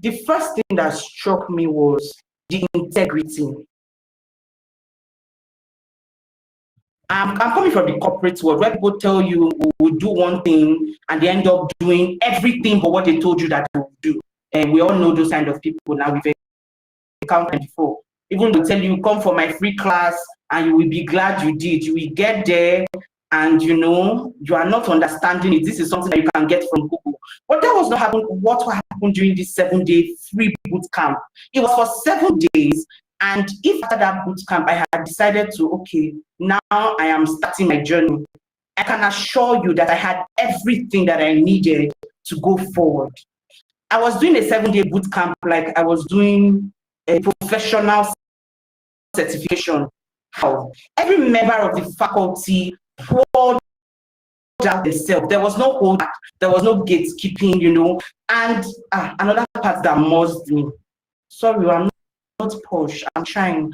The first thing that struck me was the integrity. I'm coming from the corporate world where people tell you we will do one thing and they end up doing everything but what they told you that they will do. And we all know those kind of people now. We've encountered before. Even they tell you, come for my free class and you will be glad you did. You will get there and you are not understanding it. This is something that you can get from Google. But that was not happening. What happened during this 7-day free boot camp? It was for 7 days. And if after that boot camp, I had decided to, okay, now I am starting my journey, I can assure you that I had everything that I needed to go forward. I was doing a 7-day boot camp like I was doing a professional certification. How? Every member of the faculty poured out themselves. There was no hold back, there was no gatekeeping, and another part that muzzed me. Sorry, I'm not posh, I'm trying.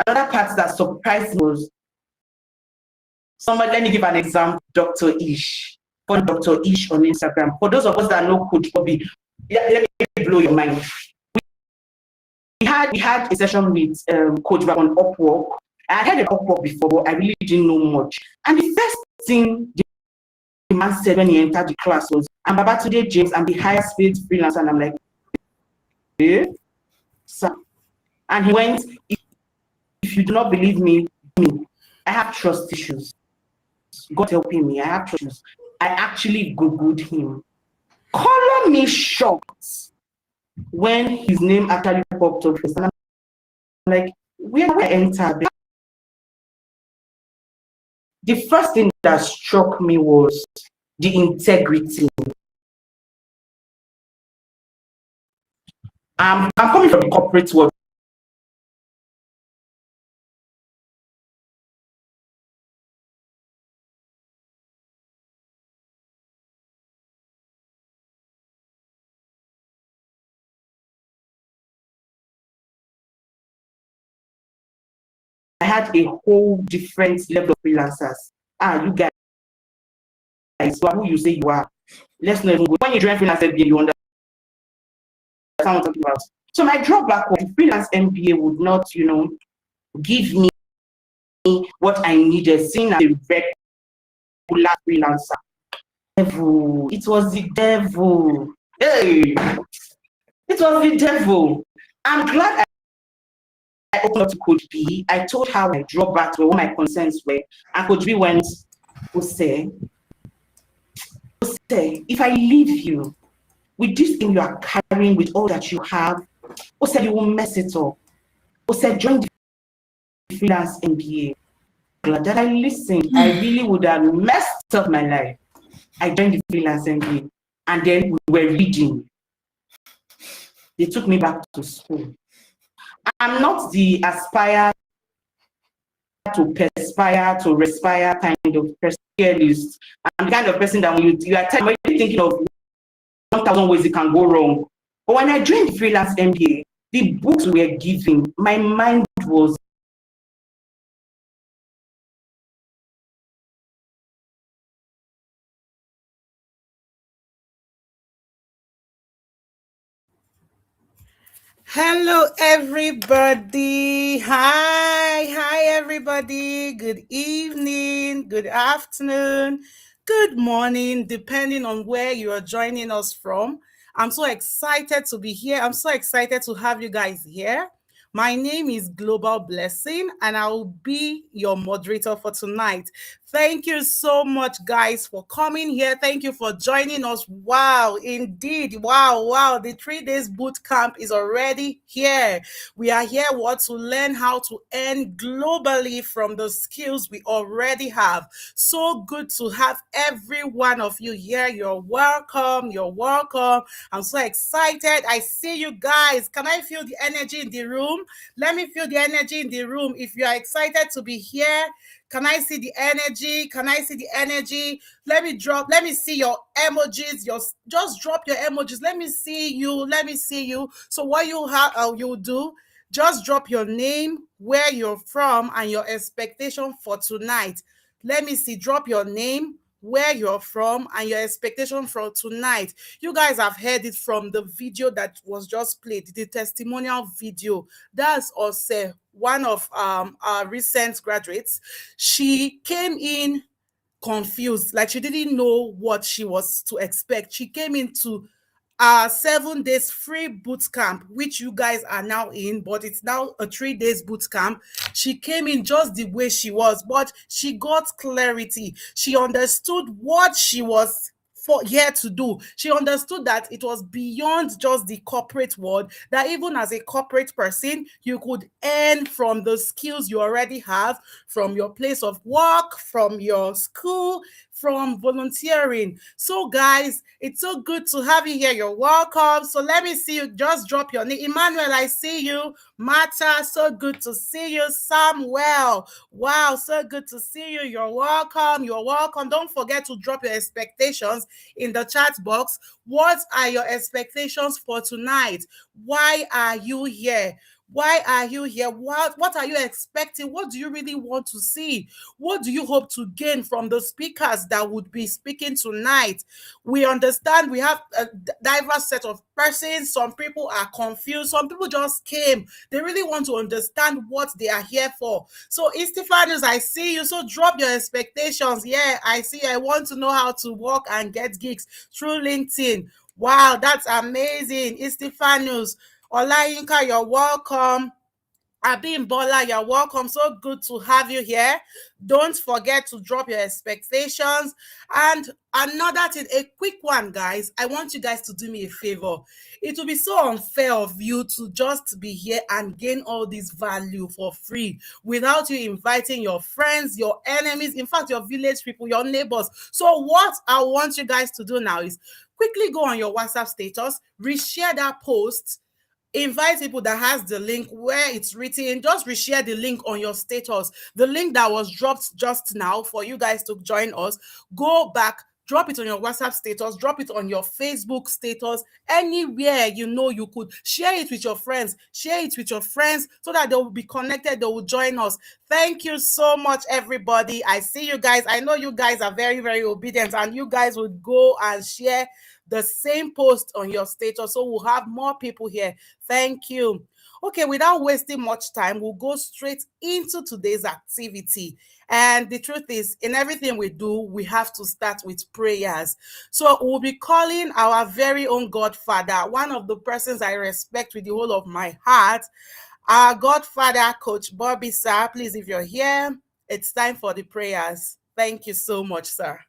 Another part that surprised me was let me give an example, Dr. Ish. For Dr. Ish on Instagram. For those of us that know Coach Bobby, let me blow your mind. We had a session with Coach Bobby on Upwork. I had an Upwork before, but I really didn't know much. And the first thing the man said when he entered the class was, I'm Babatunde James, I'm the highest paid freelancer. And I'm like, eh? So, and he went, if you do not believe me, I have trust issues. God helping me, I have trust issues. I actually Googled him. Color me shocked when his name actually popped up. And I'm like, where do I enter? The first thing that struck me was the integrity. I'm coming from the corporate world. I had a whole different level of freelancers. You guys, who you say you are. Let's not even go. When you join Freelance MBA, you understand what I'm talking about. So my drawback was the Freelance MBA would not, give me what I needed, seeing as a regular freelancer. Devil. It was the devil. Hey, it was the devil. I'm glad I opened up to Coach B. I told her my drawbacks were, what my concerns were, and Coach B went, Ose, if I leave you with this thing you are carrying, with all that you have, Ose, you will mess it up. Ose, join the Freelance MBA. Glad that I listened. I really would have messed up my life. I joined the Freelance MBA, and then we were reading. They took me back to school. I'm not the aspire to perspire to respire kind of person. I'm the kind of person that when you are thinking of 1,000 ways it can go wrong. But when I joined the Freelance MBA, the books we were giving, my mind was Hello, everybody. Hi, everybody. Good evening, good afternoon, good morning, depending on where you are joining us from. I'm so excited to be here. I'm so excited to have you guys here. My name is Global Blessing, and I will be your moderator for tonight. Thank you so much, guys, for coming here. Thank you for joining us. Wow, indeed. Wow. The 3 days boot camp is already here. We are here to learn how to earn globally from the skills we already have. So good to have every one of you here. You're welcome. I'm so excited. I see you guys. Can I feel the energy in the room? Let me feel the energy in the room. If you are excited to be here, can I see the energy? Let me see your emojis. Just drop your emojis. Let me see you. So what you'll do, just drop your name, where you're from, and your expectation for tonight. Let me see. Drop your name, where you're from, and your expectation for tonight. You guys have heard it from the video that was just played, the testimonial video. That's Ose, one of our recent graduates. She came in confused, like she didn't know what she was to expect. She came into our 7 days free boot camp, which you guys are now in, but it's now a 3 days boot camp. She came in just the way she was, but she got clarity. She understood what she was for here to do. She understood that it was beyond just the corporate world, that even as a corporate person, you could earn from the skills you already have, from your place of work, from your school, from volunteering. So, guys, it's so good to have you here. You're welcome. So, let me see you. Just drop your name. Emmanuel, I see you. Marta, so good to see you. Samuel, wow, so good to see you. You're welcome. You're welcome. Don't forget to drop your expectations in the chat box. What are your expectations for tonight? Why are you here? Why are you here? What are you expecting? What do you really want to see? What do you hope to gain from the speakers that would be speaking tonight? We understand we have a diverse set of persons. Some people are confused. Some people just came. They really want to understand what they are here for. So, Estefanus, I see you. So, drop your expectations. Yeah, I see. I want to know how to work and get gigs through LinkedIn. Wow, that's amazing. Estefanus, Olayinka, you're welcome. Abimbola, you're welcome. So good to have you here. Don't forget to drop your expectations. And another thing, a quick one, guys. I want you guys to do me a favor. It will be so unfair of you to just be here and gain all this value for free without you inviting your friends, your enemies, in fact, your village people, your neighbors. So what I want you guys to do now is quickly go on your WhatsApp status, reshare that post, invite people that has the link where it's written, just reshare the link on your status, the link that was dropped just now for you guys to join us. Go back, drop it on your WhatsApp status, drop it on your Facebook status, anywhere you know you could. Share it with your friends, so that they will be connected, they will join us. Thank you so much, everybody. I see you guys. I know you guys are very, very obedient, and you guys would go and share the same post on your status, so we'll have more people here. Thank you. Okay, without wasting much time, we'll go straight into today's activity. And the truth is, in everything we do, we have to start with prayers. So we'll be calling our very own Godfather, one of the persons I respect with the whole of my heart, our Godfather, Coach Bobby, sir. Please, if you're here, it's time for the prayers. Thank you so much, sir.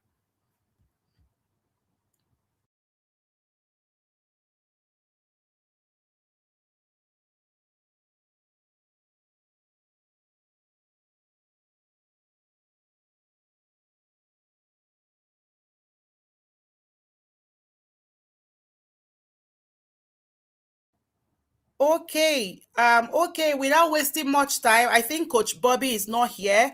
Okay, without wasting much time, I think Coach Bobby is not here.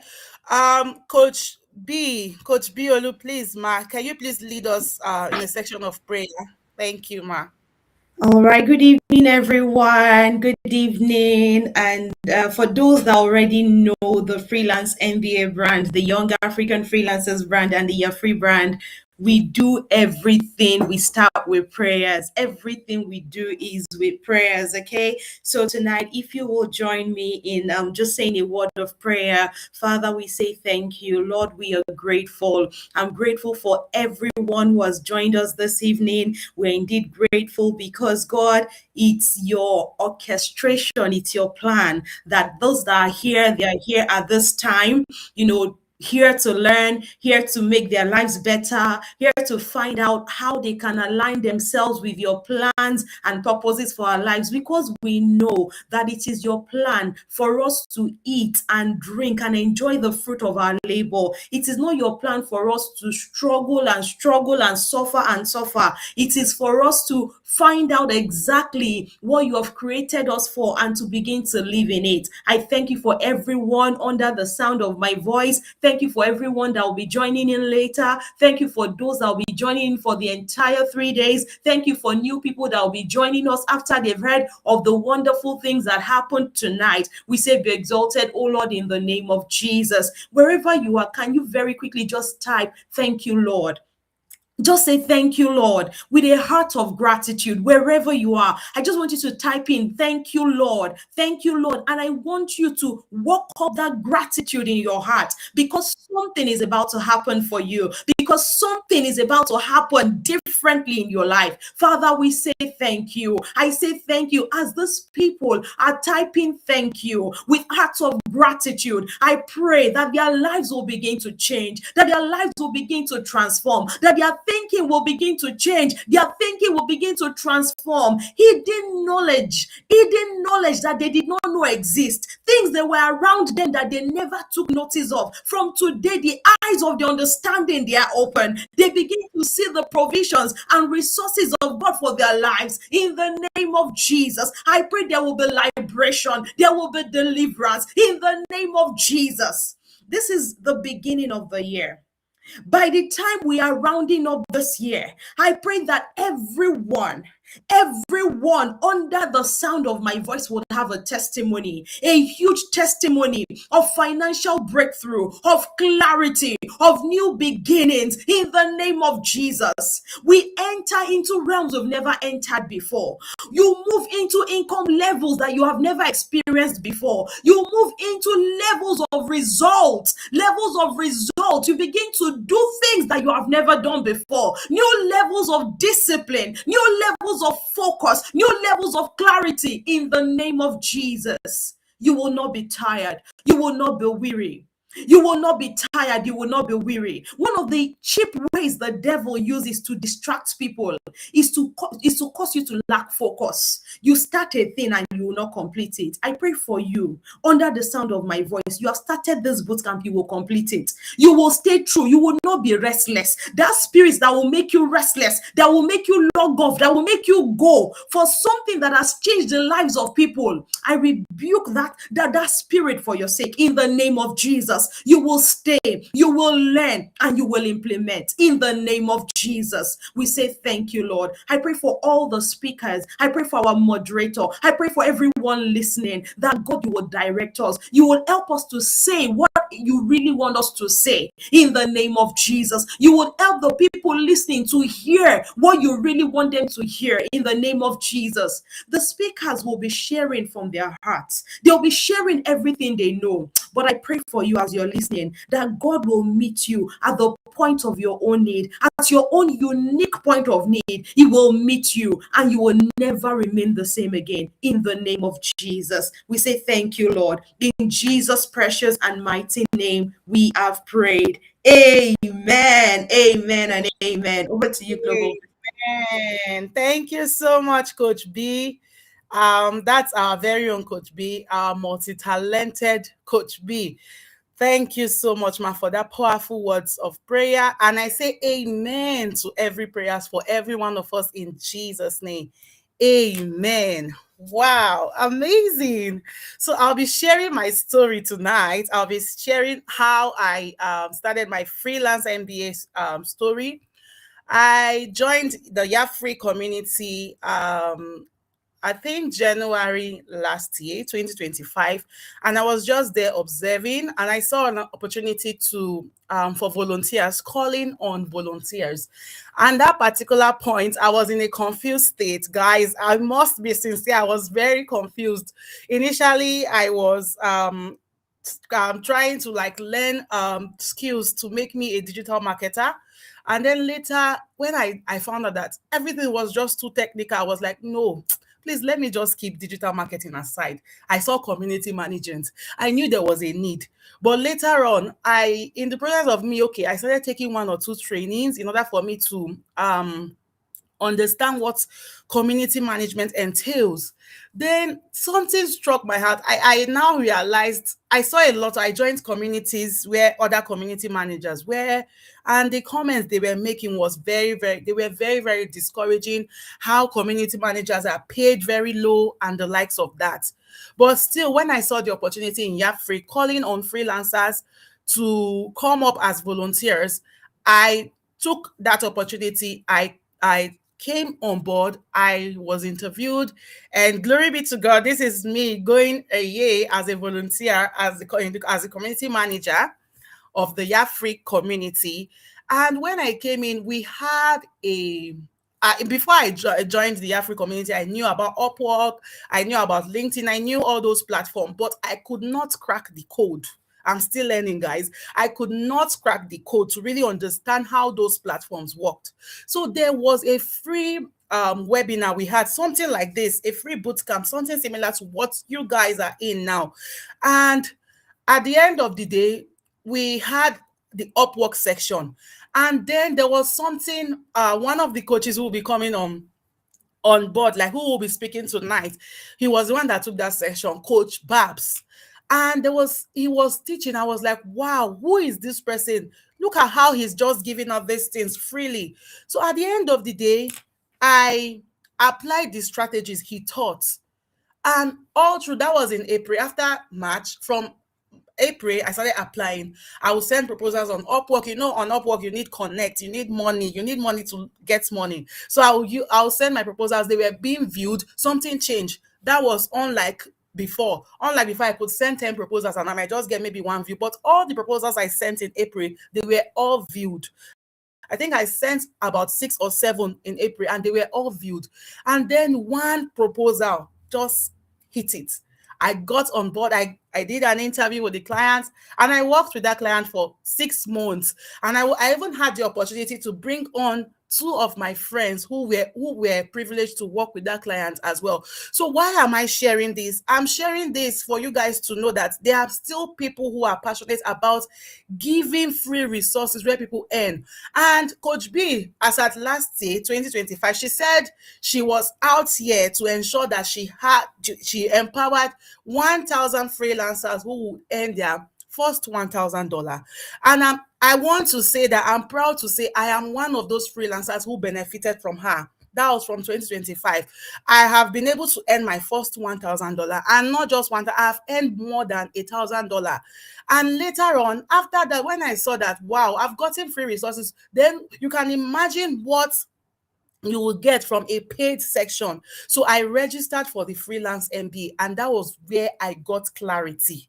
Coach B Olu, please, ma, can you please lead us in a section of prayer? Thank you, ma. All right, good evening, everyone. Good evening. And for those that already know the Freelance MBA brand, the Young African Freelancers brand, and the Year Free brand, we do everything. We start with prayers. Everything we do is with prayers, okay? So tonight, if you will join me in just saying a word of prayer. Father, we say thank you. Lord, we are grateful. I'm grateful for everyone who has joined us this evening. We're indeed grateful because, God, it's your orchestration, it's your plan that those that are here, they are here at this time, here to learn, here to make their lives better, here to find out how they can align themselves with your plans and purposes for our lives, because we know that it is your plan for us to eat and drink and enjoy the fruit of our labor. It is not your plan for us to struggle and struggle and suffer and suffer. It is for us to find out exactly what you have created us for and to begin to live in it. I thank you for everyone under the sound of my voice. Thank Thank you for everyone that will be joining in later. Thank you for those that will be joining in for the entire 3 days. Thank you for new people that will be joining us after they've heard of the wonderful things that happened tonight. We say, be exalted, oh Lord, in the name of Jesus. Wherever you are, can you very quickly just type, thank you, Lord? Just say thank you, Lord, with a heart of gratitude wherever you are. I just want you to type in thank you, Lord. Thank you, Lord. And I want you to walk up that gratitude in your heart, because something is about to happen for you, because something is about to happen differently in your life. Father, we say thank you. I say thank you as these people are typing thank you with hearts of gratitude. I pray that their lives will begin to change, that their lives will begin to transform, that their thinking will begin to change, their thinking will begin to transform. Hidden knowledge that they did not know exist, things that were around them that they never took notice of. From today, the eyes of the understanding, they are open. They begin to see the provisions and resources of God for their lives. In the name of Jesus, I pray there will be liberation, there will be deliverance. In the name of Jesus, this is the beginning of the year. By the time we are rounding up this year, I pray that everyone under the sound of my voice will have a testimony, a huge testimony of financial breakthrough, of clarity, of new beginnings. In the name of Jesus, we enter into realms we've never entered before. You move into income levels that you have never experienced before. You move into levels of results. You begin to do things that you have never done before. New levels of discipline, new levels of focus, new levels of clarity. In the name of Jesus, you will not be tired. You will not be weary. You will not be tired. You will not be weary. One of the cheap ways the devil uses to distract people is to cause you to lack focus. You start a thing and you will not complete it. I pray for you under the sound of my voice. You have started this bootcamp, you will complete it. You will stay true. You will not be restless. That spirit that will make you restless, that will make you log off, that will make you go for something that has changed the lives of people. I rebuke that spirit for your sake. In the name of Jesus, you will stay, you will learn, and you will implement. In the name of Jesus, we say thank you, Lord. I pray for all the speakers. I pray for our moderator. I pray for everyone listening, that God, you will direct us. You will help us to say what you really want us to say. In the name of Jesus, you will help the people listening to hear what you really want them to hear. In the name of Jesus, the speakers will be sharing from their hearts. They'll be sharing everything they know. But I pray for you as you're listening, that God will meet you at the point of your own need, at your own unique point of need. He will meet you and you will never remain the same again. In the name of Jesus, we say thank you, Lord. In Jesus' precious and mighty name, we have prayed. Amen, amen, and amen. Over to you, Global. Amen. Thank you so much, Coach B. That's our very own Coach B, our multi-talented Coach B. Thank you so much, Ma, for that powerful words of prayer. And I say amen to every prayers for every one of us in Jesus' name. Amen. Wow, amazing. So I'll be sharing my story tonight. I'll be sharing how I started my freelance MBA story. I joined the YAP-Free community I think January last year, 2025, and I was just there observing, and I saw an opportunity to for volunteers, calling on volunteers. And that particular point, I was in a confused state, guys. I must be sincere, I was very confused. Initially, I was trying to learn skills to make me a digital marketer. And then later, when I found out that everything was just too technical, I was like, no, please let me just keep digital marketing aside. I saw community management. I knew there was a need. But later on, in the process of I started taking 1 or 2 trainings in order for me to understand what community management entails. Then something struck my heart. I now realized, I saw a lot. I joined communities where other community managers were, and the comments they were making was very, very discouraging. How community managers are paid very low and the likes of that. But still, when I saw the opportunity in YAP-Free, calling on freelancers to come up as volunteers, I took that opportunity. I came on board. I was interviewed, and glory be to God. This is me going a year as a volunteer, as a community manager of the Yafri community. And when I came in, we had a before I joined the Yafri community, I knew about Upwork, I knew about LinkedIn, I knew all those platforms, but I could not crack the code. I'm still learning, guys. I could not crack the code to really understand how those platforms worked. So there was a free webinar. We had something like this, a free bootcamp, something similar to what you guys are in now. And at the end of the day, we had the Upwork section. And then there was something, one of the coaches who will be coming on board, like who will be speaking tonight. He was the one that took that section, Coach Babs. And he was teaching. I was like, wow, who is this person? Look at how he's just giving out these things freely. So at the end of the day, I applied the strategies he taught. And all through, that was in April. After March, from April, I started applying. I will send proposals on Upwork. You know, on Upwork, you need connect, you need money to get money. So I'll send my proposals. They were being viewed. Something changed. That was unlike before. Unlike before, I could send 10 proposals and I might just get maybe one view. But all the proposals I sent in April, they were all viewed. I think I sent about 6 or 7 in April and they were all viewed. And then one proposal just hit it. I got on board. I did an interview with the client and I worked with that client for 6 months. And I even had the opportunity to bring on 2 of my friends who were privileged to work with that client as well. So why am I sharing this? I'm sharing this for you guys to know that there are still people who are passionate about giving free resources where people earn. And Coach B, as at last year, 2025, she said she was out here to ensure that she empowered 1,000 freelancers who would earn their first $1,000. And I want to say that I'm proud to say I am one of those freelancers who benefited from her. That was from 2025. I have been able to earn my first $1,000, and not just one. I have earned more than $1,000. And later on, after that, when I saw that, wow, I've gotten free resources, then you can imagine what you will get from a paid section. So I registered for the Freelance MBA, and that was where I got clarity.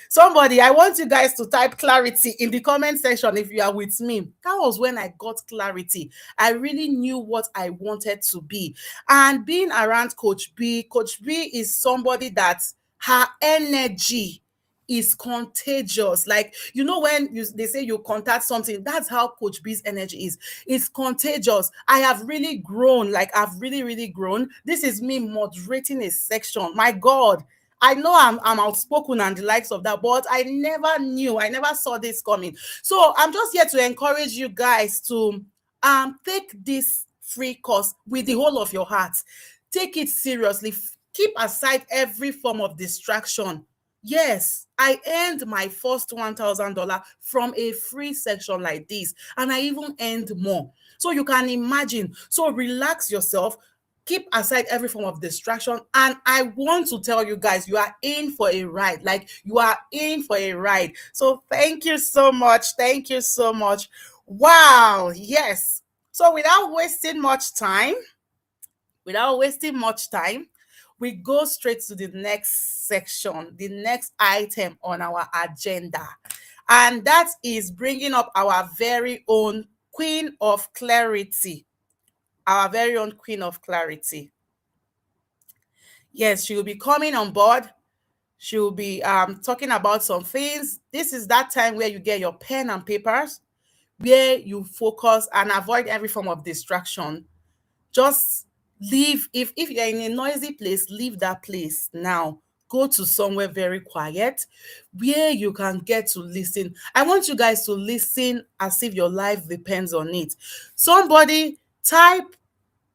Somebody, I want you guys to type clarity in the comment section if you are with me. That was when I got clarity. I really knew what I wanted to be. And being around Coach B is somebody that her energy is contagious. Like, you know, when they say you contact something, that's how Coach B's energy is. It's contagious. I have really grown. Like, I've really grown. This is me moderating a section. My God, I know I'm outspoken and the likes of that, but I never saw this coming. So I'm just here to encourage you guys to take this free course with the whole of your heart. Take it seriously. Keep aside every form of distraction. Yes, I earned my first $1,000 from a free section like this, and I even earned more. So you can imagine. So relax yourself, keep aside every form of distraction, and I want to tell you guys, you are in for a ride. Like, you are in for a ride. So thank you so much. Thank you so much. Wow. Yes. So without wasting much time, we go straight to the next section, the next item on our agenda. And that is bringing up our very own Queen of Clarity. Our very own Queen of Clarity. Yes, she will be coming on board. She will be talking about some things. This is that time where you get your pen and papers, where you focus and avoid every form of distraction. Just leave. If you're in a noisy place, leave that place now. Go to somewhere very quiet where you can get to listen. I want you guys to listen as if your life depends on it. Somebody type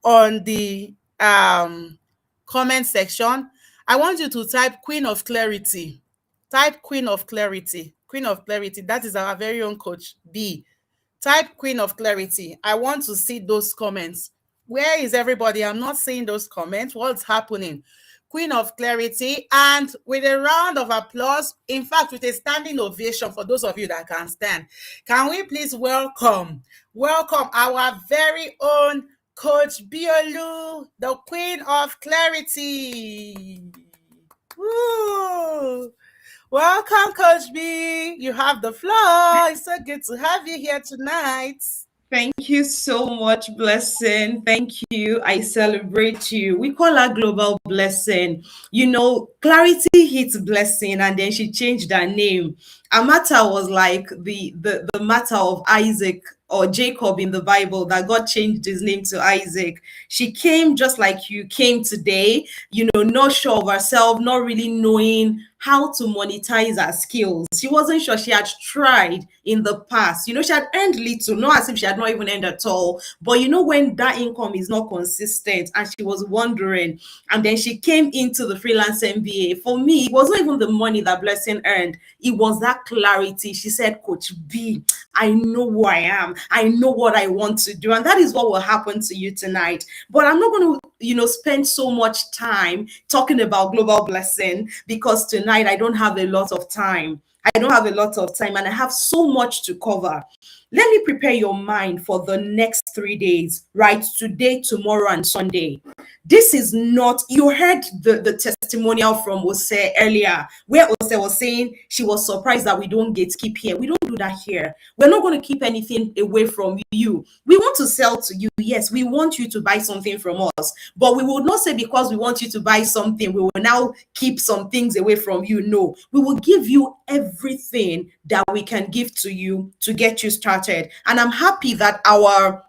on the comment section. I want you to type Queen of Clarity. Type Queen of Clarity. Queen of Clarity. That is our very own Coach B. Type Queen of Clarity. I want to see those comments. Where is everybody? I'm not seeing those comments. What's happening? Queen of Clarity, and with a round of applause, in fact, with a standing ovation for those of you that can stand, can we please welcome our very own Coach Biolu, the Queen of Clarity. Woo! Welcome, Coach B. You have the floor. It's so good to have you here tonight. Thank you so much, Blessing. Thank you. I celebrate you. We call her Global Blessing. You know, Clarity hit Blessing and then she changed her name. Amata was like the matter of Isaac or Jacob in the Bible, that God changed his name to Isaac. She came just like you came today, you know, not sure of herself, not really knowing how to monetize her skills. She wasn't sure. She had tried in the past. You know, she had earned little, not as if she had not even earned at all. But you know, when that income is not consistent and she was wondering, and then she came into the Freelance MBA. For me, it wasn't even the money that Blessing earned. It was that clarity. She said, Coach B, I know who I am. I know what I want to do. And that is what will happen to you tonight. But I'm not going to, you know, spend so much time talking about Global Blessing because tonight I don't have a lot of time. I don't have a lot of time and I have so much to cover. Let me prepare your mind for the next 3 days, right? Today, tomorrow, and Sunday. This is not, you heard the testimonial from Ose earlier, where Ose was saying she was surprised that we don't gatekeep here. We don't do that here. We're not going to keep anything away from you. We want to sell to you. Yes, we want you to buy something from us, but we will not say because we want you to buy something, we will now keep some things away from you. No, we will give you everything that we can give to you to get you started. And I'm happy that our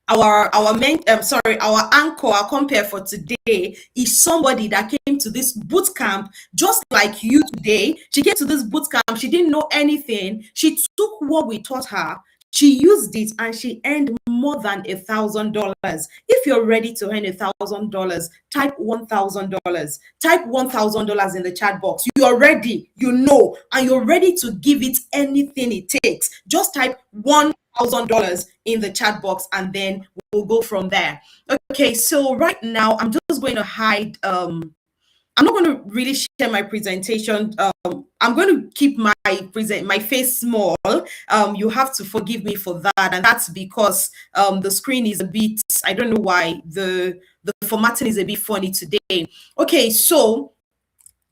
anchor, our compare for today is somebody that came to this boot camp just like you today. She came to this boot camp. She didn't know anything. She took what we taught her. She used it and she earned more than $1,000. If you're ready to earn $1,000, type $1,000. Type $1,000 in the chat box. You're ready, you know, and you're ready to give it anything it takes. Just type $1,000 in the chat box and then we'll go from there. Okay, so right now I'm just going to hide I'm not going to really share my presentation. I'm going to keep my face small. You have to forgive me for that, and that's because the screen is a bit, I don't know why, the formatting is a bit funny today. Okay, so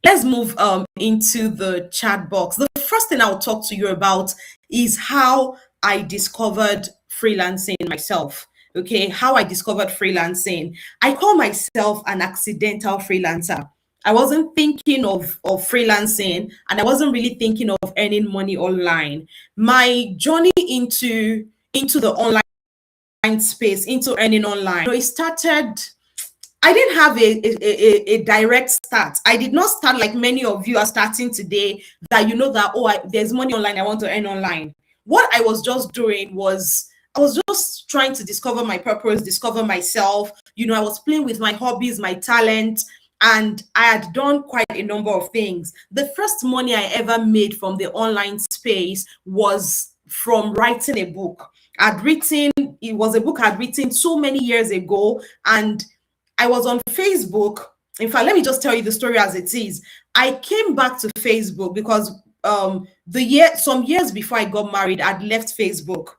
let's move into the chat box. The first thing I'll talk to you about is how I discovered freelancing myself. Okay, how I discovered freelancing. I call myself an accidental freelancer. I wasn't thinking of freelancing and I wasn't really thinking of earning money online. My journey into the online space, into earning online, you know, it started, I didn't have a direct start. I did not start like many of you are starting today, that you know that, oh, there's money online, I want to earn online. What I was just doing was, I was just trying to discover my purpose, discover myself. You know, I was playing with my hobbies, my talent, and I had done quite a number of things. The first money I ever made from the online space was from writing a book. It was a book I'd written so many years ago, and I was on Facebook. In fact, let me just tell you the story as it is. I came back to Facebook because some years before I got married, I'd left Facebook.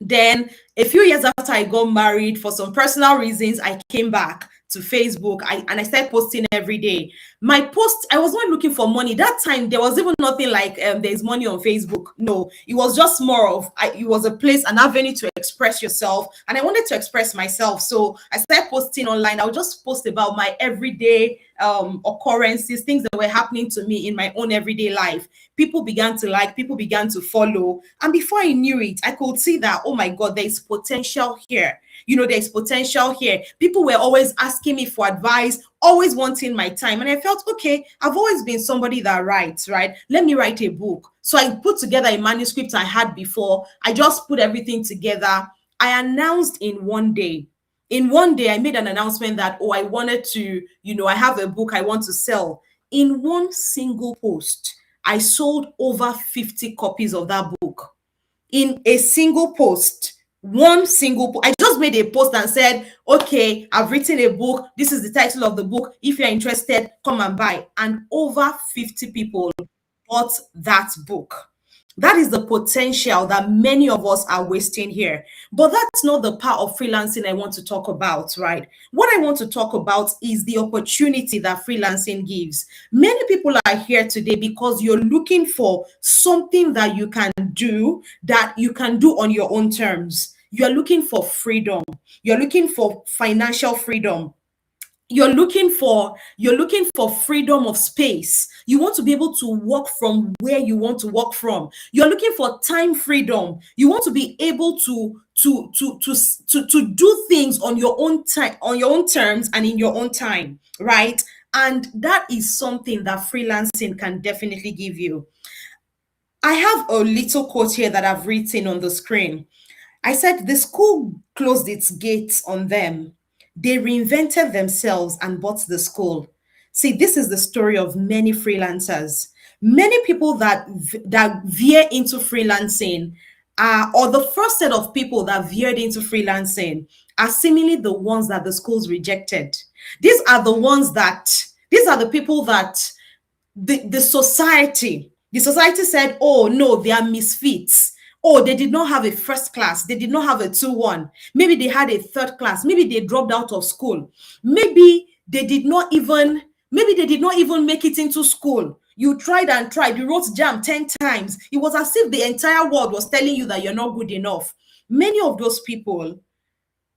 Then a few years after I got married, for some personal reasons, I came back to Facebook and I started posting every day. My posts, I was not looking for money. That time, there was even nothing like there's money on Facebook. No, it was just more of, it was a place, an avenue to express yourself. And I wanted to express myself. So I started posting online. I would just post about my everyday occurrences, things that were happening to me in my own everyday life. People began to like, people began to follow. And before I knew it, I could see that, oh my God, there's potential here. You know, there's potential here. People were always asking me for advice, always wanting my time. And I felt, okay, I've always been somebody that writes, right? Let me write a book. So I put together a manuscript I had before. I just put everything together. I announced in one day, I made an announcement that, oh, I wanted to, you know, I have a book I want to sell. In one single post, I sold over 50 copies of that book. In a single post, I just just made a post and said, okay, I've written a book. This is the title of the book. If you're interested, come and buy. And over 50 people bought that book. That is the potential that many of us are wasting here. But that's not the part of freelancing I want to talk about, right? What I want to talk about is the opportunity that freelancing gives. Many people are here today because you're looking for something that you can do on your own terms. You're looking for freedom. You're looking for financial freedom. You're looking for freedom of space. You want to be able to work from where you want to work from. You're looking for time freedom. You want to be able to do things on your own time, on your own terms, and in your own time, right? And that is something that freelancing can definitely give you. I have a little quote here that I've written on the screen. I said, the school closed its gates on them. They reinvented themselves and bought the school. See, this is the story of many freelancers. Many people that veer into freelancing or the first set of people that veered into freelancing are seemingly the ones that the schools rejected. These are the people that the society said, oh no, they are misfits. Oh, they did not have a first class. They did not have a 2-1. Maybe they had a third class. Maybe they dropped out of school. Maybe they did not even make it into school. You tried and tried. You wrote JAM 10 times. It was as if the entire world was telling you that you're not good enough. Many of those people,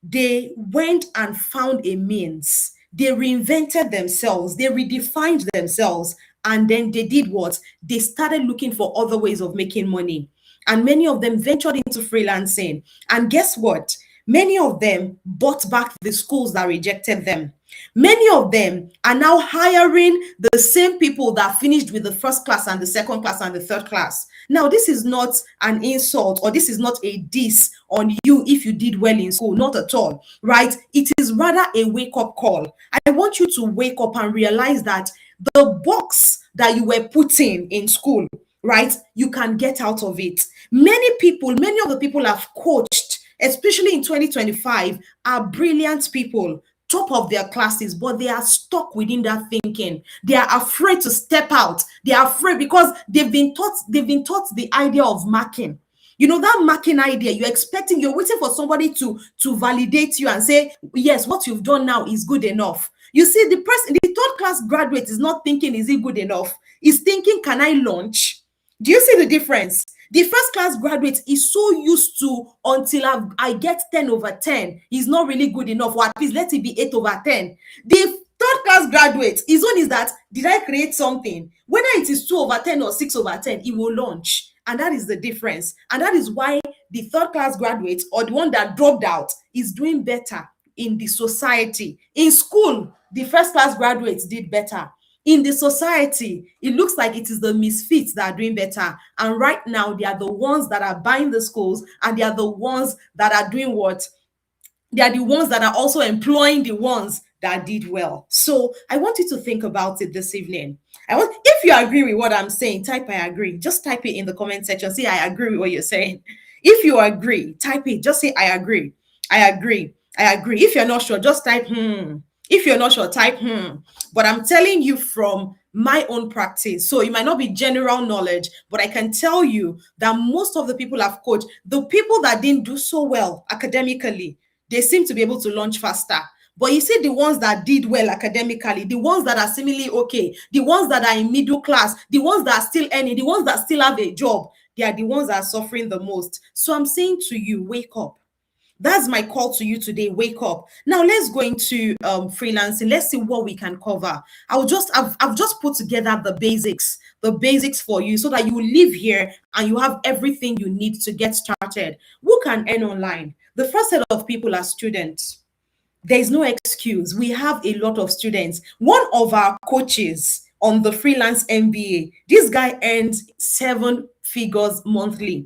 they went and found a means. They reinvented themselves. They redefined themselves. And then they did what? They started looking for other ways of making money. And many of them ventured into freelancing. And guess what? Many of them bought back the schools that rejected them. Many of them are now hiring the same people that finished with the first class and the second class and the third class. Now, this is not an insult, or this is not a diss on you if you did well in school, not at all, right? It is rather a wake-up call. I want you to wake up and realize that the box that you were put in school, right, you can get out of it. Many of the people I've coached, especially in 2025, are brilliant people, top of their classes, but they are stuck within that thinking. They are afraid to step out. They are afraid because they've been taught the idea of marking. You know, that marking idea, you're waiting for somebody to validate you and say, yes, what you've done now is good enough. You see, the third class graduate is not thinking, is it good enough? He's thinking, can I launch? Do you see the difference? The first class graduate is so used to, until I get 10 over 10, is not really good enough, or at least let it be 8 over 10. The third class graduate, his own is that, did I create something? Whether it is 2 over 10 or 6 over 10, it will launch. And that is the difference. And that is why the third class graduate, or the one that dropped out, is doing better in the society. In school, the first class graduates did better. In the society, it looks like it is the misfits that are doing better. And right now, they are the ones that are buying the schools, and they are the ones that are doing what? They are the ones that are also employing the ones that did well. So I want you to think about it this evening. If you agree with what I'm saying, type I agree. Just type it in the comment section. Say I agree with what you're saying. If you agree, type it. Just say I agree. I agree. I agree. If you're not sure, just type If you're not sure, type But I'm telling you from my own practice. So it might not be general knowledge, but I can tell you that most of the people I've coached, the people that didn't do so well academically, they seem to be able to launch faster. But you see, the ones that did well academically, the ones that are seemingly okay, the ones that are in middle class, the ones that are still earning, the ones that still have a job, they are the ones that are suffering the most. So I'm saying to you, wake up. That's my call to you today. Wake up. Now let's go into freelancing. Let's see what we can cover. I've just put together the basics for you, so that you will live here and you have everything you need to get started. Who can earn online? The first set of people are students. There is no excuse. We have a lot of students. One of our coaches on the Freelance MBA, this guy earns 7 figures monthly.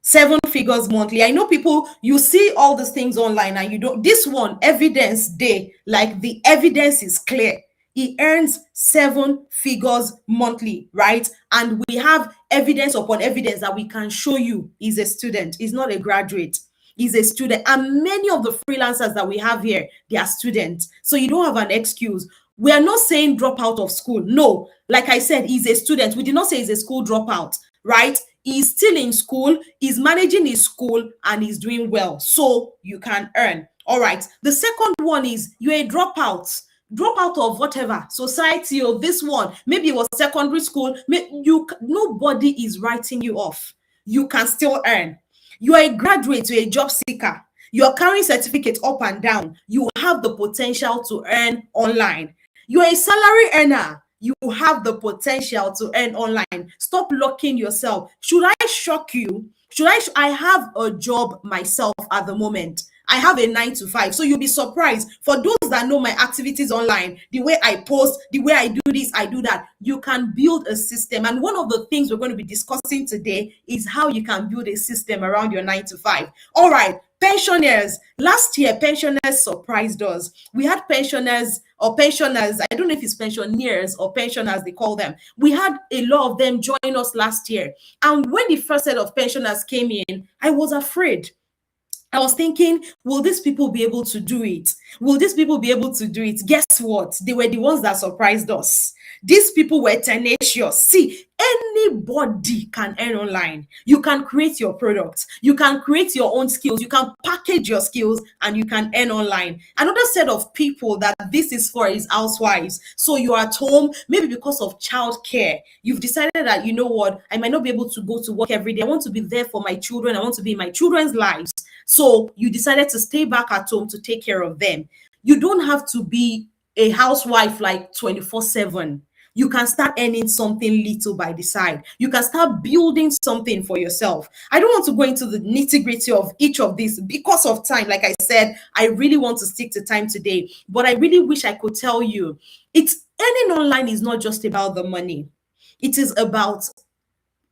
7 figures monthly. I know people, you see all these things online and you don't, this one, evidence day, like the evidence is clear. He earns 7 figures monthly, right? And we have evidence upon evidence that we can show you he's a student. He's not a graduate. is a student, and many of the freelancers that we have here, they are students. So you don't have an excuse. We are not saying drop out of school. No, like I said, he's a student. We did not say he's a school dropout, right? He's still in school, he's managing his school, and he's doing well. So you can earn. All right. The second one is you're a dropout. Dropout of whatever, society or this one. Maybe it was secondary school. Nobody is writing you off. You can still earn. You are a graduate, you're a job seeker. You're carrying certificates up and down. You have the potential to earn online. You're a salary earner. You have the potential to earn online. Stop locking yourself. Should I shock you? I have a job myself at the moment. I have a 9 to 5. So you'll be surprised. For those that know my activities online, the way I post, the way I do this, I do that, you can build a system. And one of the things we're going to be discussing today is how you can build a system around your 9 to 5. All right. Pensioners. Last year, pensioners surprised us. We had pensioners, I don't know if it's pensioners or pensioners, they call them. We had a lot of them join us last year. And when the first set of pensioners came in, I was afraid. I was thinking, will these people be able to do it? Will these people be able to do it? Guess what? They were the ones that surprised us. These people were tenacious. See, anybody can earn online. You can create your products. You can create your own skills. You can package your skills and you can earn online. Another set of people that this is for is housewives. So you're at home, maybe because of childcare. You've decided that, you know what, I might not be able to go to work every day. I want to be there for my children. I want to be in my children's lives. So you decided to stay back at home to take care of them. You don't have to be a housewife like 24/7. You can start earning something little by the side. You can start building something for yourself. I don't want to go into the nitty-gritty of each of these because of time. Like I said, I really want to stick to time today, but I really wish I could tell you it's earning online is not just about the money. It is about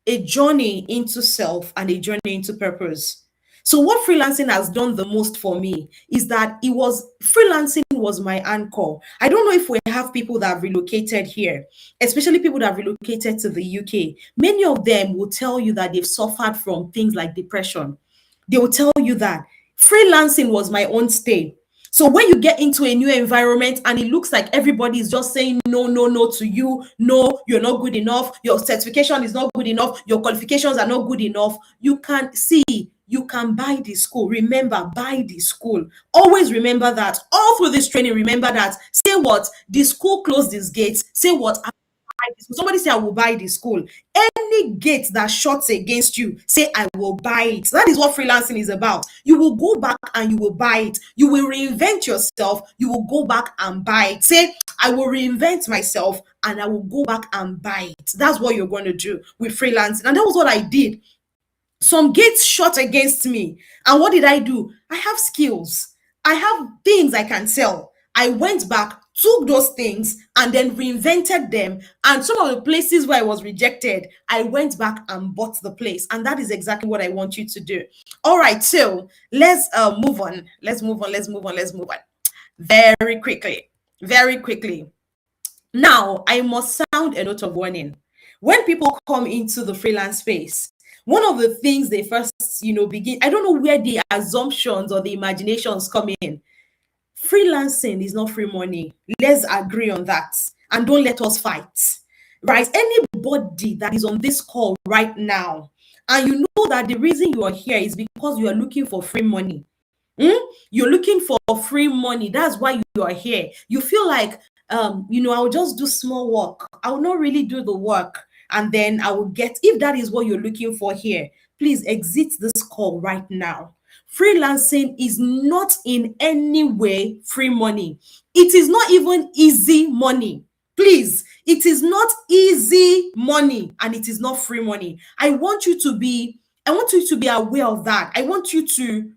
a journey into self and a journey into purpose. So what freelancing has done the most for me is that freelancing was my anchor. I don't know if we have people that have relocated here, especially people that have relocated to the UK. Many of them will tell you that they've suffered from things like depression. They will tell you that freelancing was my own stay. So when you get into a new environment and it looks like everybody is just saying no to you, no, you're not good enough, your certification is not good enough, your qualifications are not good enough, you can buy the school. Remember, buy the school. Always remember that. All through this training, remember that. Say what? The school closed its gates. Say what? Somebody say, I will buy the school. Any gate that shuts against you, say, I will buy it. That is what freelancing is about. You will go back and you will buy it. You will reinvent yourself. You will go back and buy it. Say, I will reinvent myself and I will go back and buy it. That's what you're going to do with freelancing. And that was what I did. Some gates shut against me. And what did I do? I have skills. I have things I can sell. I went back, took those things, and then reinvented them. And some of the places where I was rejected, I went back and bought the place. And that is exactly what I want you to do. All right, so let's move on. Let's move on. Very quickly. Now, I must sound a note of warning. When people come into the freelance space, one of the things they first, begin, I don't know where the assumptions or the imaginations come in. Freelancing is not free money. Let's agree on that. And don't let us fight, right? Anybody that is on this call right now, and you know that the reason you are here is because you are looking for free money. You're looking for free money. That's why you are here. You feel like, I'll just do small work. I will not really do the work. And then I will get, if that is what you're looking for here, please exit this call right now. Freelancing is not in any way free money. It is not even easy money. Please, it is not easy money and it is not free money. I want you to be aware of that. I want you to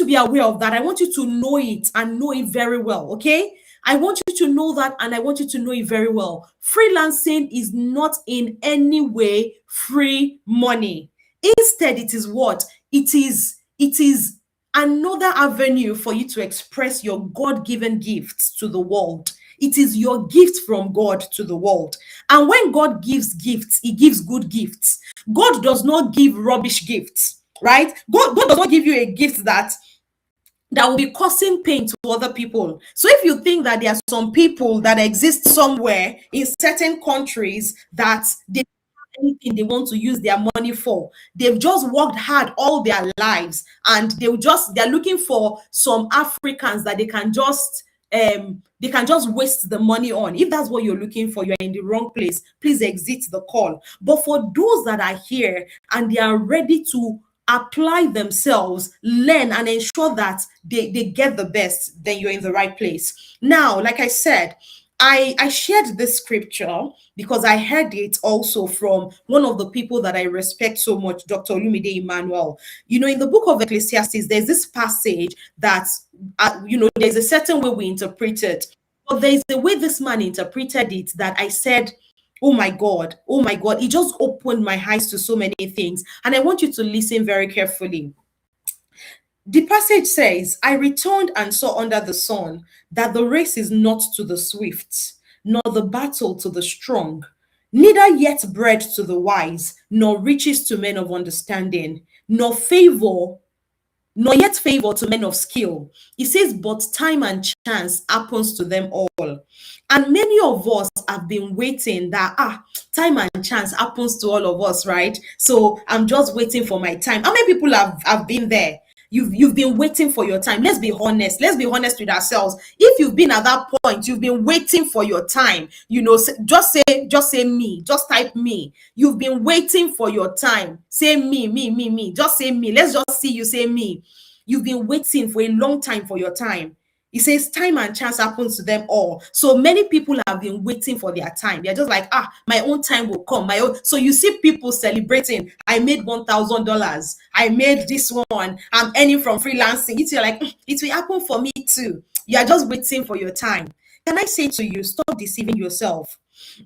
be aware of that. I want you to know it and know it very well, okay? I want you to know that and I want you to know it very well. Freelancing is not in any way free money. Instead, it is what? It is another avenue for you to express your God-given gifts to the world. It is your gift from God to the world. And when God gives gifts, he gives good gifts. God does not give rubbish gifts. right? God does not give you a gift that will be causing pain to other people. So if you think that there are some people that exist somewhere in certain countries that they anything they want to use their money for. They've just worked hard all their lives, and they're looking for some Africans that they can just waste the money on. If that's what you're looking for, you're in the wrong place. Please exit the call. But for those that are here and they are ready to apply themselves, learn, and ensure that they get the best, then you're in the right place. Now, like I said, I shared this scripture because I heard it also from one of the people that I respect so much, Dr. Olumide Emmanuel. You know, in the book of Ecclesiastes, there's this passage that, there's a certain way we interpret it. But there's a way this man interpreted it that I said, oh my God, it just opened my eyes to so many things. And I want you to listen very carefully. The passage says, I returned and saw under the sun that the race is not to the swift, nor the battle to the strong, neither yet bread to the wise, nor riches to men of understanding, nor yet favor to men of skill. It says, but time and chance happens to them all. And many of us have been waiting that, time and chance happens to all of us, right? So I'm just waiting for my time. How many people have been there? You've been waiting for your time. Let's be honest. Let's be honest with ourselves. If you've been at that point, you've been waiting for your time. Just say me. Just type me. You've been waiting for your time. Say me. Just say me. Let's just see you say me. You've been waiting for a long time for your time. It says time and chance happens to them all. So many people have been waiting for their time. They're just like, my own time will come. So you see people celebrating. I made $1,000. I made this one. I'm earning from freelancing. You're like, it will happen for me too. You are just waiting for your time. Can I say to you, stop deceiving yourself?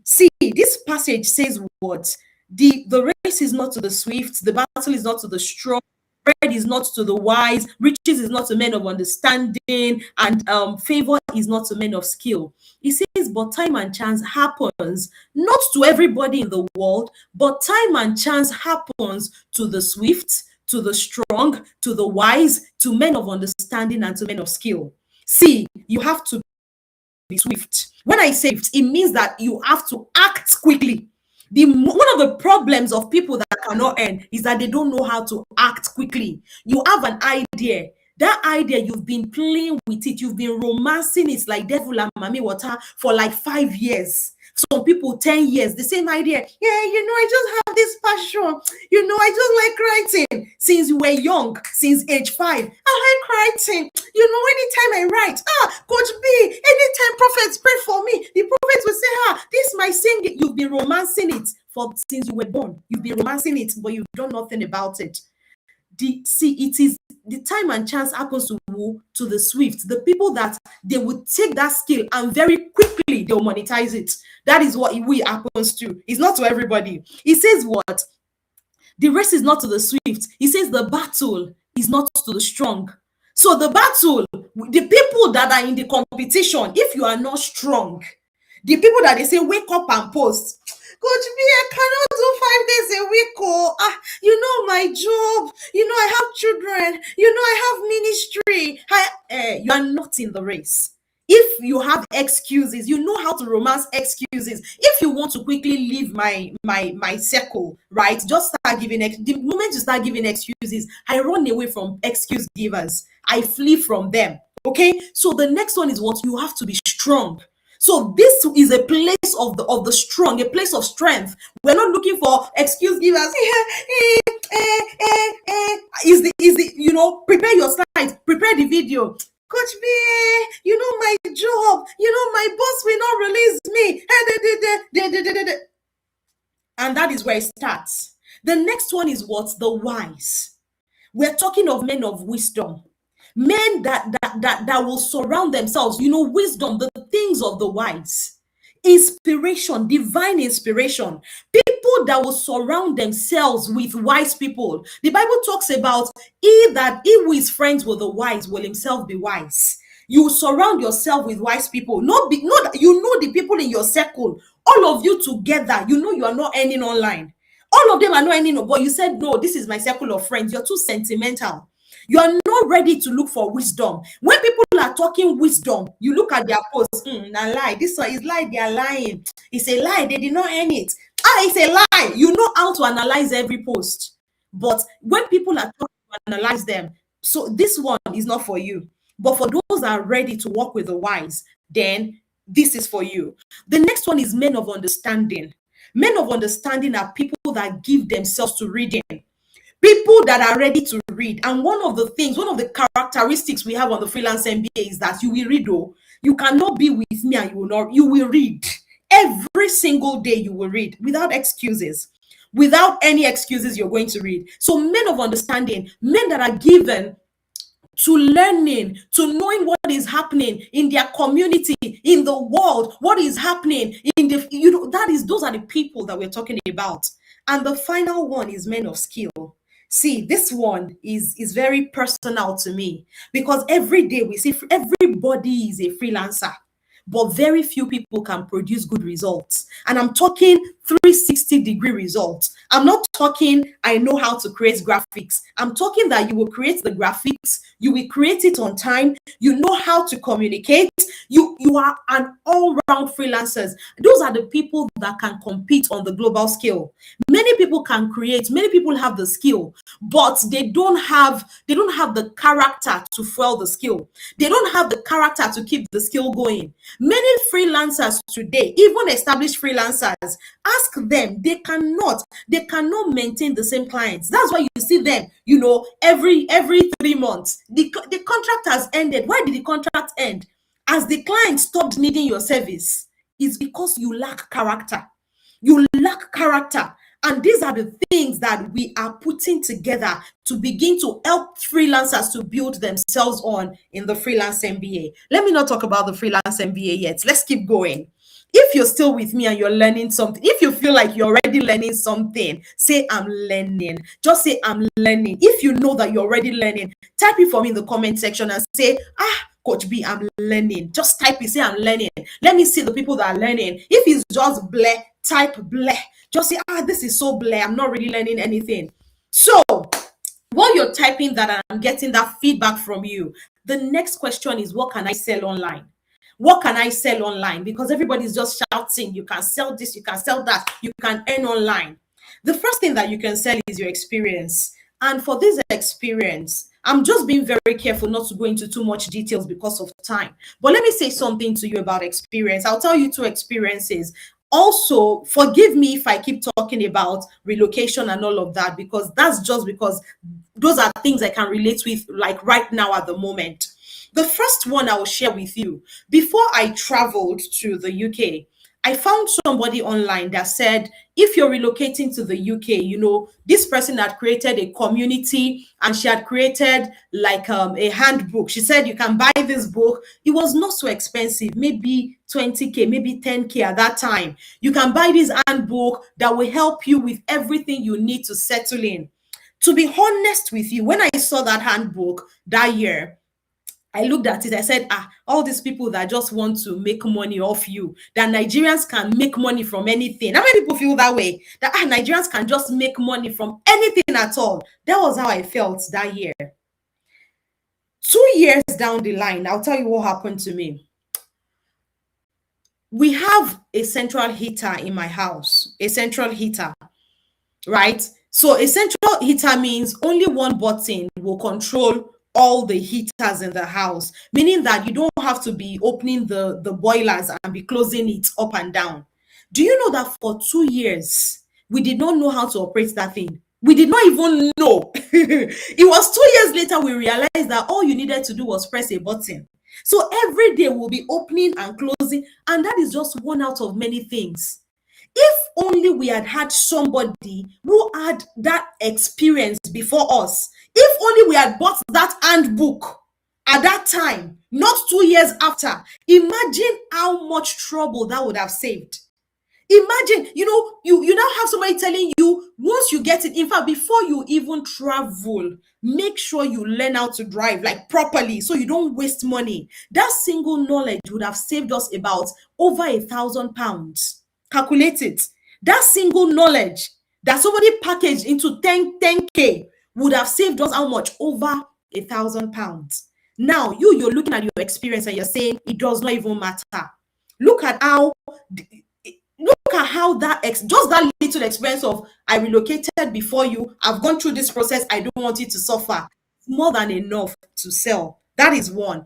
See, this passage says what? The race is not to the swift. The battle is not to the strong. Bread is not to the wise, riches is not to men of understanding, and favor is not to men of skill. He says, but time and chance happens not to everybody in the world, but time and chance happens to the swift, to the strong, to the wise, to men of understanding, and to men of skill. See, you have to be swift. When I say swift, it means that you have to act quickly. One of the problems of people that cannot earn is that they don't know how to act quickly. You have an idea. That idea, you've been playing with it. You've been romancing it like devil and mommy water for like 5 years. Some people 10 years, the same idea. Yeah, I just have this passion. I just like writing. Since you were young, since age 5, I like writing. Anytime I write, Coach B, anytime prophets pray for me, the prophets will say, this is my singing. You've been romancing it since you were born. You've been romancing it, but you've done nothing about it. It is the time and chance happens to the swift, the people that they would take that skill and very quickly they'll monetize it. That is what it happens to. It's not to everybody. It says what? The race is not to the swift. It says the battle is not to the strong. So the battle, the people that are in the competition, if you are not strong, the people that they say wake up and post, Coach B, I cannot do 5 days a week. My job. I have children. I have ministry. You are not in the race. If you have excuses, you know how to romance excuses. If you want to quickly leave my circle, right? Just start giving. The moment you start giving excuses, I run away from excuse givers. I flee from them. Okay. So the next one is what? You have to be strong. So this is a place of the strong, a place of strength. We're not looking for excuse givers. Prepare your slides, prepare the video. Coach B, my job, my boss will not release me. And that is where it starts. The next one is what? The wise. We're talking of men of wisdom. Men that will surround themselves, wisdom, the things of the wise, inspiration, divine inspiration, people that will surround themselves with wise people. The Bible talks about he who is friends with the wise will himself be wise. You surround yourself with wise people. Not the people in your circle, all of you together, you are not earning online. All of them are not earning, but you said, no, this is my circle of friends. You're too sentimental. You are not ready to look for wisdom. When people are talking wisdom, you look at their posts. Nah, lie. This one is lie. They are lying. It's a lie. They did not earn it. It's a lie. You know how to analyze every post. But when people are talking to analyze them, so this one is not for you. But for those that are ready to work with the wise, then this is for you. The next one is men of understanding. Men of understanding are people that give themselves to reading. People that are ready to read. And one of the characteristics we have on the Freelance MBA is that you will read. Oh, you cannot be with me and you will read. Every single day you will read without excuses. Without any excuses, you're going to read. So men of understanding, men that are given to learning, to knowing what is happening in their community, in the world, what is happening in the, those are the people that we're talking about. And the final one is men of skill. See, this one is very personal to me, because every day we see everybody is a freelancer, but very few people can produce good results. And I'm talking 360-degree results. I'm not talking, I know how to create graphics. I'm talking that you will create the graphics, you will create it on time, you know how to communicate, you are an all-round freelancers. Those are the people that can compete on the global scale. Many people can create, many people have the skill, but they don't have the character to fuel the skill. They don't have the character to keep the skill going. Many freelancers today, even established freelancers, ask them, they cannot maintain the same clients. That's why you see them, every 3 months. The contract has ended. Why did the contract end? As the client stopped needing your service. It's because you lack character. You lack character. And these are the things that we are putting together to begin to help freelancers to build themselves on in the Freelance MBA. Let me not talk about the Freelance MBA yet. Let's keep going. If you're still with me and you're learning something, if you feel like you're already learning something, say, I'm learning. Just say, I'm learning. If you know that you're already learning, type it for me in the comment section and say, Coach B, I'm learning. Just type it, say, I'm learning. Let me see the people that are learning. If it's just bleh, type bleh. Just say, this is so bleh. I'm not really learning anything. So while you're typing that and I'm getting that feedback from you, the next question is, what can I sell online? What can I sell online? Because everybody's just shouting, you can sell this, you can sell that, you can earn online. The first thing that you can sell is your experience. And for this experience, I'm just being very careful not to go into too much details because of time. But let me say something to you about experience. I'll tell you 2 experiences. Also, forgive me if I keep talking about relocation and all of that, because that's just because those are things I can relate with, like right now at the moment. The first one I will share with you. Before I traveled to the UK, I found somebody online that said, if you're relocating to the UK, this person had created a community and she had created like a handbook. She said, you can buy this book. It was not so expensive, maybe 20K, maybe 10K at that time. You can buy this handbook that will help you with everything you need to settle in. To be honest with you, when I saw that handbook that year, I looked at it, I said, all these people that just want to make money off you, that Nigerians can make money from anything. How many people feel that way? That Nigerians can just make money from anything at all. That was how I felt that year. 2 years down the line, I'll tell you what happened to me. We have a central heater in my house, a central heater, right? So a central heater means only one button will control all the heaters in the house, meaning that you don't have to be opening the boilers and be closing it up and down. Do you know that for 2 years, we did not know how to operate that thing? We did not even know. It was 2 years later we realized that all you needed to do was press a button. So every day we'll be opening and closing, and that is just one out of many things. If only we had had somebody who had that experience before us, if only we had bought that handbook at that time, not 2 years after, imagine how much trouble that would have saved. Imagine, you now have somebody telling you, once you get it, in fact, before you even travel, make sure you learn how to drive like properly so you don't waste money. That single knowledge would have saved us about over £1,000. Calculate it. That single knowledge that somebody packaged into 10K would have saved us how much? Over £1,000. Now you're looking at your experience and you're saying it does not even matter. Look at how just that little experience of I relocated before you, I've gone through this process, I don't want you to suffer. It's more than enough to sell. That is one.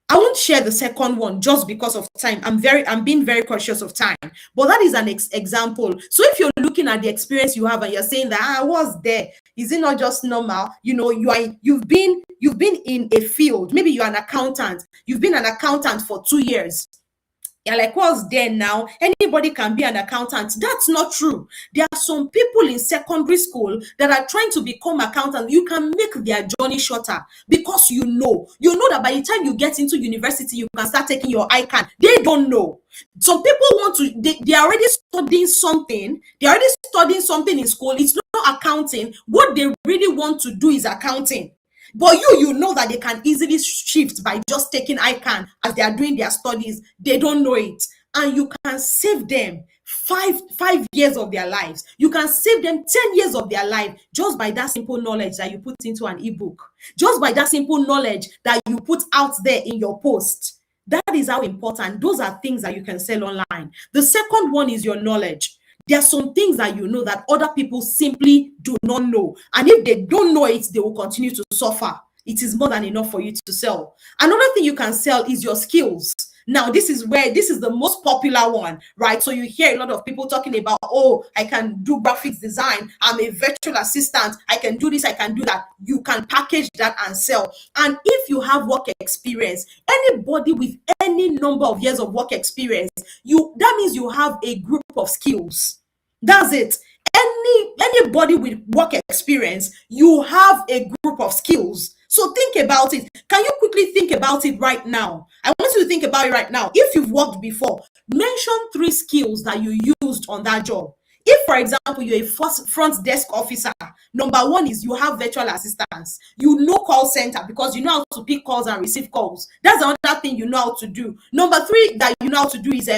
I won't share the second one just because of time. I'm being very cautious of time. But that is an example. So if you're looking at the experience you have and you're saying that I was there, is it not just normal? You know, you've been in a field. Maybe you're an accountant. You've been an accountant for 2 years. You're like, what's there now? Anybody can be an accountant. That's not true. There are some people in secondary school that are trying to become accountants. You can make their journey shorter because you know that by the time you get into university, you can start taking your ICANN. They don't know. Some people they are already studying something. They're already studying something in school. It's not accounting. What they really want to do is accounting. But you know that they can easily shift by just taking ICANN as they are doing their studies. They don't know it. And you can save them five years of their lives. You can save them 10 years of their life just by that simple knowledge that you put into an ebook. Just by that simple knowledge that you put out there in your post. That is how important. Those are things that you can sell online. The second one is your knowledge. There are some things that you know that other people simply do not know. And if they don't know it, they will continue to suffer. It is more than enough for you to sell. Another thing you can sell is your skills. Now, this is the most popular one, right? So you hear a lot of people talking about, oh, I can do graphics design. I'm a virtual assistant. I can do this. I can do that. You can package that and sell. And if you have work experience, anybody with any number of years of work experience, that means you have a group of skills. That's it. Anybody with work experience, you have a group of skills. So think about it. Can you quickly think about it right now? I want you to think about it right now. If you've worked before, mention 3 skills that you used on that job. If, for example, you're a front desk officer, number 1 is you have virtual assistants. You know call center because you know how to pick calls and receive calls. That's another thing you know how to do. Number 3 that you know how to do is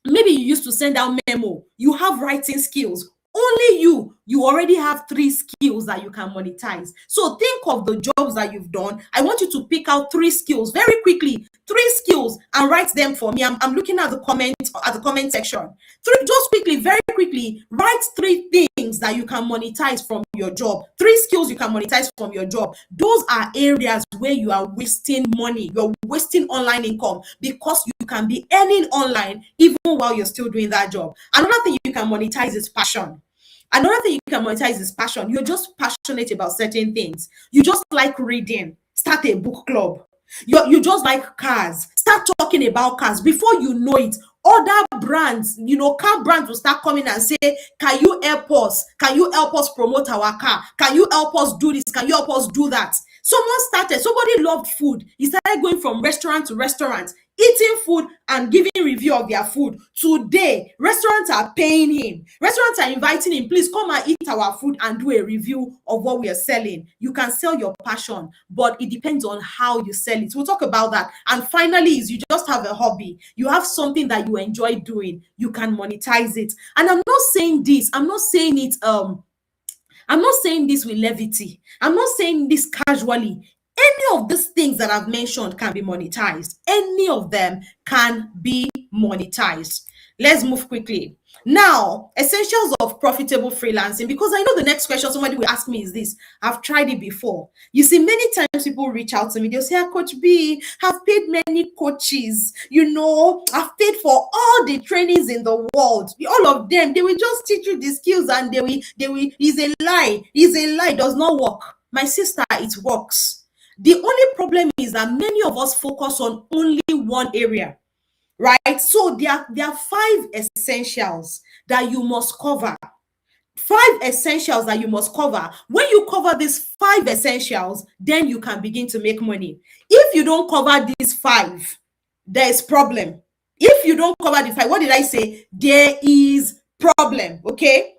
maybe you used to send out memo. You have writing skills. Only you already have 3 skills that you can monetize. So think of the jobs that you've done. I want you to pick out 3 skills very quickly, 3 skills, and write them for me. I'm looking at the comment section. Just quickly, very quickly, write 3 things that you can monetize from your job. 3 skills you can monetize from your job. Those are areas where you are wasting money. You're wasting online income because you can be earning online even while you're still doing that job. Another thing you can monetize is passion. You're just passionate about certain things. You just like reading. Start a book club. You just like cars. Start talking about cars. Before you know it, other brands, car brands will start coming and say, can you help us? Can you help us promote our car? Can you help us do this? Can you help us do that? Somebody loved food. He started going from restaurant to restaurant, eating food and giving review of their food. Today, restaurants are paying him. Restaurants are inviting him, please come and eat our food and do a review of what we are selling. You can sell your passion, but it depends on how you sell it. We'll talk about that. And finally, is you just have a hobby. You have something that you enjoy doing. You can monetize it. And I'm not saying this with levity. I'm not saying this casually. Any of these things that I've mentioned can be monetized. Any of them can be monetized. Let's move quickly. Now, essentials of profitable freelancing, because I know the next question somebody will ask me is this. I've tried it before. You see, many times people reach out to me. They'll say, Coach B, I've paid many coaches. I've paid for all the trainings in the world. All of them, they will just teach you the skills and they will, it's a lie. It's a lie. It does not work. My sister, it works. The only problem is that many of us focus on only one area. Right? So there are 5 essentials that you must cover. 5 essentials that you must cover. When you cover these 5 essentials, then you can begin to make money. If you don't cover these 5, there is problem. If you don't cover the 5, what did I say? There is problem. Okay?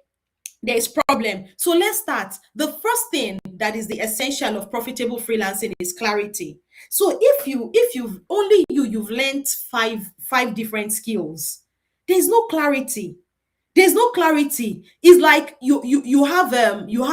There is problem. So let's start. The first thing that is the essential of profitable freelancing is clarity. So if you've learned five different skills, there's no clarity. There's no clarity. It's like you have you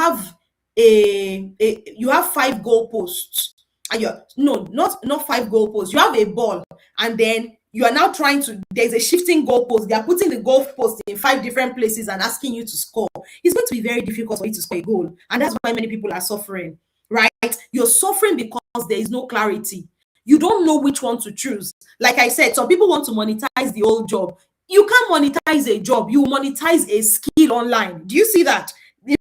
have five goalposts, and you're no, not five goalposts. You have a ball, and then you are now trying to, there's a shifting goalpost. They are putting the goalpost in five different places and asking you to score. It's going to be very difficult for you to score a goal, and that's why many people are suffering, right? You're suffering because there is no clarity. You don't know which one to choose. Like I said, some people want to monetize the old job. You can't monetize a job. You monetize a skill online. Do you see that?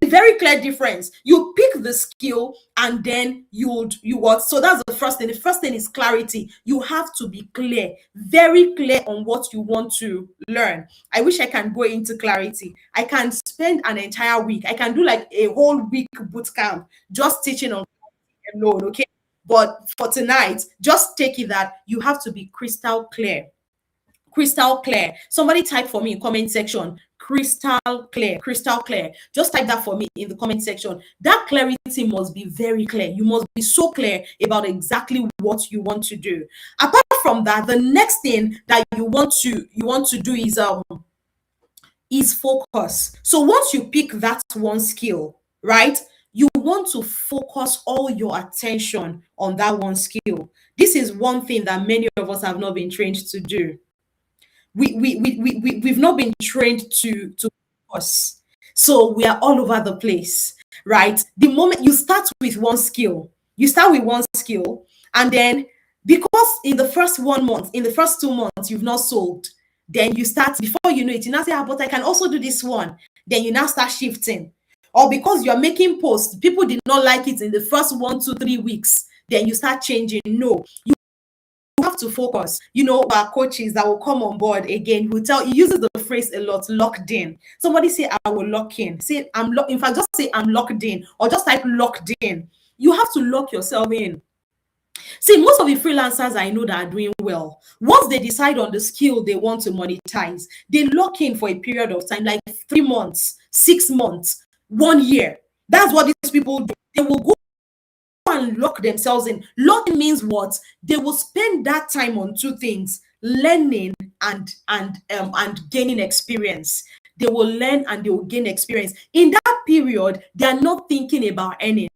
A very clear difference. You pick the skill and then you what? So that's the first thing. The first thing is clarity. You have to be clear, very clear on what you want to learn. I wish I can go into clarity. I can spend an entire week. I can do like a whole week boot camp just teaching on alone, okay? But for tonight, just take it that you have to be crystal clear. Crystal clear. Somebody type for me in comment section. Crystal clear. Crystal clear. Just type that for me in the comment section. That clarity must be very clear. You must be so clear about exactly what you want to do. Apart from that, the next thing that you want to do is focus. So once you pick that one skill, right? You want to focus all your attention on that one skill. This is one thing that many of us have not been trained to do. We've not been trained to focus. So we are all over the place, right? The moment you start with one skill, and then because in the first 1 month, in the first 2 months, you've not sold, then you start, before you know it, you now say, but I can also do this one. Then you now start shifting. Or because you're making posts, people did not like it in the first 1, 2, 3 weeks, then you start changing. No, you have to focus. You know, our coaches that will come on board again, who tell, he uses the phrase a lot, locked in. Somebody say, I will lock in. Say, in fact, just say, I'm locked in, or just type locked in. You have to lock yourself in. See, most of the freelancers I know that are doing well, once they decide on the skill they want to monetize, they lock in for a period of time, like 3 months, 6 months, 1 year. That's what these people do. They will go and lock themselves in. Locking means what? They will spend that time on two things: learning and gaining experience. They will learn and they will gain experience. In that period, they are not thinking about earning.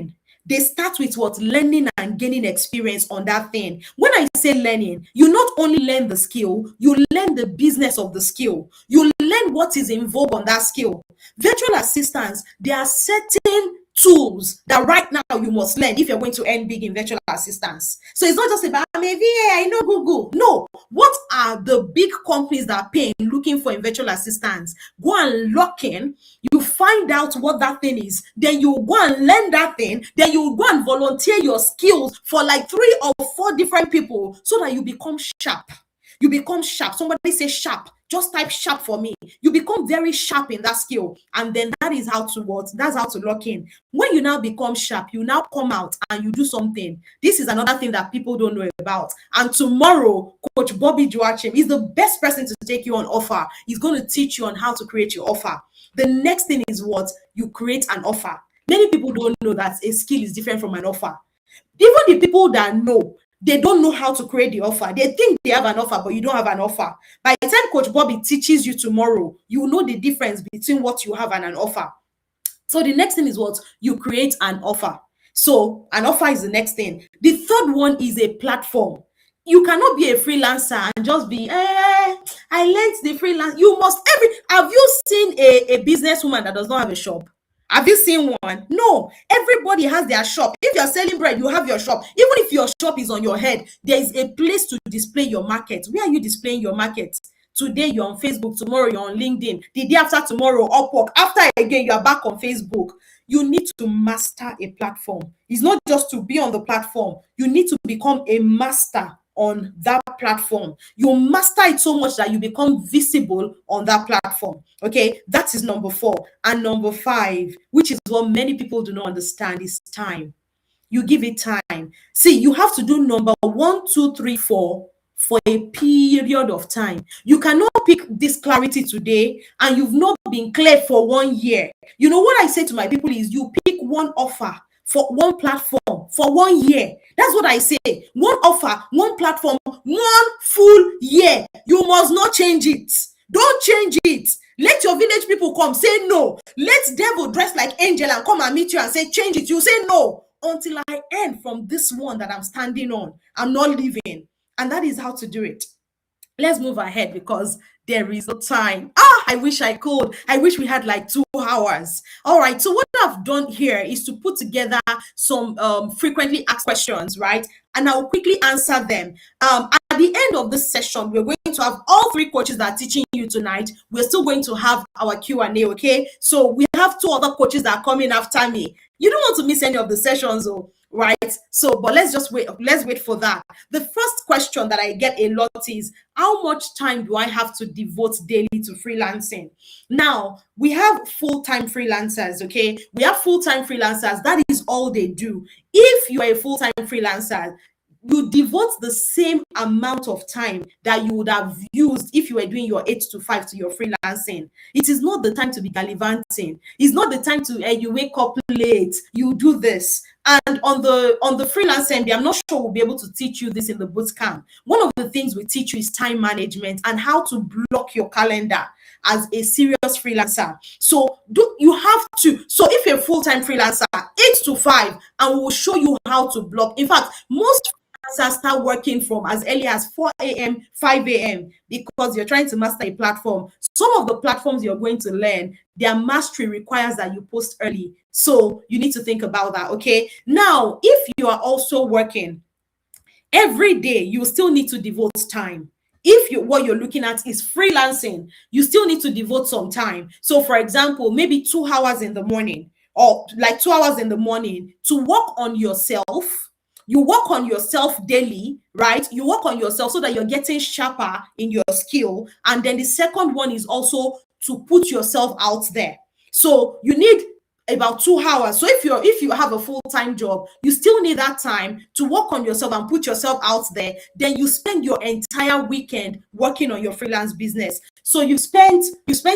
They start with what? Learning and gaining experience on that thing. When I say learning, you not only learn the skill, you learn the business of the skill. You learn what is involved on that skill. Virtual assistants, there are certain tools that right now you must learn if you're going to earn big in virtual assistance. So it's not just about maybe I know Google. No, what are the big companies that are paying looking for in virtual assistants? Go and lock in. You find out what that thing is. Then you go and learn that thing. Then you go and volunteer your skills for like 3 or 4 different people so that you become sharp. You become sharp. Somebody say sharp. Just type sharp for me. You become very sharp in that skill. And then that is how to what? That's how to lock in. When you now become sharp, you now come out and you do something. This is another thing that people don't know about. And tomorrow, Coach Bobby Joachim is the best person to take you on offer. He's going to teach you on how to create your offer. The next thing is what? You create an offer. Many people don't know that a skill is different from an offer. Even the people that know, they don't know how to create the offer. They think they have an offer, but you don't have an offer. By the time Coach Bobby teaches you tomorrow, you know the difference between what you have and an offer. So the next thing is what? You create an offer. So an offer is the next thing. The third one is a platform. You cannot be a freelancer and just be, I learned the freelance. You must, have you seen a businesswoman that does not have a shop? Have you seen one? No. Everybody has their shop. If you're selling bread, you have your shop. Even if your shop is on your head, there is a place to display your market. Where are you displaying your market? Today you're on Facebook, tomorrow you're on LinkedIn, the day after tomorrow, Upwork. After again, you're back on Facebook. You need to master a platform. It's not just to be on the platform. You need to become a master on that platform. You master it so much that you become visible on that platform. Okay, that is number 4. And number 5, which is what many people do not understand, is time. You give it time. See, you have to do number 1, 2, 3, 4 for a period of time. You cannot pick this clarity today and you've not been clear for 1 year. You know what I say to my people is you pick one offer for one platform for 1 year. That's what I say. One offer, one platform, 1 full year. You must not change it. Don't change it. Let your village people come, say no. Let devil dress like angel and come and meet you and say, change it. You say no. Until I end from this one that I'm standing on, I'm not leaving. And that is how to do it. Let's move ahead because there is no time. I wish I could. I wish we had like 2 hours. All right. So what I've done here is to put together some frequently asked questions, right? And I'll quickly answer them. At the end of this session, we're going to have all 3 coaches that are teaching you tonight. We're still going to have our Q&A, okay? So we have 2 other coaches that are coming after me. You don't want to miss any of the sessions, though. Right? So, but let's just wait. Let's wait for that. The first question that I get a lot is, how much time do I have to devote daily to freelancing? Now, we have full-time freelancers, okay? We have full-time freelancers. That is all they do. If you are a full-time freelancer, you devote the same amount of time that you would have used if you were doing your 8 to 5 to your freelancing. It is not the time to be gallivanting. It's not the time to you wake up late, you do this. And on the freelance MBA, I'm not sure we'll be able to teach you this in the boot camp. One of the things we teach you is time management and how to block your calendar as a serious freelancer. So you have to. So if you're a full-time freelancer, 8 to 5, and we'll show you how to block. In fact, most freelancers start working from as early as 4 a.m., 5 a.m. because you're trying to master a platform. Some of the platforms you're going to learn, their mastery requires that you post early. So you need to think about that, okay? Now, if you are also working every day, you still need to devote time. If what you're looking at is freelancing, you still need to devote some time. So for example, maybe 2 hours in the morning, or like 2 hours in the morning to work on yourself. You work on yourself daily, right? You work on yourself so that you're getting sharper in your skill. And then the second one is also to put yourself out there. So you need about 2 hours. So if you have a full-time job, you still need that time to work on yourself and put yourself out there. Then you spend your entire weekend working on your freelance business. So you spent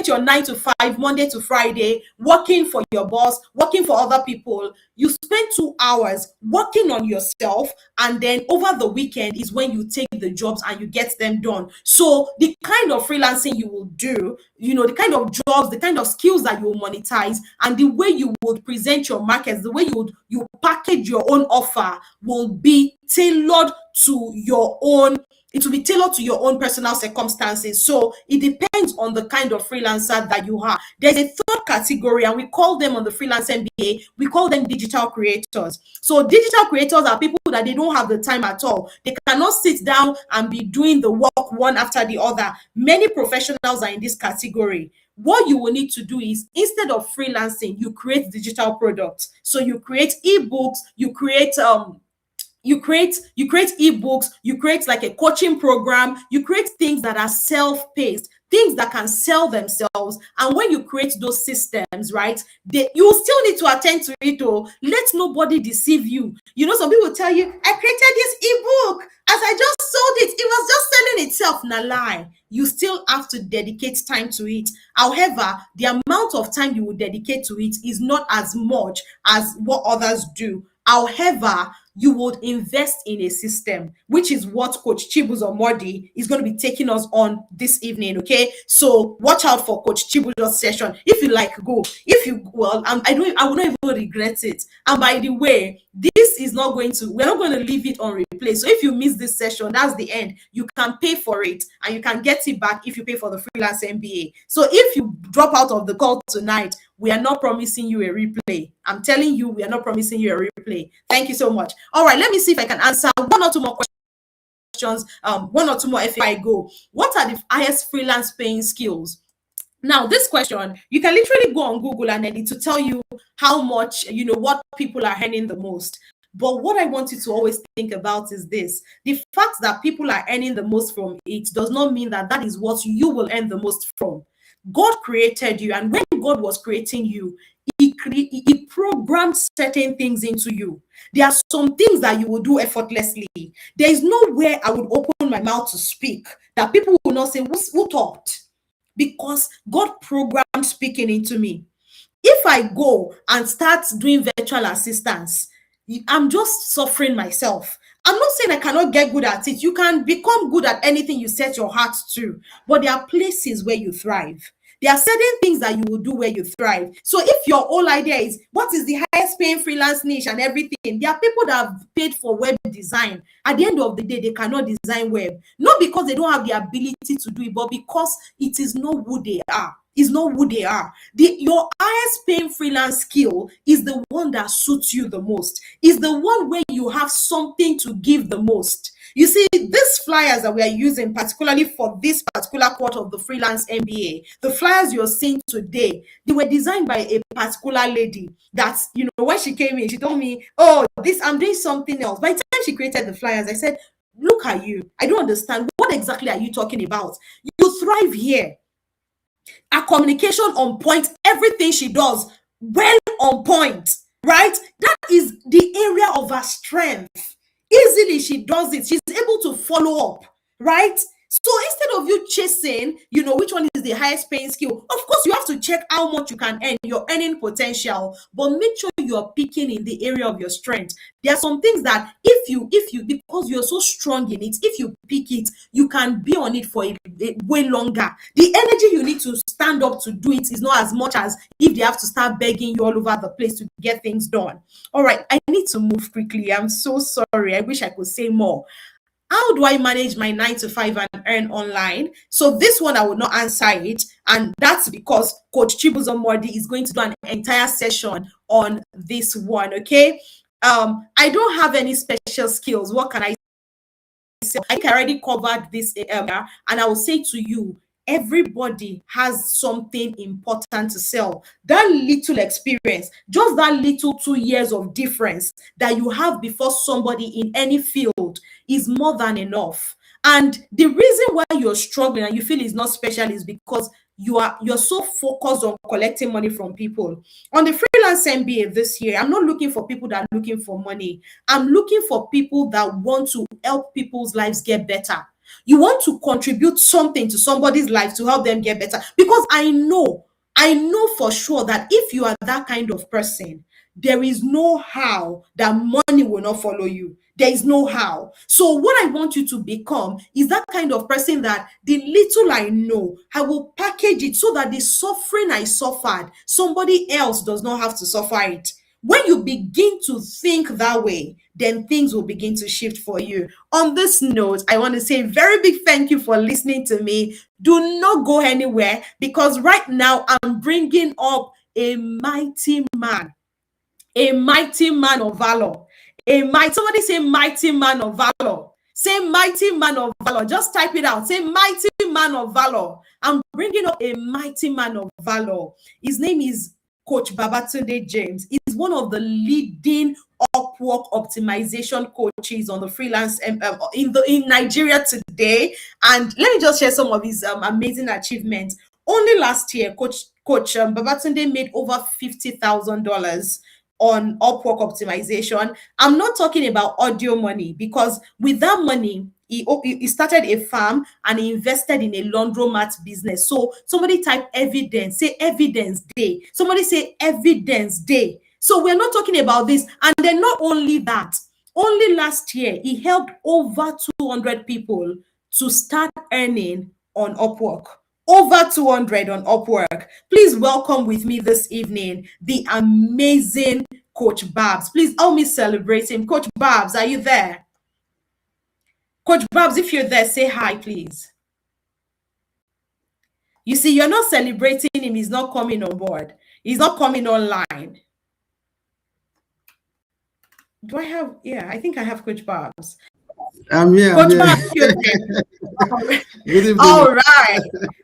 your 9 to 5, Monday to Friday, working for your boss, working for other people. You spend 2 hours working on yourself, and then over the weekend is when you take the jobs and you get them done. So the kind of freelancing you will do, the kind of jobs, the kind of skills that you will monetize, and the way you would present your markets, the way you package your own offer will be tailored to your own. It will be tailored to your own personal circumstances. So it depends on the kind of freelancer that you are. There's a third category, and we call them on the Freelance MBA, we call them digital creators. So digital creators are people that they don't have the time at all. They cannot sit down and be doing the work one after the other. Many professionals are in this category. What you will need to do is, instead of freelancing, you create digital products. So you create ebooks, you create ebooks, you create like a coaching program, you create things that are self-paced, things that can sell themselves. And when you create those systems, right, you still need to attend to it. Or let nobody deceive you. Some people tell you, I created this ebook, as I just sold it, it was just selling itself. Na lie. You still have to dedicate time to it. However, the amount of time you will dedicate to it is not as much as what others do. However, you would invest in a system, which is what Coach Chibuzo Modi is going to be taking us on this evening, okay? So watch out for Coach Chibuzo's session. If you like, go. If you, well, I will not even regret it. And by the way, we're not going to leave it on replay. So if you miss this session, that's the end. You can pay for it, and you can get it back if you pay for the Freelance MBA. So if you drop out of the call tonight, we are not promising you a replay. I'm telling you, we are not promising you a replay. Thank you so much. All right, let me see if I can answer 1 or 2 more questions. 1 or 2 more if I go. What are the highest freelance paying skills? Now, this question, you can literally go on Google and then it will tell you how much, what people are earning the most. But what I want you to always think about is this: the fact that people are earning the most from it does not mean that that is what you will earn the most from. God created you, and when God was creating you, he programmed certain things into you. There are some things that you will do effortlessly. There is nowhere I would open my mouth to speak that people will not say, who talked? Because God programmed speaking into me. If I go and start doing virtual assistance, I'm just suffering myself. I'm not saying I cannot get good at it. You can become good at anything you set your heart to, but there are places where you thrive. There are certain things that you will do where you thrive. So if your whole idea is what is the highest paying freelance niche and everything, there are people that have paid for web design. At the end of the day, they cannot design web, not because they don't have the ability to do it, but because it is not who they are. Is not who they are. Your highest paying freelance skill is the one that suits you the most, is the one where you have something to give the most. You see, these flyers that we are using, particularly for this particular quarter of the Freelance MBA, the flyers you're seeing today, they were designed by a particular lady that, when she came in, she told me, oh, I'm doing something else. By the time she created the flyers, I said, look at you. I don't understand. What exactly are you talking about? You thrive here. Her communication on point, everything she does, well on point, right? That is the area of her strength. Easily she does it. She's able to follow up, right? So instead of you chasing, which one is the highest paying skill, of course, you have to check how much you can earn, your earning potential, but make sure you're picking in the area of your strength. There are some things that if you, because you're so strong in it, if you pick it, you can be on it for a way longer. The energy you need to stand up to do it is not as much as if they have to start begging you all over the place to get things done. All right, I need to move quickly. I'm so sorry. I wish I could say more. How do I manage my 9 to 5 and earn online? So this one, I will not answer it. And that's because Coach Chibuzor Mordi is going to do an entire session on this one, okay? I don't have any special skills. What can I say? I think I already covered this area, and I will say to you, everybody has something important to sell. That little experience, just that little 2 years of difference that you have before somebody in any field is more than enough. And the reason why you're struggling and you feel it's not special is because you're so focused on collecting money from people. On the Freelance MBA this year, I'm not looking for people that are looking for money. I'm looking for people that want to help people's lives get better. You want to contribute something to somebody's life to help them get better. Because I know for sure that if you are that kind of person, there is no how that money will not follow you. There is no how. So what I want you to become is that kind of person that the little I know, I will package it so that the suffering I suffered, somebody else does not have to suffer it. When you begin to think that way, then things will begin to shift for you. On this note, I want to say a very big thank you for listening to me. Do not go anywhere, because right now I'm bringing up a mighty man of valor. Somebody say mighty man of valor. Say mighty man of valor. Just type it out. Say mighty man of valor. I'm bringing up a mighty man of valor. His name is Coach Babatunde James. He's one of the leading Upwork optimization coaches on the freelance in Nigeria today. And let me just share some of his amazing achievements. Only last year, Coach Babatunde made over $50,000 on Upwork optimization. I'm not talking about audio money, because with that money, he started a farm and he invested in a laundromat business. So somebody type evidence, say evidence day. Somebody say evidence day. So we're not talking about this. And then not only that, only last year, he helped over 200 people to start earning on Upwork. Over 200 on Upwork. Please welcome with me this evening the amazing Coach Babs. Please help me celebrate him. Coach Babs, are you there? Coach Babs, if you're there, say hi, please. You see, you're not celebrating him. He's not coming on board. He's not coming online. Do I have? Yeah, I think I have Coach Babs. Yeah, Coach Babs, you're there.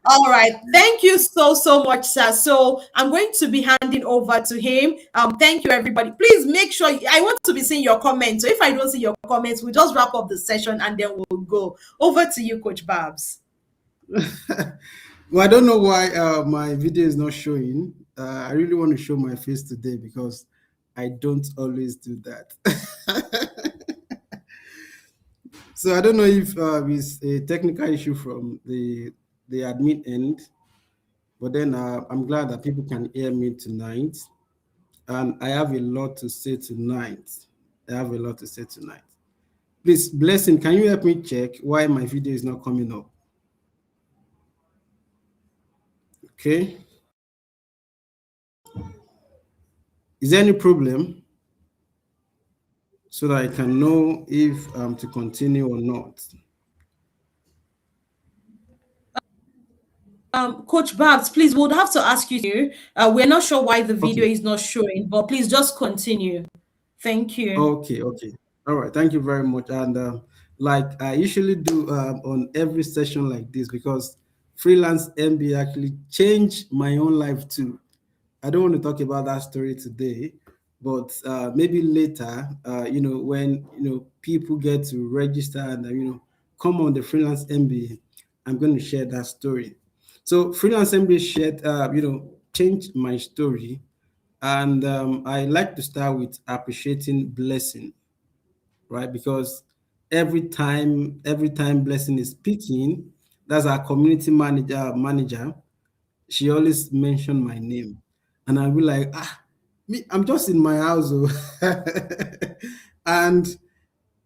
All right. Thank you so much, sir. So I'm going to be handing over to him. Thank you, everybody. Please make sure I want to be seeing your comments. So if I don't see your comments, we'll just wrap up the session and then we'll go over to you, Coach Babs. Well, I don't know why my video is not showing. I really want to show my face today because I don't always do that. So I don't know if it's a technical issue from the admin end, but then I'm glad that people can hear me tonight, and I have a lot to say tonight. Please, Blessing, can you help me check why my video is not coming up? Okay. Is there any problem so that I can know if to continue or not? Coach Babs, please, we'll have to ask you. We're not sure why the video Okay. is not showing, but please just continue. Thank you. Okay. Okay. All right. Thank you very much. And like I usually do on every session like this, because freelance MBA actually changed my own life too. I don't want to talk about that story today, but maybe later, when people get to register and come on the freelance MBA, I'm going to share that story. So freelance MBA shared, changed my story, and I like to start with appreciating blessing, right? Because every time blessing is speaking, that's our community manager, she always mentioned my name, and I'll be like, me, I'm just in my house, oh." And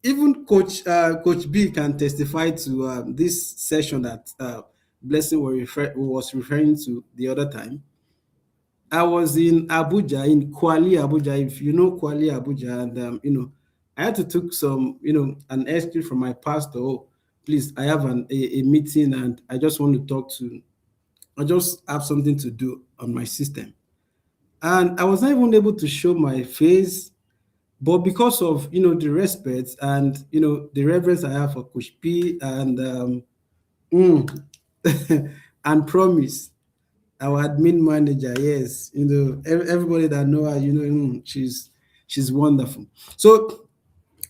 even Coach B can testify to this session that Blessing was referring to the other time. I was in Abuja, in Kuali, Abuja. If you know Kuali, Abuja, and I had to took some, an excuse from my pastor. Oh, please, I have a meeting, and I just want to talk to. I just have something to do on my system. And I was not even able to show my face, but because of the respect and the reverence I have for Coach P and and Promise, our admin manager, yes, everybody that know her, she's wonderful. So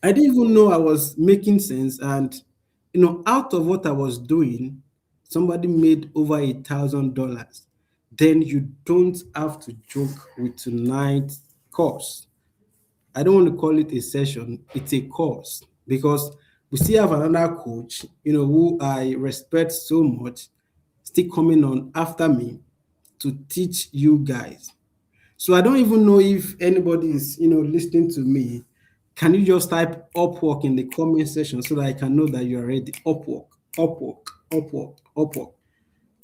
I didn't even know I was making sense, and out of what I was doing, somebody made over $1,000. Then you don't have to joke with tonight's course. I don't want to call it a session, it's a course, because we still have another coach, who I respect so much, still coming on after me to teach you guys. So I don't even know if anybody is, listening to me. Can you just type Upwork in the comment section so that I can know that you are ready? Upwork, Upwork, Upwork, Upwork.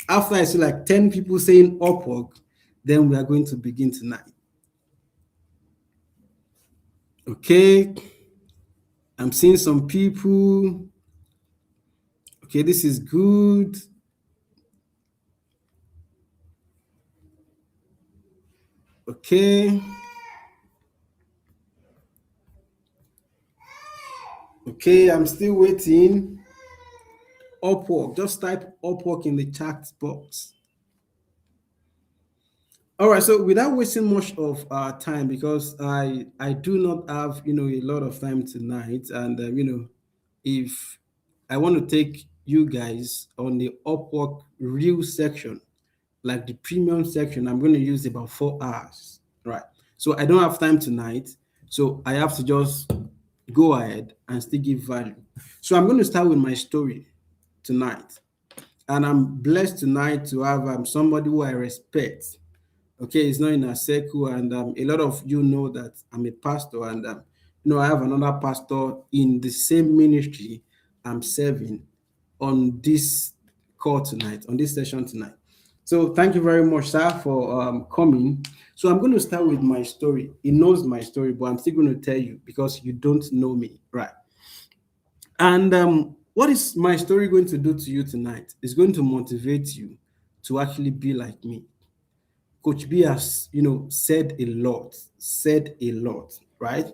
After I see like 10 people saying Upwork, then we are going to begin tonight. Okay. I'm seeing some people. Okay, this is good. Okay. Okay, I'm still waiting. Upwork. Just type Upwork in the chat box. All right, so without wasting much of our time, because I do not have a lot of time tonight, and if I want to take you guys on the Upwork real section, like the premium section, I'm going to use about 4 hours, right? So I don't have time tonight, so I have to just go ahead and still give value. So I'm going to start with my story tonight, and I'm blessed tonight to have somebody who I respect. Okay, it's not in a circle, and a lot of you know that I'm a pastor, and I have another pastor in the same ministry I'm serving on this call tonight, on this session tonight. So thank you very much, sir, for coming. So I'm going to start with my story. He knows my story, but I'm still going to tell you because you don't know me, right? And what is my story going to do to you tonight? It's going to motivate you to actually be like me. Coach B has, said a lot, right?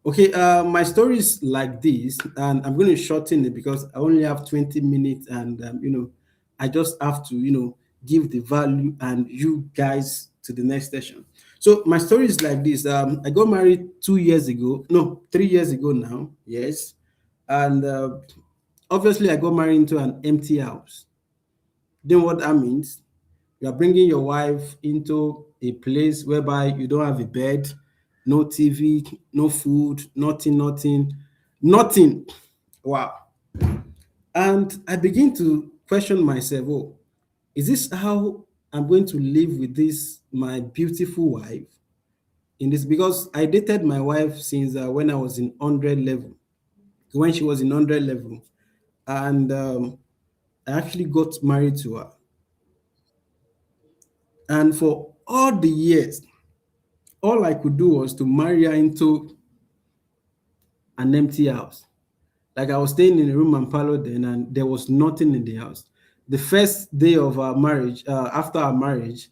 Okay, my story is like this, and I'm going to shorten it because I only have 20 minutes, and I just have to, give the value and you guys to the next session. So my story is like this. I got married 2 years ago, no, 3 years ago now, yes, and obviously I got married into an empty house. Then what that means? You are bringing your wife into a place whereby you don't have a bed, no TV, no food, nothing. Wow. And I begin to question myself, oh, is this how I'm going to live with this, my beautiful wife? In this, because I dated my wife since when I was in 100 level, when she was in 100 level, and I actually got married to her. And for all the years, all I could do was to marry her into an empty house. Like, I was staying in a room and parlor then, and there was nothing in the house. The first day of our marriage, after our marriage,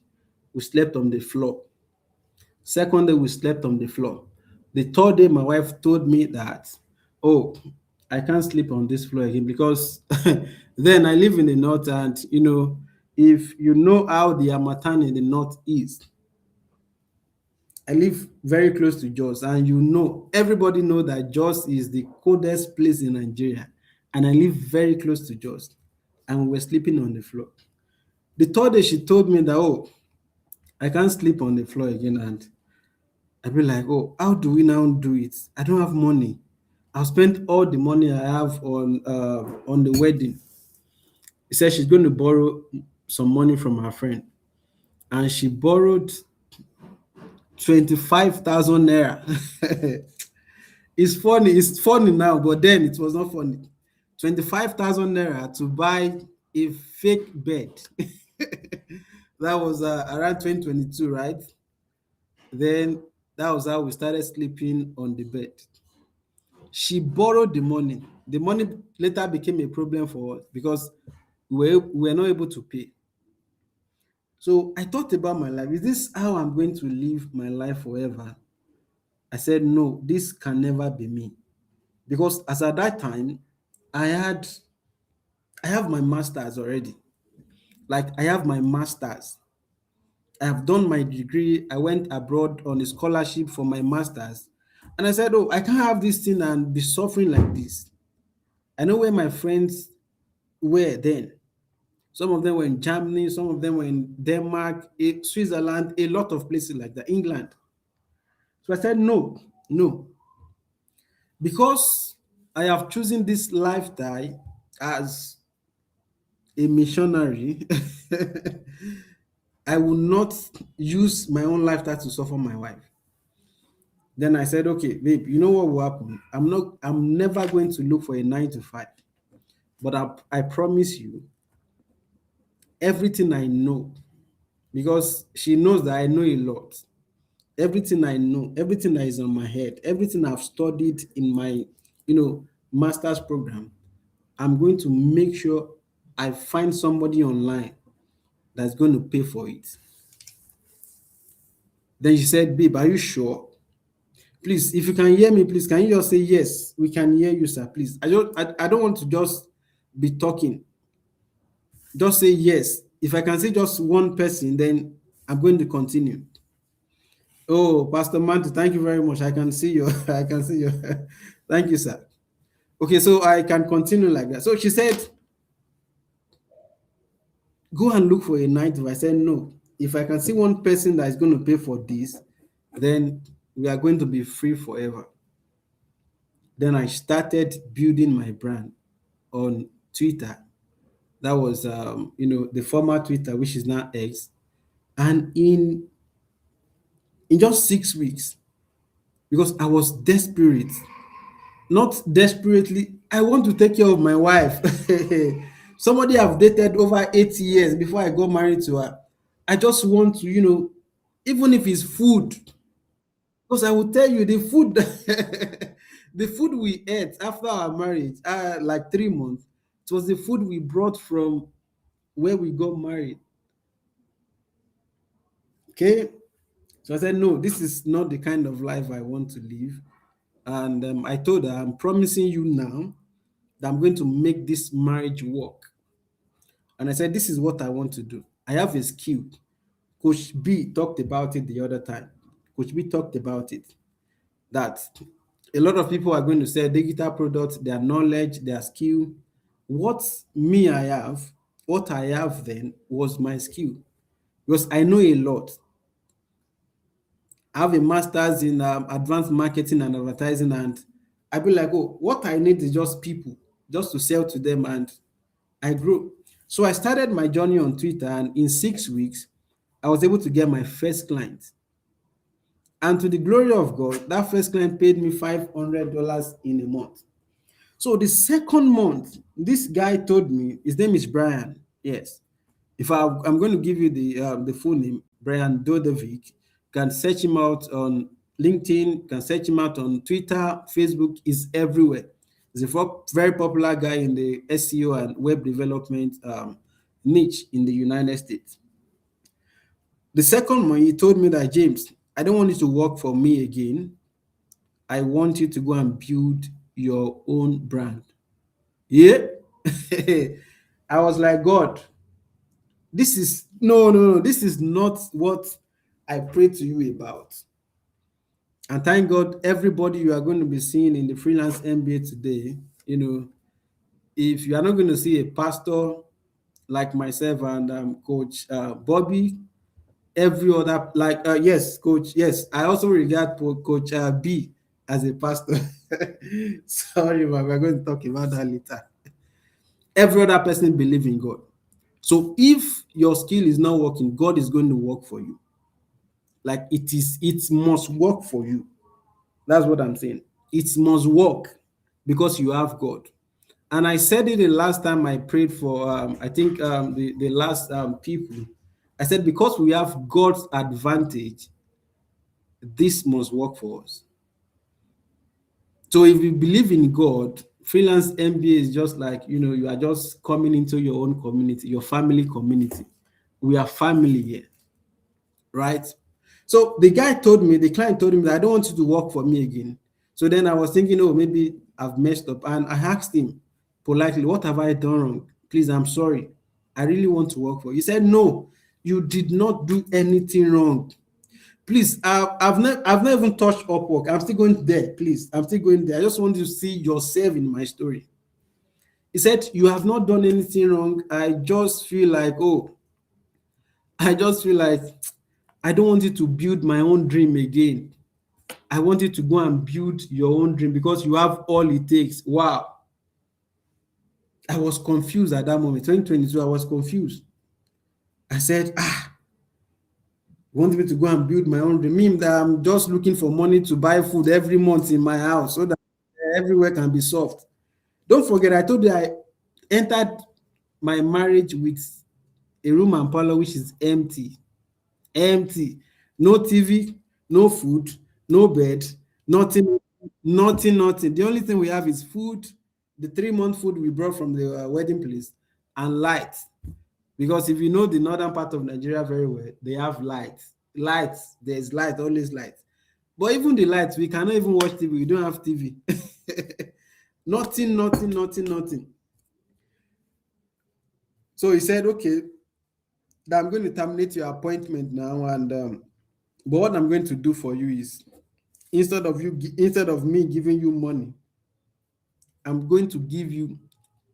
we slept on the floor. Second day, we slept on the floor. The third day, my wife told me that, oh, I can't sleep on this floor again, because then I live in the north, and if you know how the Harmattan in the north is, I live very close to Jos, and everybody know that Jos is the coldest place in Nigeria, and I live very close to Jos, and we were sleeping on the floor. The third day, she told me that, oh, I can't sleep on the floor again, and I'd be like, oh, how do we now do it? I don't have money. I'll spend all the money I have on the wedding. He said she's going to borrow some money from her friend, and she borrowed 25,000 naira. It's funny now, but then it was not funny. 25,000 naira to buy a fake bed. That was around 2022, right? Then that was how we started sleeping on the bed. She borrowed the money. The money later became a problem for us because we were not able to pay. So I thought about my life. Is this how I'm going to live my life forever? I said, no, this can never be me. Because as at that time, I have my master's already. Like, I have my master's. I have done my degree. I went abroad on a scholarship for my master's. And I said, oh, I can't have this thing and be suffering like this. I know where my friends were then. Some of them were in Germany, some of them were in Denmark, Switzerland, a lot of places like that, England. So I said, no, no. Because I have chosen this lifestyle as a missionary, I will not use my own lifestyle to suffer my wife. Then I said, okay, babe, you know what will happen? I'm never going to look for a 9 to 5. But I promise you, everything I know, because she knows that I know a lot. Everything I know, everything that is on my head, everything I've studied in my, master's program, I'm going to make sure I find somebody online that's going to pay for it. Then she said, babe, are you sure? Please, if you can hear me, please, can you just say yes? We can hear you, sir, please. I don't want to just be talking. Just say yes. If I can see just one person, then I'm going to continue. Oh, Pastor Mantu, thank you very much. I can see you. I can see you. Thank you, sir. Okay, so I can continue like that. So she said, go and look for a 9 to 5. I said, no. If I can see one person that is going to pay for this, then we are going to be free forever. Then I started building my brand on Twitter. That was, the former Twitter, which is now X. And in just 6 weeks, because I was desperate, not desperately, I want to take care of my wife. Somebody I've dated over 8 years before I got married to her. I just want to, even if it's food, because I will tell you the food, the food we ate after our marriage, like 3 months, it was the food we brought from where we got married. Okay, so I said, no, this is not the kind of life I want to live. And I told her, I'm promising you now that I'm going to make this marriage work. And I said, this is what I want to do. I have a skill. Coach B talked about it the other time. Coach B talked about it, that a lot of people are going to sell digital products, their knowledge, their skill. What I have then was my skill, because I know a lot. I have a master's in advanced marketing and advertising, and I be like, oh, what I need is just people, just to sell to them, and I grew. So I started my journey on Twitter, and in 6 weeks, I was able to get my first client. And to the glory of God, that first client paid me $500 in a month. So the second month, this guy told me, his name is Brian. Yes. If I'm going to give you the full name, Brian Dodovic, can search him out on LinkedIn, can search him out on Twitter, Facebook, is everywhere. He's a very popular guy in the SEO and web development niche in the United States. The second one, he told me that, James, I don't want you to work for me again. I want you to go and build your own brand. Yeah. I was like, God, this is no, this is not what I prayed to you about. And thank God, everybody you are going to be seeing in the Freelance MBA today, if you are not going to see a pastor like myself and Coach Bobby, every other, like, yes, Coach, yes, I also regard Coach B as a pastor. Sorry, but we're going to talk about that later. Every other person believes in God. So if your skill is not working, God is going to work for you. Like it must work for you. That's what I'm saying. It must work because you have God. And I said it the last time I prayed for, I think the last people. I said, because we have God's advantage, this must work for us. So if you believe in God, Freelance MBA is just like, you are just coming into your own community, your family community. We are family here, right? So the client told me that I don't want you to work for me again. So then I was thinking, oh, maybe I've messed up. And I asked him politely, what have I done wrong? Please, I'm sorry. I really want to work for you. He said, no, you did not do anything wrong. Please, I've not even touched Upwork. I'm still going there, please. I'm still going there. I just want you to see yourself in my story. He said, you have not done anything wrong. I just feel like I don't want you to build my own dream again. I want you to go and build your own dream because you have all it takes. Wow. I was confused at that moment. 2022, I was confused. I said, you want me to go and build my own dream? Mean that I'm just looking for money to buy food every month in my house so that everywhere can be soft. Don't forget, I told you I entered my marriage with a room and parlor which is empty. Empty. No TV, no food, no bed, nothing. The only thing we have is food, the 3-month food we brought from the wedding place, and light. Because if you know the northern part of Nigeria very well, they have light. Lights, there's light, always light. But even the lights, we cannot even watch TV. We don't have TV. Nothing. So he said, okay, I'm going to terminate your appointment now, and but what I'm going to do for you is, instead of me giving you money, I'm going to give you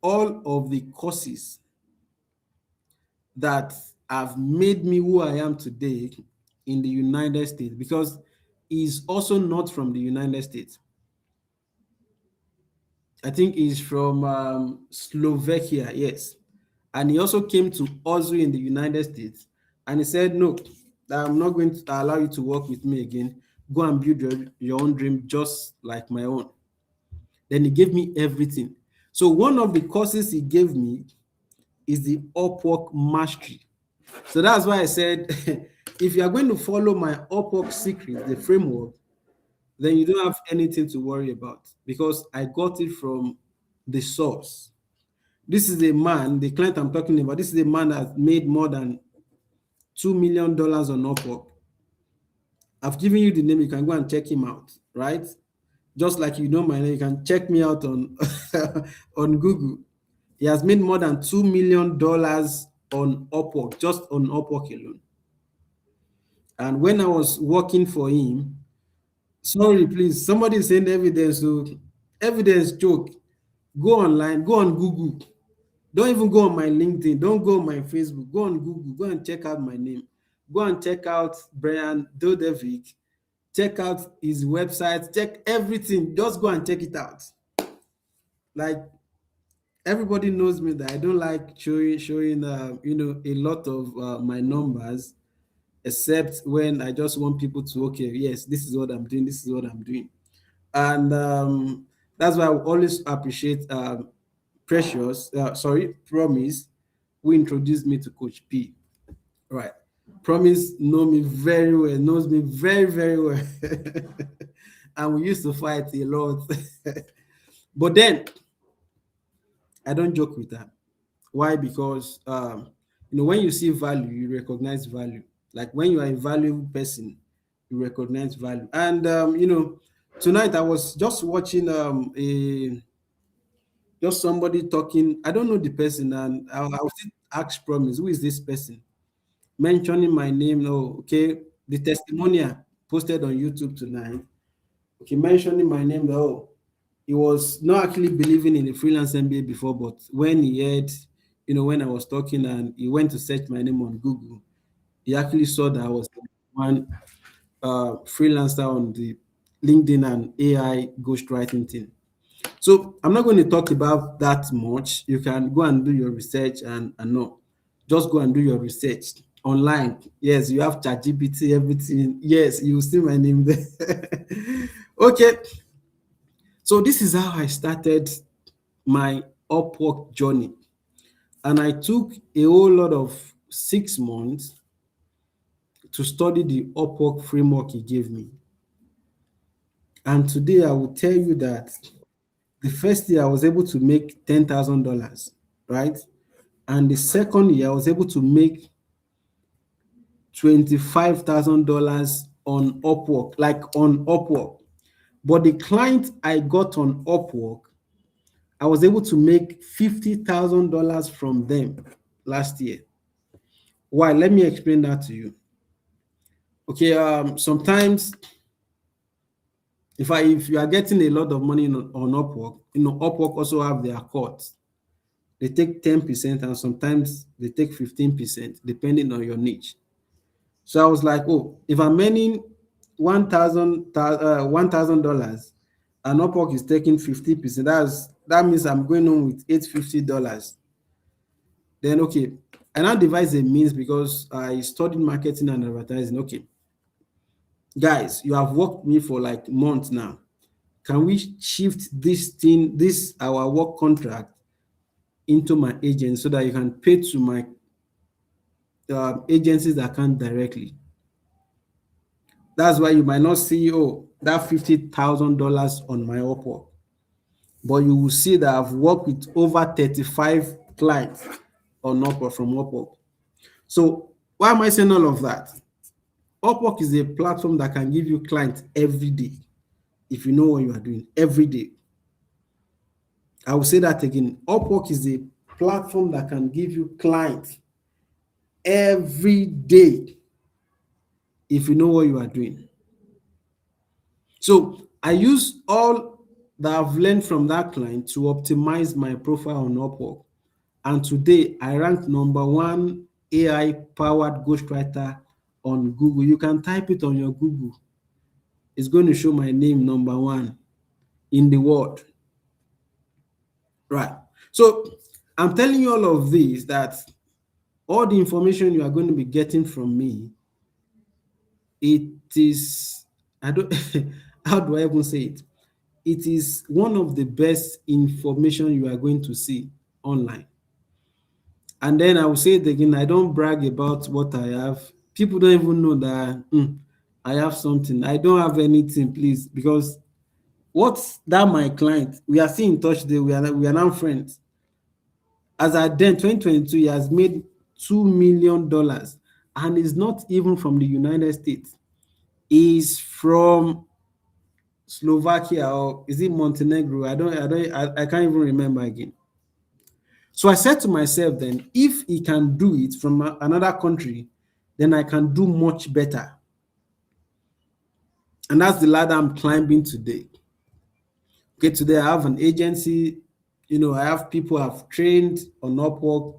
all of the courses that have made me who I am today in the United States, because he's also not from the United States. I think he's from Slovakia, yes. And he also came to Oslo in the United States, and he said, no, I'm not going to allow you to work with me again. Go and build your own dream just like my own. Then he gave me everything. So one of the courses he gave me is the Upwork Mastery. So that's why I said, if you are going to follow my Upwork secret, the framework, then you don't have anything to worry about, because I got it from the source. This is a man, the client I'm talking about, this is a man that made more than $2 million on Upwork. I've given you the name, you can go and check him out, right? Just like you know my name, you can check me out on, on Google. He has made more than $2 million on Upwork, just on Upwork alone. And when I was working for him, sorry, please, somebody send evidence. So evidence joke. Go online, go on Google. Don't even go on my LinkedIn. Don't go on my Facebook. Go on Google. Go and check out my name. Go and check out Brian Dodevic. Check out his website. Check everything. Just go and check it out. Like, everybody knows me that I don't like showing a lot of my numbers, except when I just want people to, okay, yes, this is what I'm doing. This is what I'm doing. And that's why I always appreciate Promise, who introduced me to Coach P. Right. Promise knows me very, very well. And we used to fight a lot. But then I don't joke with that. Why? Because when you see value, you recognize value. Like when you are a valuable person, you recognize value. And tonight I was just watching just somebody talking. I don't know the person, and I was still ask Promise, who is this person? Mentioning my name. Oh, okay. The testimonial posted on YouTube tonight. Okay, mentioning my name. Oh, he was not actually believing in the freelance MBA before, but when he heard, when I was talking and he went to search my name on Google, he actually saw that I was one freelancer on the LinkedIn and AI ghostwriting thing. So I'm not going to talk about that much. You can go and do your research and no, just go and do your research online. Yes, you have ChatGPT, everything. Yes, you will see my name there. Okay. So this is how I started my Upwork journey. And I took a whole lot of 6 months to study the Upwork framework he gave me. And today I will tell you that the first year I was able to make $10,000, right? And the second year I was able to make $25,000 on Upwork, like on Upwork. But the client I got on Upwork, I was able to make $50,000 from them last year. Why? Let me explain that to you. Okay, sometimes if you are getting a lot of money on Upwork, Upwork also have their cuts. They take 10% and sometimes they take 15%, depending on your niche. So I was like, oh, if I'm earning $1,000 and Upwork is taking 50%, that means I'm going on with $850. Then okay, and I devised a means because I studied marketing and advertising. Okay, guys, you have worked with me for like months now. Can we shift this our work contract into my agent so that you can pay to my agencies account directly? That's why you might not see that $50,000 on my Upwork, but you will see that I've worked with over 35 clients on Upwork from Upwork. So why am I saying all of that? Upwork is a platform that can give you clients every day if you know what you are doing every day. I will say that again. Upwork is a platform that can give you clients every day if you know what you are doing. So I use all that I've learned from that client to optimize my profile on Upwork. And today I rank number one AI powered ghostwriter on Google. You can type it on your Google. It's going to show my name number one in the world. Right. So I'm telling you all of this, that all the information you are going to be getting from me, it is, I don't, how do I even say it? It is one of the best information you are going to see online. And then I will say it again, I don't brag about what I have. People don't even know that I have something. I don't have anything, please, because what's that my client? We are still in touch today. We are now friends. As at then, 2022, he has made $2 million, and is not even from the United States. He's from Slovakia, or is it Montenegro? I can't even remember again. So I said to myself then, if he can do it from another country, then I can do much better. And that's the ladder I'm climbing today. Okay, today I have an agency, I have people I've trained on Upwork.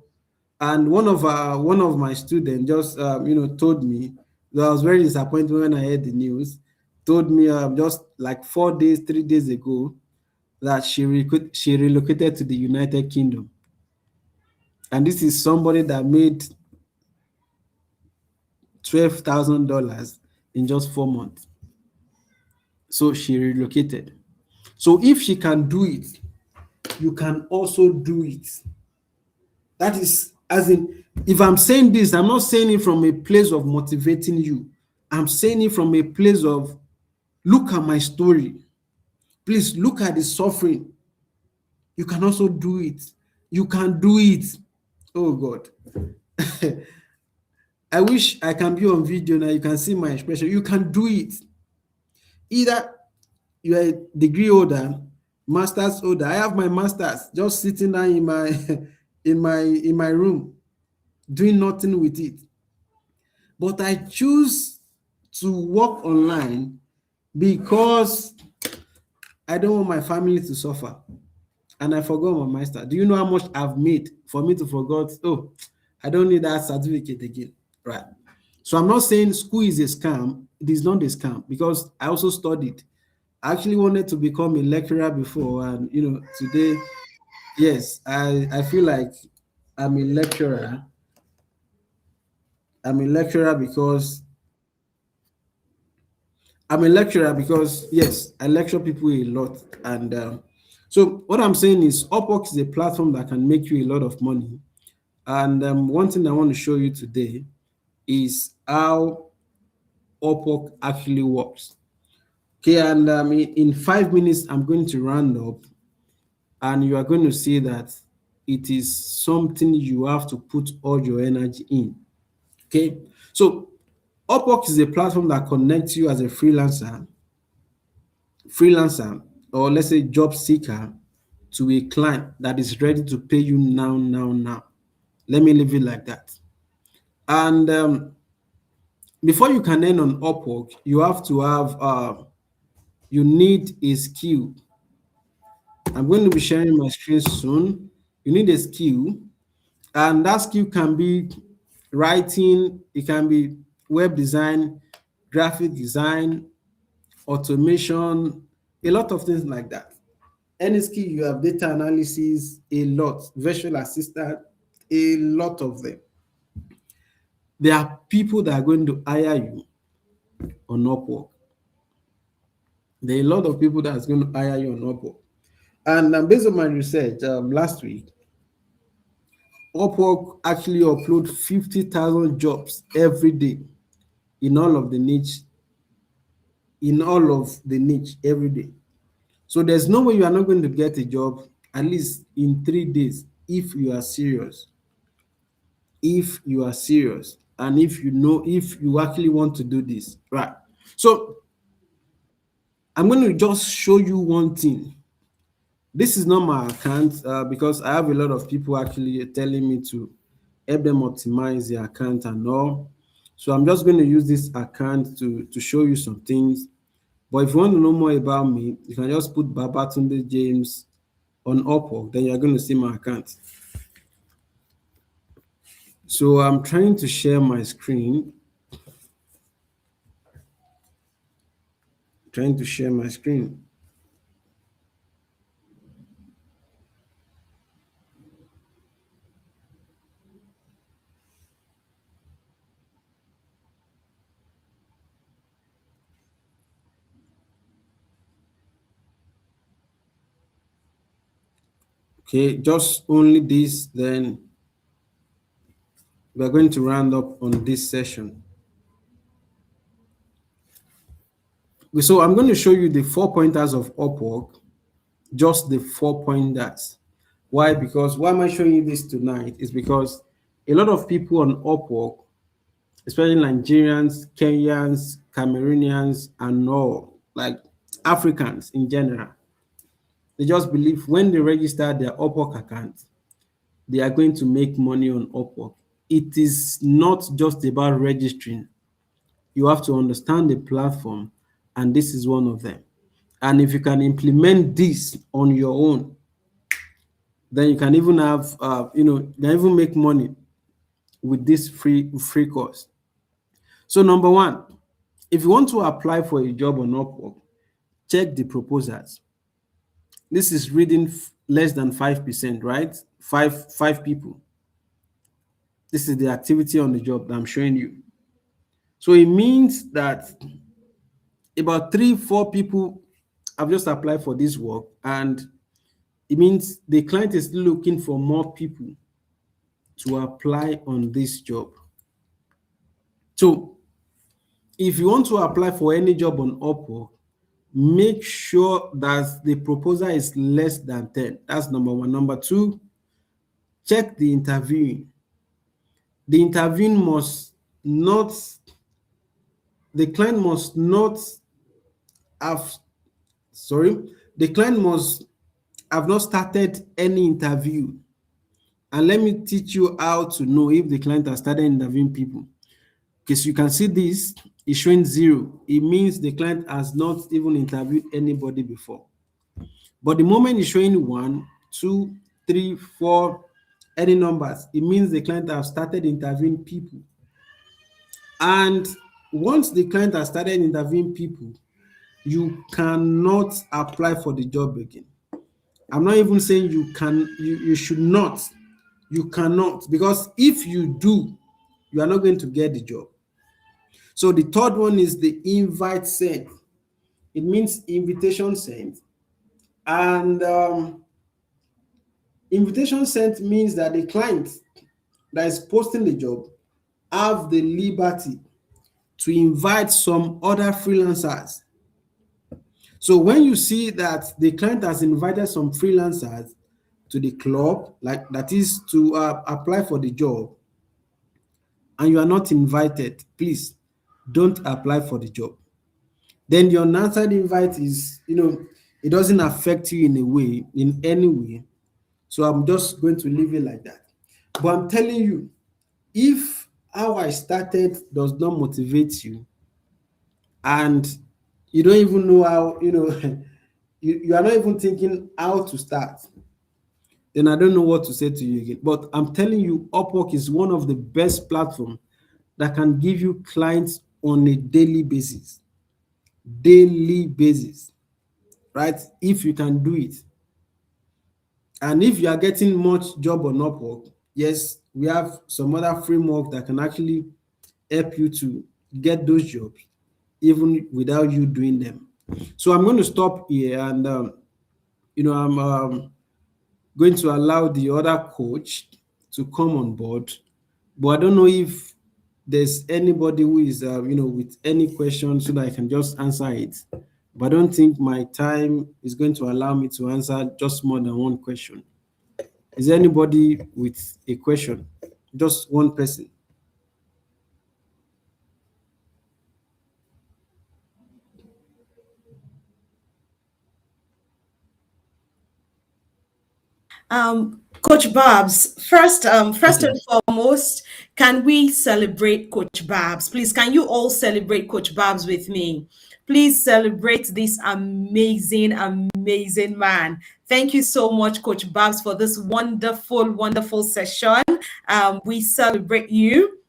And one of my students just told me that I was very disappointed when I heard the news. Told me just like 3 days ago that she relocated to the United Kingdom. And this is somebody that made $12,000 in just 4 months. So she relocated. So if she can do it, you can also do it. As in, if I'm saying this, I'm not saying it from a place of motivating you. I'm saying it from a place of, look at my story. Please look at the suffering. You can also do it. You can do it. Oh God. I wish I can be on video now. You can see my expression. You can do it. Either you're a degree holder, master's holder. I have my master's just sitting down in my in my room, doing nothing with it. But I choose to work online because I don't want my family to suffer. And I forgot my master. Do you know how much I've made for me to forget? Oh, I don't need that certificate again. Right. So I'm not saying school is a scam. It is not a scam because I also studied. I actually wanted to become a lecturer before, and today, yes, I feel like I'm a lecturer. I'm a lecturer because yes, I lecture people a lot, and so what I'm saying is, Upwork is a platform that can make you a lot of money. And one thing I want to show you today is how Upwork actually works. Okay, and in 5 minutes, I'm going to round up, and you are going to see that it is something you have to put all your energy in. Okay, so Upwork is a platform that connects you as a freelancer, or let's say job seeker, to a client that is ready to pay you now. Let me leave it like that. And before you can earn on Upwork, you have to have you need a skill. I'm going to be sharing my screen soon. You need a skill, and that skill can be writing, it can be web design, graphic design, automation, a lot of things like that. Any skill you have, data analysis, a lot, virtual assistant, a lot of them. There are people that are going to hire you on Upwork. There are a lot of people that are going to hire you on Upwork. And based on my research last week, Upwork actually upload 50,000 jobs every day in all of the niche every day. So there's no way you are not going to get a job at least in 3 days if you are serious. If you are serious, and if you actually want to do this, right? So I'm going to just show you one thing. This is not my account because I have a lot of people actually telling me to help them optimize their account and all. So I'm just going to use this account to show you some things. But if you want to know more about me, you can just put Babatunde James on Upwork, then you're going to see my account. So I'm trying to share my screen. Trying to share my screen. Okay, just only this, then we're going to round up on this session. So I'm going to show you the 4 pointers of Upwork, just the 4 pointers. Why? Because why am I showing you this tonight? Is because a lot of people on Upwork, especially Nigerians, Kenyans, Cameroonians, and all, like Africans in general, they just believe when they register their Upwork account, they are going to make money on Upwork. It is not just about registering. You have to understand the platform, and this is one of them. And if you can implement this on your own, then you can even have, you can even make money with this free course. So number one, if you want to apply for a job on Upwork, check the proposals. This is reading less than 5%, right? Five people. This is the activity on the job that I'm showing you. So it means that about 3-4 people have just applied for this work, and it means the client is looking for more people to apply on this job. So if you want to apply for any job on Upwork, make sure that the proposal is less than 10. That's number one. Number two, check the interviewing. The interviewing must not, the client must not have, the client must have not started any interview. And let me teach you how to know if the client has started interviewing people. Because you can see this is showing 0. It means the client has not even interviewed anybody before. But the moment it's showing 1, 2, 3, 4, any numbers, it means the client has started interviewing people. And once the client has started interviewing people, you cannot apply for the job again. I'm not even saying you should not. You cannot, because if you do, you are not going to get the job. So the third one is the invite sent. It means invitation sent. And invitation sent means that the client that is posting the job have the liberty to invite some other freelancers. So when you see that the client has invited some freelancers to the club, like that is to apply for the job, and you are not invited, please don't apply for the job. Then the unanswered invite is, it doesn't affect you in any way. So I'm just going to leave it like that. But I'm telling you, if how I started does not motivate you, and you don't even know how, you are not even thinking how to start, then I don't know what to say to you again. But I'm telling you, Upwork is one of the best platforms that can give you clients on a daily basis. Right? If you can do it. And if you are getting much job on Upwork, yes, we have some other framework that can actually help you to get those jobs, even without you doing them. So I'm going to stop here, and I'm going to allow the other coach to come on board. But I don't know if there's anybody who is, with any questions so that I can just answer it. But I don't think my time is going to allow me to answer just more than one question. Is there anybody with a question? Just one person. Coach Babs, first Okay. and foremost, can we celebrate Coach Babs? Please, can you all celebrate Coach Babs with me? Please celebrate this amazing man. Thank you so much, Coach Babs, for this wonderful session. We celebrate you.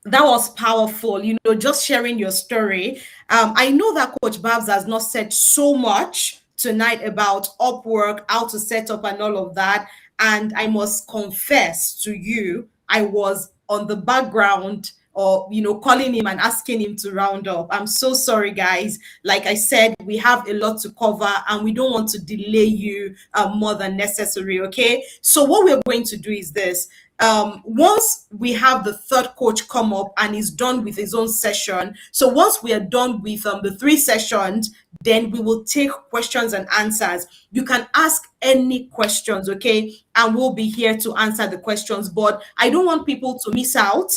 That was powerful, just sharing your story. I know that Coach Babs has not said so much tonight about Upwork, how to set up and all of that. And I must confess to you, I was on the background or, calling him and asking him to round up. I'm so sorry, guys. Like I said, we have a lot to cover and we don't want to delay you more than necessary, okay? So what we're going to do is this. Once we have the third coach come up and he's done with his own session, so once we are done with the 3 sessions, then we will take questions and answers. You can ask any questions, okay? And we'll be here to answer the questions. But I don't want people to miss out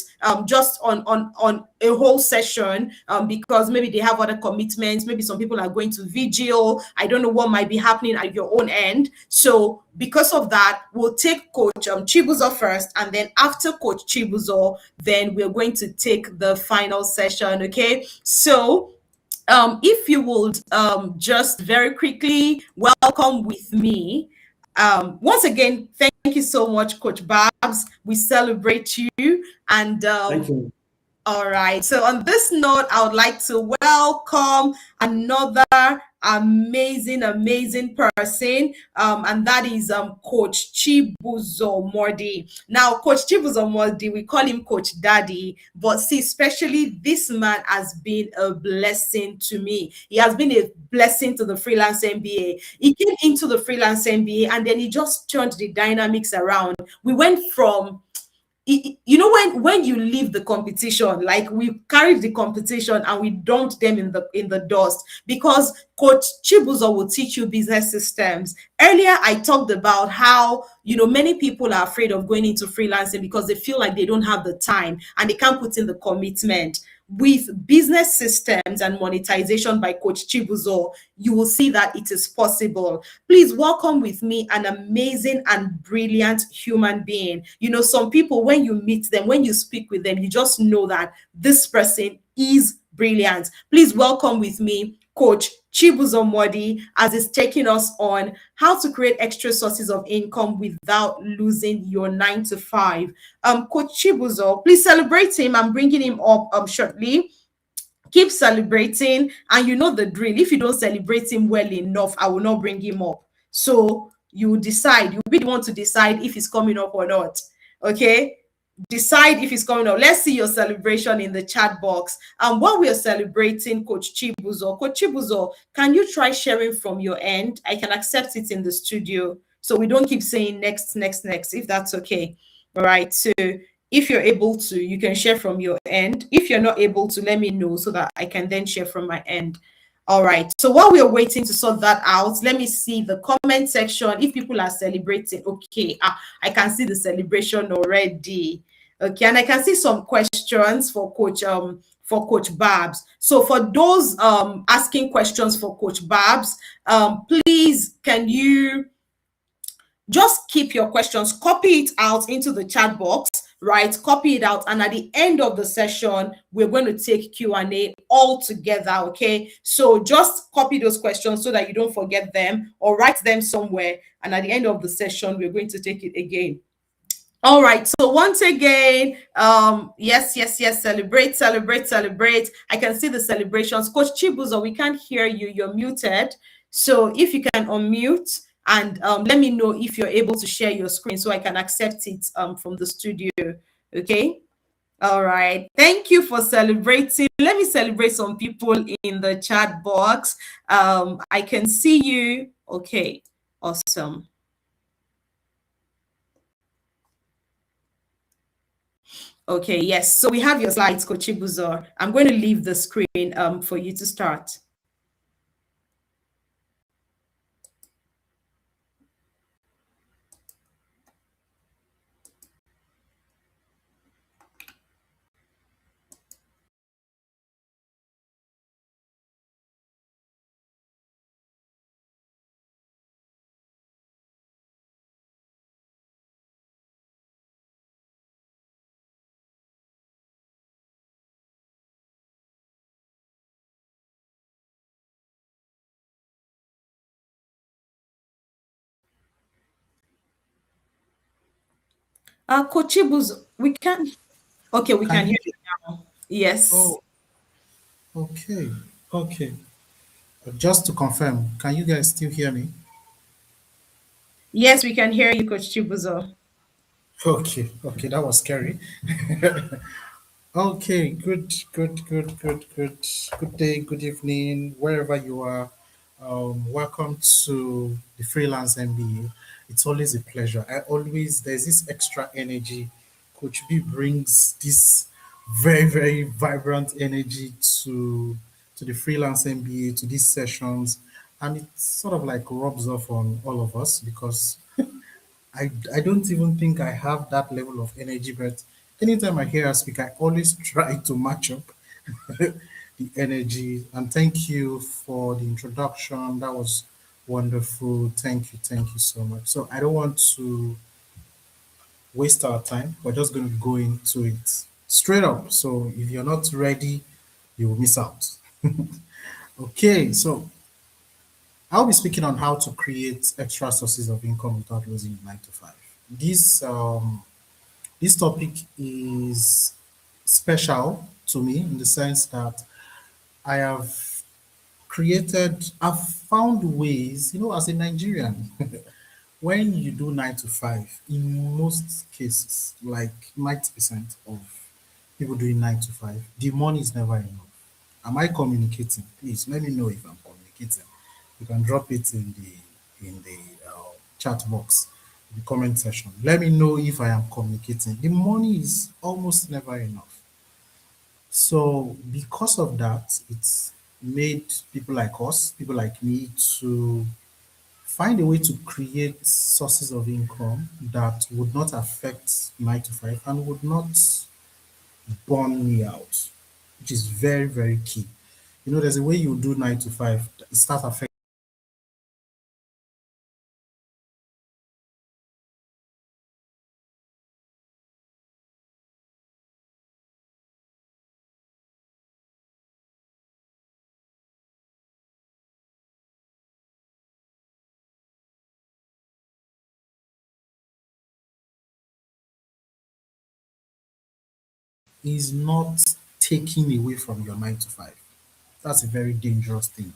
just on a whole session because maybe they have other commitments. Maybe some people are going to vigil. I don't know what might be happening at your own end. So because of that, we'll take Coach Chibuzo first. And then after Coach Chibuzo, then we're going to take the final session, okay? So if you would just very quickly welcome with me. Once again, thank you so much, Coach Babs. We celebrate you. And Thank you. all right. So on this note, I would like to welcome another amazing person, and that is Coach Chibuzo Mordi. Now, Coach Chibuzo Mordi, we call him Coach Daddy, but see, especially this man has been a blessing to me. He has been a blessing to the Freelance MBA. He came into the Freelance MBA and then he just turned the dynamics around. We went from you know, when you leave the competition, like we carried the competition and we dumped them in the dust, because Coach Chibuzo will teach you business systems. Earlier I talked about how, you know, many people are afraid of going into freelancing because they feel like they don't have the time and they can't put in the commitment. With business systems and monetization by Coach Chibuzo, you will see that it is possible. Please welcome with me an amazing and brilliant human being. You know, some people, when you meet them, when you speak with them, you just know that this person is brilliant. Please welcome with me Coach Chibuzo Modi, as is taking us on how to create extra sources of income without losing your 9 to 5. Coach Chibuzo, please celebrate him. I'm bringing him up shortly. Keep celebrating, and you know the drill. If you don't celebrate him well enough, I will not bring him up. So you decide. You'll be the one to decide if he's coming up or not. Okay? Decide if it's coming up. Let's see your celebration in the chat box. And while we are celebrating Coach Chibuzo, can you try sharing from your end? I can accept it in the studio, so we don't keep saying next, next, next, if that's okay. All right. So if you're able to, you can share from your end. If you're not able to, let me know so that I can then share from my end. All right. So while we're waiting to sort that out, let me see the comment section. If people are celebrating, okay. I can see the celebration already. Okay, and I can see some questions for Coach Babs. So for those asking questions for Coach Babs, please can you just keep your questions, copy it out into the chat box, right? Copy it out, and at the end of the session, we're going to take Q&A all together, okay? So just copy those questions so that you don't forget them, or write them somewhere, and at the end of the session, we're going to take it again. All right, so once again, yes, celebrate. I can see the celebrations. Coach Chibuzo, we can't hear you, you're muted. So if you can unmute and let me know if you're able to share your screen so I can accept it from the studio, okay? All right, thank you for celebrating. Let me celebrate some people in the chat box. I can see you, okay, awesome. Okay, yes. So we have your slides, Coach Chibuzo. I'm going to leave the screen for you to start. Coach Chibuzo, we can. Okay, we can hear you now. Yes. Oh, okay. Okay. Just to confirm, can you guys still hear me? Yes, we can hear you, Coach Chibuzo. Okay. Okay, that was scary. Okay, good day, good evening, wherever you are. Welcome to the Freelance MBA. It's always a pleasure. There's this extra energy. Coach B brings this very, very vibrant energy to the Freelance MBA, to these sessions, and it sort of like rubs off on all of us because I don't even think I have that level of energy, but anytime I hear her speak, I always try to match up the energy. And thank you for the introduction. That was wonderful. Thank you so much. So I don't want to waste our time. We're just going to go into it straight up. So if you're not ready, you will miss out. Okay, so I'll be speaking on how to create extra sources of income without losing your 9 to 5. This topic is special to me in the sense that I have I've found ways, as a Nigerian, when you do 9 to 5, in most cases, like 90% of people doing 9 to 5, the money is never enough. Am I communicating? Please let me know if I'm communicating. You can drop it in the chat box. the comment section. Let me know if I am communicating. The money is almost never enough. So because of that, it's made people like us, people like me, to find a way to create sources of income that would not affect 9 to 5 and would not burn me out, which is very, very key. There's a way you do 9 to 5, it starts affecting is not taking away from your 9 to 5. That's a very dangerous thing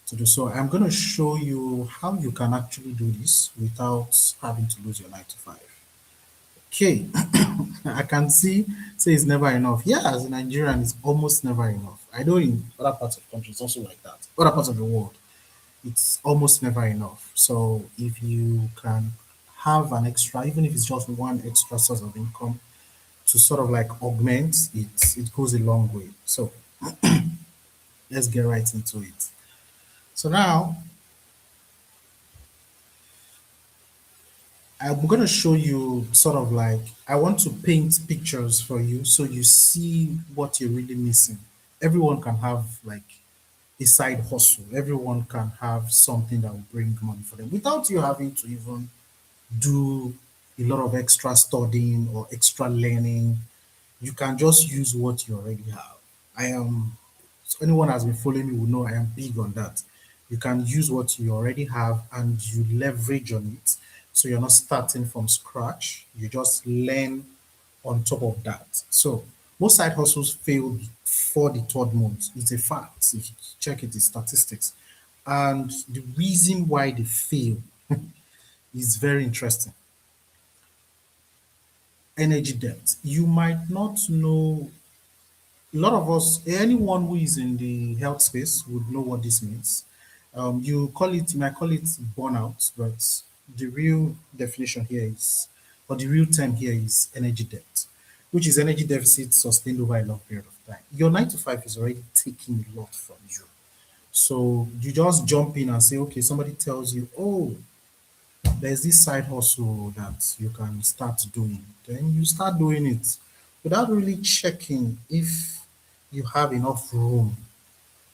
to do. So I'm going to show you how you can actually do this without having to lose your 9 to 5. Okay, I can see say it's never enough. Yeah, as a Nigerian, it's almost never enough. I know in other parts of the country it's also like that. Other parts of the world, it's almost never enough. So if you can have an extra, even if it's just one extra source of income to sort of like augment it, it goes a long way. So let's get right into it. So now I'm going to show you sort of like, I want to paint pictures for you so you see what you're really missing. Everyone can have like a side hustle. Everyone can have something that will bring money for them without you having to even do a lot of extra studying or extra learning. You can just use what you already have. I am, so anyone has been following me will know I am big on that. You can use what you already have and you leverage on it. So you're not starting from scratch. You just learn on top of that. So most side hustles fail before the third month. It's a fact. If you check it, the statistics. And the reason why they fail is very interesting. Energy debt. You might not know, a lot of us, anyone who is in the health space would know what this means. You might call it burnout, but the real definition here is, or the real term here is energy debt, which is energy deficit sustained over a long period of time. Your 9 to 5 is already taking a lot from you. So you just jump in and say, okay, somebody tells you, oh, there's this side hustle that you can start doing. Then you start doing it without really checking if you have enough room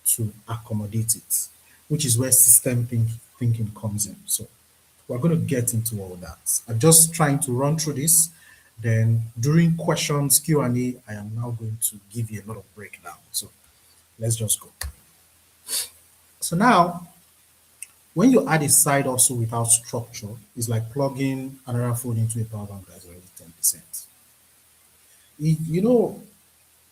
to accommodate it, which is where thinking comes in. So we're going to get into all that. I'm just trying to run through this. Then during questions, Q&A, I am now going to give you a lot of breakdown. So let's just go. So now, when you add a side hustle without structure, it's like plugging another phone into a power bank that's already 10%.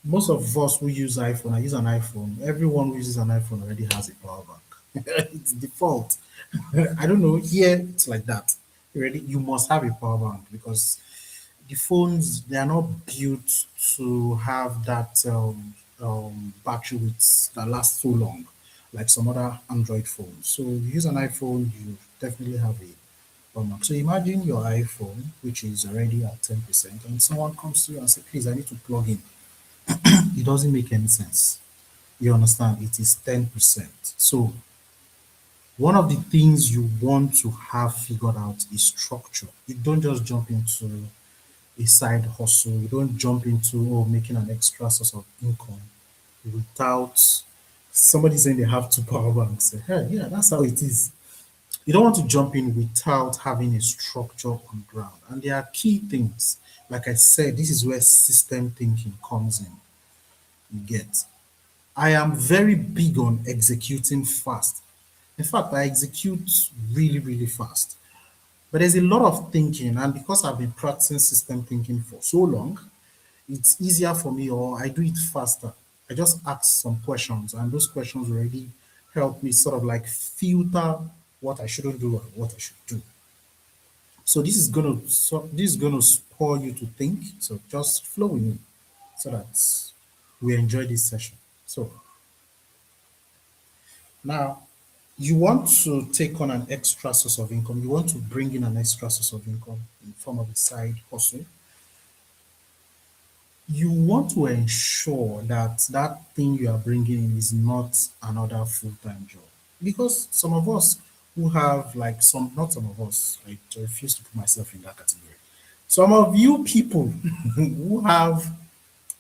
Most of us who use iPhone, I use an iPhone. Everyone who uses an iPhone already has a power bank. It's default. I don't know. Here, it's like that. You must have a power bank because the phones, they are not built to have that battery that lasts so long, like some other Android phones. So you use an iPhone, you definitely have a power bank. So imagine your iPhone, which is already at 10%, and someone comes to you and says, please, I need to plug in. It doesn't make any sense. You understand? It is 10%. So one of the things you want to have figured out is structure. You don't just jump into a side hustle. You don't jump into making an extra source of income without somebody saying they have two power banks. Hey, yeah, that's how it is. You don't want to jump in without having a structure on ground. And there are key things. Like I said, this is where system thinking comes in. You get. I am very big on executing fast. In fact, I execute really, really fast. But there's a lot of thinking, and because I've been practicing system thinking for so long, it's easier for me, or I do it faster. I just ask some questions, and those questions already help me sort of like filter what I shouldn't do and what I should do. So this is gonna spur you to think. So just flow with me, so that we enjoy this session. So now You want to take on an extra source of income, you want to bring in an extra source of income in form of a side hustle, you want to ensure that that thing you are bringing in is not another full-time job. Because some of us who have like some, not some of us, I refuse to put myself in that category. Some of you people who have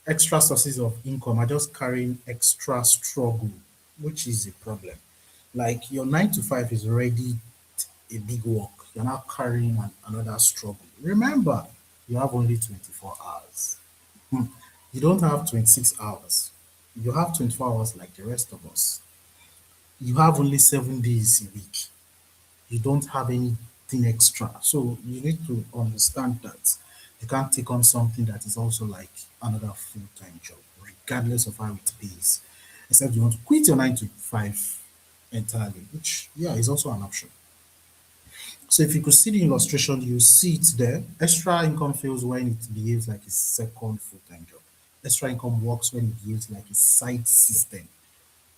extra sources of income are just carrying extra struggle, which is a problem. Like your 9 to 5 is already a big work. You're now carrying another struggle. Remember, you have only 24 hours. You don't have 26 hours. You have 24 hours like the rest of us. You have only 7 days a week. You don't have anything extra. So you need to understand that you can't take on something that is also like another full-time job, regardless of how it pays. Except you want to quit your 9 to 5 entirely, which yeah is also an option. So if you could see the illustration, you see it there. Extra income fails when it behaves like a second full-time job. Extra income works when it behaves like a side system,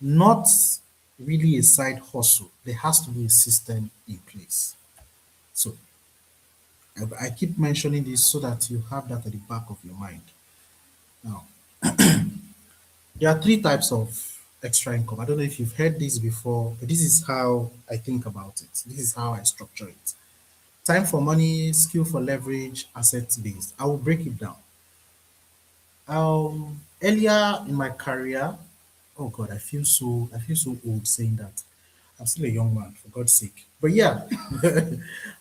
not really a side hustle. There has to be a system in place. So I keep mentioning this so that you have that at the back of your mind. Now, there are three types of extra income. I don't know if you've heard this before, but this is how I think about it. This is how I structure it. Time for money, skill for leverage, asset based. I will break it down. Earlier in my career, oh God, I feel so old saying that. I'm still a young man, for God's sake. But yeah,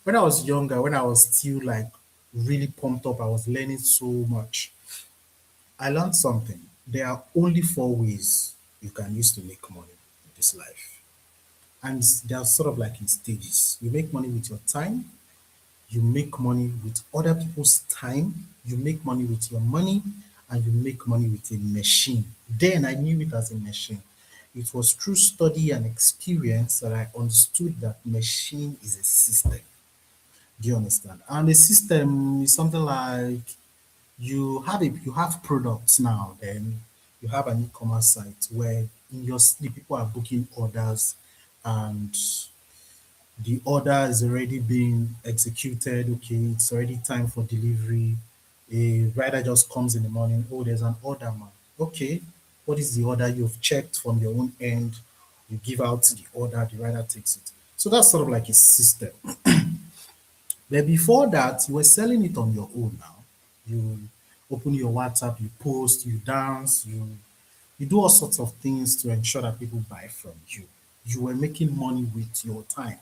when I was younger, when I was still like really pumped up, I was learning so much. I learned something. There are only 4 ways you can use to make money in this life. And they are sort of like in stages. You make money with your time, you make money with other people's time, you make money with your money, and you make money with a machine. Then I knew it as a machine. It was through study and experience that I understood that machine is a system. Do you understand? And a system is something like you have products now, then you have an e-commerce site where in your sleep people are booking orders and the order is already being executed. Okay, it's already time for delivery. A rider just comes in the morning. Oh, there's an order, man. Okay, what is the order? You've checked from your own end. You give out the order, the rider takes it. So that's sort of like a system. But before that, you were selling it on your own now. You open your WhatsApp, you post, you dance, you do all sorts of things to ensure that people buy from you. You were making money with your time.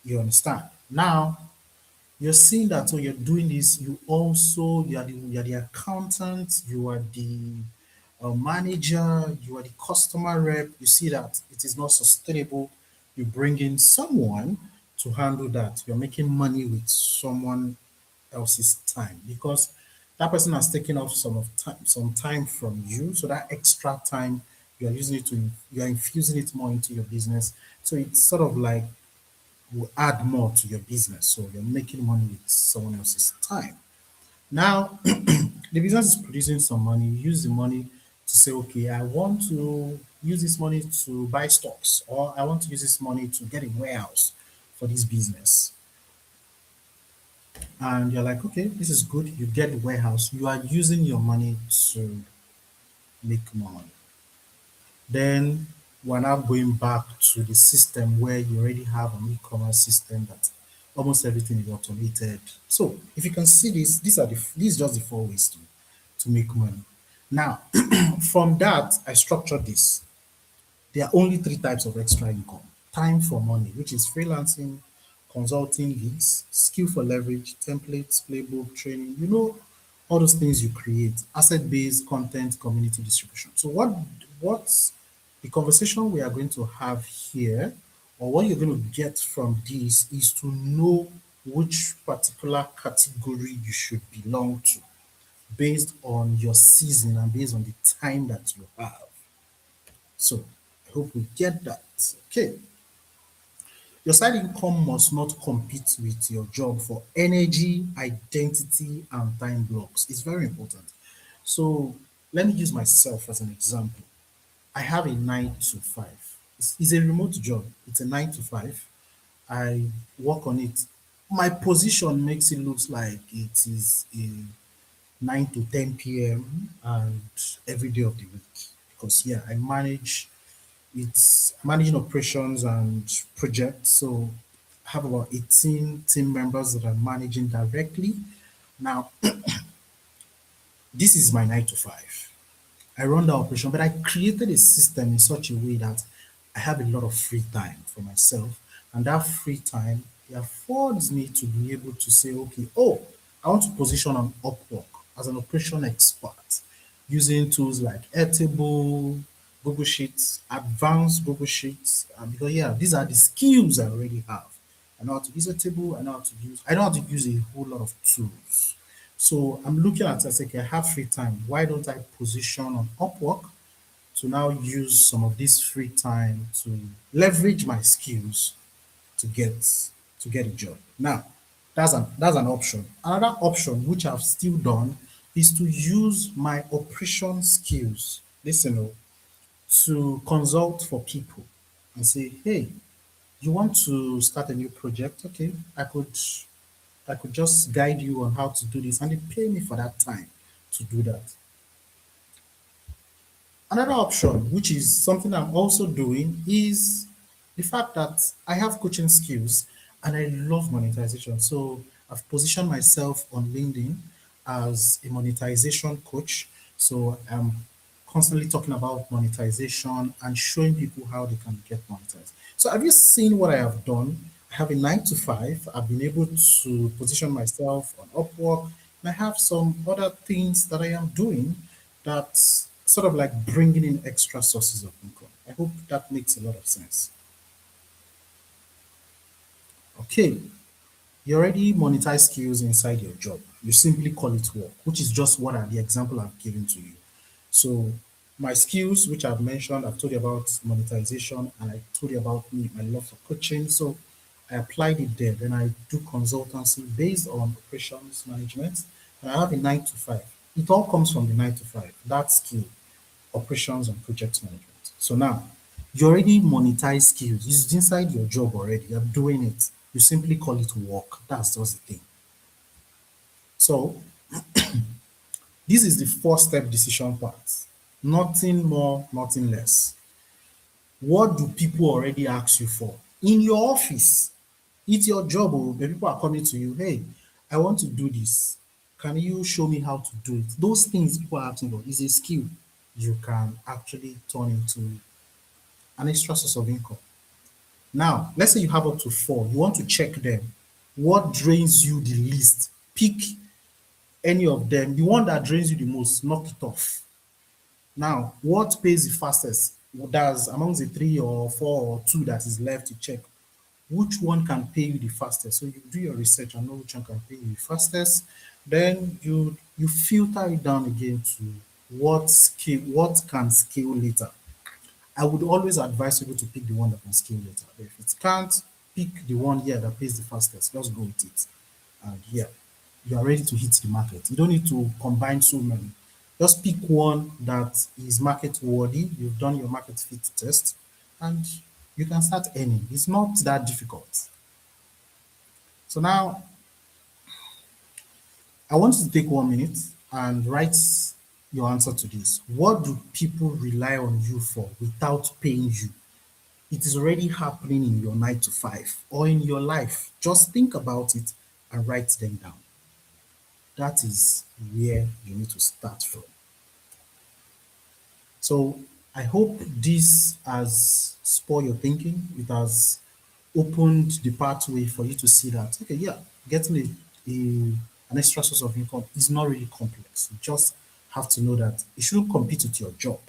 You understand? Now you're seeing that so you're doing this, you are the accountant, you are the manager, you are the customer rep. You see that it is not sustainable. You bring in someone to handle that. You're making money with someone else's time because that person has taken off some time from you. So that extra time you are using it to you are infusing it more into your business. So it's sort of like will add more to your business. So you're making money with someone else's time. Now, the business is producing some money. You use the money to say, okay, I want to use this money to buy stocks, or I want to use this money to get a warehouse for this business. And you're like, okay, this is good. You get a warehouse. You are using your money to make more money. Then we're now going back to the system where you already have an e-commerce system that almost everything is automated. So if you can see this, these are just the 4 ways to make money. Now, from that, I structured this. There are only 3 types of extra income. Time for money, which is freelancing, consulting gigs, skill for leverage, templates, playbook, training, all those things you create, asset-based content, community distribution. So what's the conversation we are going to have here, or what you're going to get from this is to know which particular category you should belong to based on your season and based on the time that you have. So I hope we get that. Okay. Your side income must not compete with your job for energy, identity, and time blocks. It's very important. So let me use myself as an example. I have a 9 to 5. It's a remote job. It's a 9 to 5. I work on it. My position makes it look like it is a 9 to 10 p.m. and every day of the week. Because yeah, I manage it's managing operations and projects. So I have about 18 team members that I'm managing directly. Now, this is my 9 to 5. I run the operation, but I created a system in such a way that I have a lot of free time for myself. And that free time it affords me to be able to say, okay, oh, I want to position on Upwork as an operation expert using tools like Airtable, Google Sheets, advanced Google Sheets. Because yeah, these are the skills I already have. I know how to use Airtable, I know how to use a whole lot of tools. So I'm looking at it, I say, okay, I have free time. Why don't I position on Upwork to now use some of this free time to leverage my skills to get to get a job? Now, that's an option. Another option which I've still done is to use my operation skills. Listen, to consult for people and say, hey, you want to start a new project? Okay, I could just guide you on how to do this, and they pay me for that time to do that. Another option, which is something I'm also doing, is the fact that I have coaching skills and I love monetization. So I've positioned myself on LinkedIn as a monetization coach. So I'm constantly talking about monetization and showing people how they can get monetized. So have you seen what I have done? I have a 9 to 5. I've been able to position myself on Upwork, and I have some other things that I am doing that's sort of like bringing in extra sources of income. I hope that makes a lot of sense. Okay, you already monetize skills inside your job. You simply call it work, which is just what are the example I've given to you. So my skills, which I've mentioned, I've told you about monetization and I told you about me, my love for coaching. So I applied it there. Then I do consultancy based on operations management. And I have a 9 to 5. It all comes from the 9 to 5, that skill, operations and project management. So now you already monetize skills. It's inside your job already. You're doing it. You simply call it work. That's just the thing. So this is the 4 step decision part. Nothing more, nothing less. What do people already ask you for? In your office, it's your job, oh, but people are coming to you, hey, I want to do this. Can you show me how to do it? Those things people are asking for is a skill you can actually turn into an extra source of income. Now, let's say you have up to 4. You want to check them. What drains you the least? Pick any of them. The one that drains you the most, knock it off. Now, what pays the fastest? That's amongst the 3 or 4 or 2 that is left to check. Which one can pay you the fastest? So you do your research and know which one can pay you the fastest. Then you filter it down again to what can scale later. I would always advise people to pick the one that can scale later. But if it can't, pick the one here that pays the fastest. Just go with it. And yeah, you are ready to hit the market. You don't need to combine so many. Just pick one that is market worthy. You've done your market fit test and you can start earning. It's not that difficult. So now I want you to take 1 minute and write your answer to this. What do people rely on you for without paying you? It is already happening in your 9 to 5 or in your life. Just think about it and write them down. That is where you need to start from. So I hope this has spoiled your thinking. It has opened the pathway for you to see that, okay, yeah, getting an extra source of income is not really complex. You just have to know that it shouldn't compete with your job,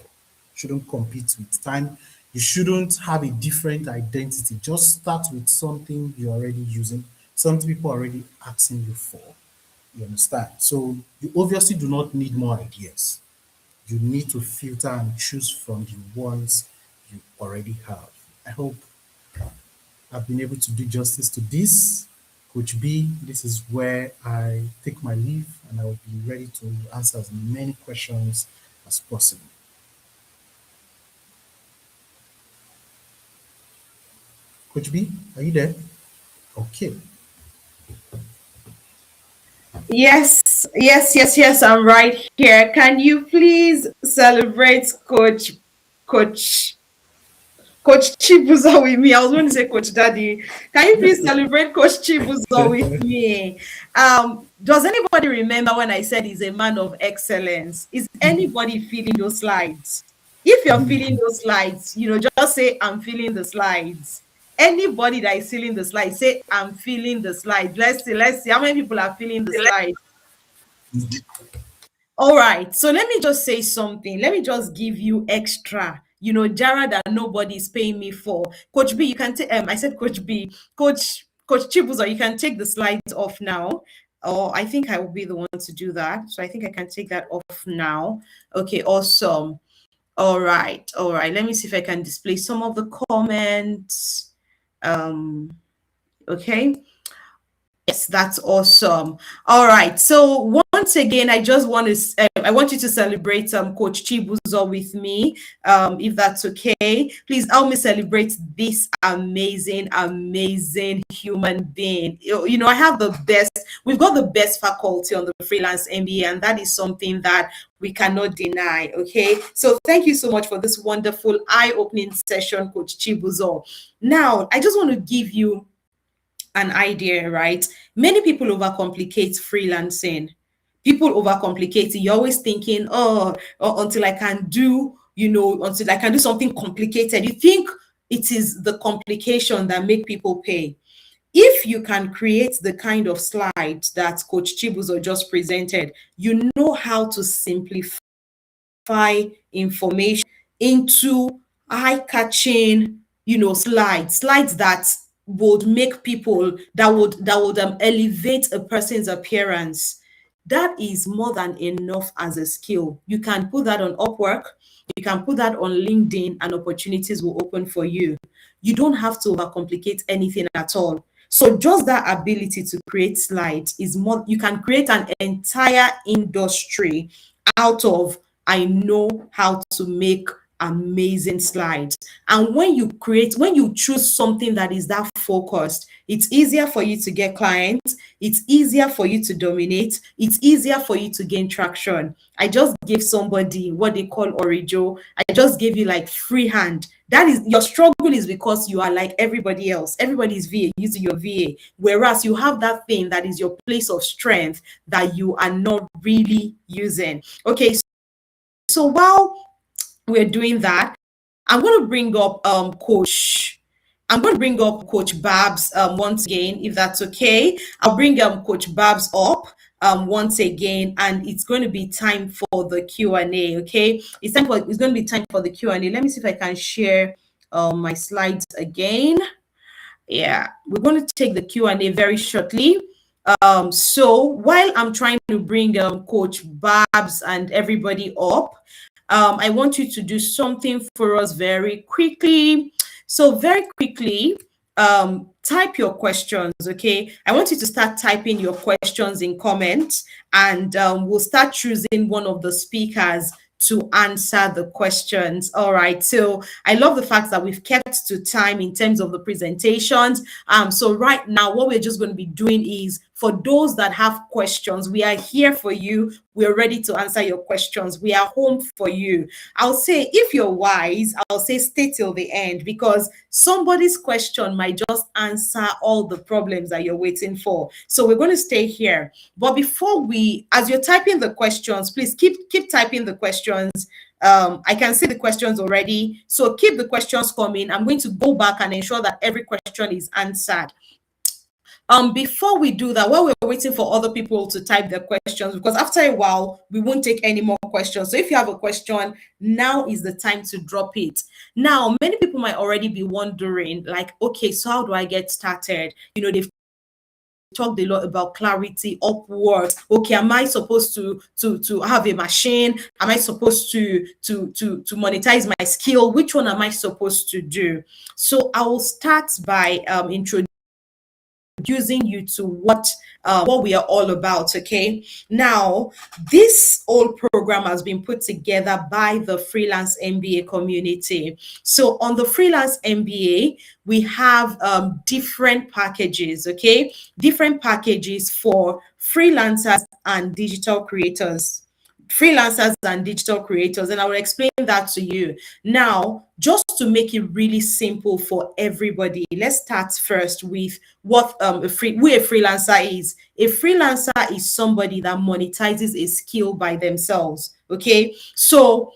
shouldn't compete with time. You shouldn't have a different identity. Just start with something you're already using, something people are already asking you for. You understand? So you obviously do not need more ideas. You need to filter and choose from the ones you already have. I hope I've been able to do justice to this. Coach B, this is where I take my leave and I will be ready to answer as many questions as possible. Coach B, are you there? Okay. Yes, I'm right here. Can you please celebrate Coach Coach Chibuzo with me? I was going to say Coach Daddy. Can you please celebrate Coach Chibuzo with me? Does anybody remember when I said he's a man of excellence? Is anybody feeling those slides? If you're feeling those slides, just say, I'm feeling the slides. Anybody that is feeling the slides, say, I'm feeling the slides. Let's see how many people are feeling the slides. All right, so let me just say something. Let me just give you extra, Jara that nobody's paying me for. Coach B, you can take. I said Coach B, Coach Chibuzo, you can take the slides off now. Or I think I will be the one to do that. So I think I can take that off now. Okay, awesome. All right. Let me see if I can display some of the comments. Okay. Yes, that's awesome. All right. So once again, I just want to I want you to celebrate Coach Chibuzo with me, if that's okay. Please help me celebrate this amazing human being. I have the best. We've got the best faculty on the Freelance MBA, and that is something that we cannot deny. Okay. So thank you so much for this wonderful eye-opening session, Coach Chibuzo. Now, I just want to give you an idea, right? Many people overcomplicate freelancing. People overcomplicate it. You're always thinking, until I can do, until I can do something complicated. You think it is the complication that make people pay. If you can create the kind of slides that Coach Chibuzo just presented, you know how to simplify information into eye-catching, slides that would make people that would elevate a person's appearance. That is more than enough as a skill. You can put that on Upwork, you can put that on LinkedIn, and opportunities will open for you. You don't have to overcomplicate anything at all. So just that ability to create slides is more. You can create an entire industry out of, I know how to make amazing slides. And when you choose something that is that focused, it's easier for you to get clients, it's easier for you to dominate, it's easier for you to gain traction. I just gave somebody what they call Orijo. I just gave you like free hand. That is, your struggle is because you are like everybody else. Everybody's VA using your VA, whereas you have that thing that is your place of strength that you are not really using. Okay, so while we're doing that, I'm going to bring up Coach Babs once again, if that's okay. I'll bring Coach Babs up once again, and it's going to be time for the Q&A. Okay, it's going to be time for the Q&A. Let me see if I can share my slides again. Yeah, we're going to take the Q&A very shortly. So while I'm trying to bring Coach Babs and everybody up, I want you to do something for us very quickly. So very quickly, type your questions, okay? I want you to start typing your questions in comments, and we'll start choosing one of the speakers to answer the questions. All right, so I love the fact that we've kept to time in terms of the presentations. So right now, what we're just going to be doing is, for those that have questions, we are here for you. We're ready to answer your questions. We are home for you. I'll say, if you're wise, I'll say stay till the end, because somebody's question might just answer all the problems that you're waiting for. So we're going to stay here. But before as you're typing the questions, please keep typing the questions. I can see the questions already. So keep the questions coming. I'm going to go back and ensure that every question is answered. Before we do that, while we're waiting for other people to type their questions, because after a while, we won't take any more questions. So if you have a question, now is the time to drop it. Now, many people might already be wondering, like, okay, so how do I get started? They've talked a lot about clarity, Upwork. Okay, am I supposed to have a machine? Am I supposed to monetize my skill? Which one am I supposed to do? So I will start by introducing introducing you to what we are all about. Okay, now this whole program has been put together by the Freelance MBA community. So on the Freelance MBA, we have different packages. Okay, different packages for freelancers and digital creators. Freelancers and digital creators, and I will explain that to you. Now, just to make it really simple for everybody, let's start first with what a freelancer is. A freelancer is somebody that monetizes a skill by themselves. Okay, so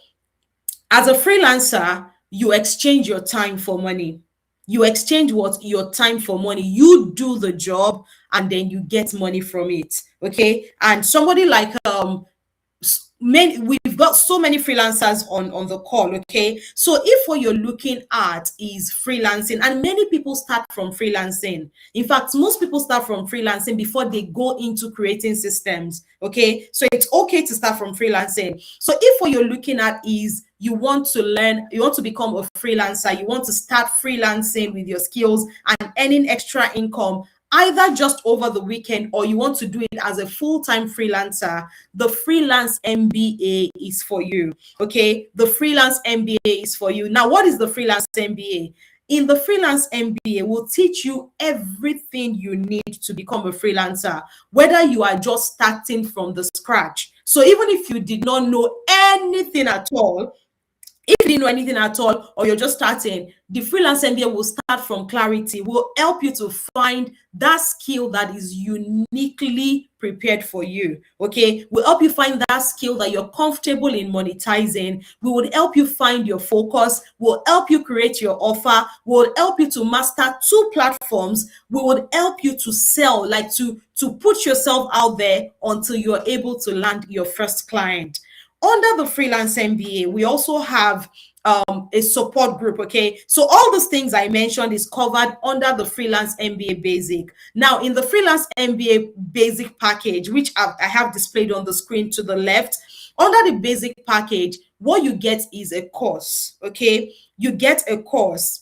as a freelancer, you exchange your time for money. You exchange what? Your time for money. You do the job and then you get money from it. Okay, and somebody like we've got so many freelancers on the call. Okay, so if what you're looking at is freelancing, and many people start from freelancing, in fact most people start from freelancing before they go into creating systems. Okay, so it's okay to start from freelancing. So if what you're looking at is you want to learn, you want to become a freelancer, you want to start freelancing with your skills and earning extra income, either just over the weekend or you want to do it as a full-time freelancer, the Freelance MBA is for you. Okay, the Freelance MBA is for you. Now, what is the Freelance MBA? In the Freelance MBA, we'll teach you everything you need to become a freelancer, whether you are just starting from the scratch. So even if you did not know anything at all, if you didn't know anything at all, or you're just starting, the Freelance MBA will start from clarity, will help you to find that skill that is uniquely prepared for you. Okay, we'll help you find that skill that you're comfortable in monetizing. We would help you find your focus. We'll help you create your offer. We'll help you to master 2 platforms. We would help you to sell, like to put yourself out there until you're able to land your first client. Under the Freelance MBA, we also have a support group. Okay, so all those things I mentioned is covered under the Freelance MBA Basic. Now, in the Freelance MBA Basic package, which I have displayed on the screen to the left, under the basic package, what you get is a course. Okay, you get a course.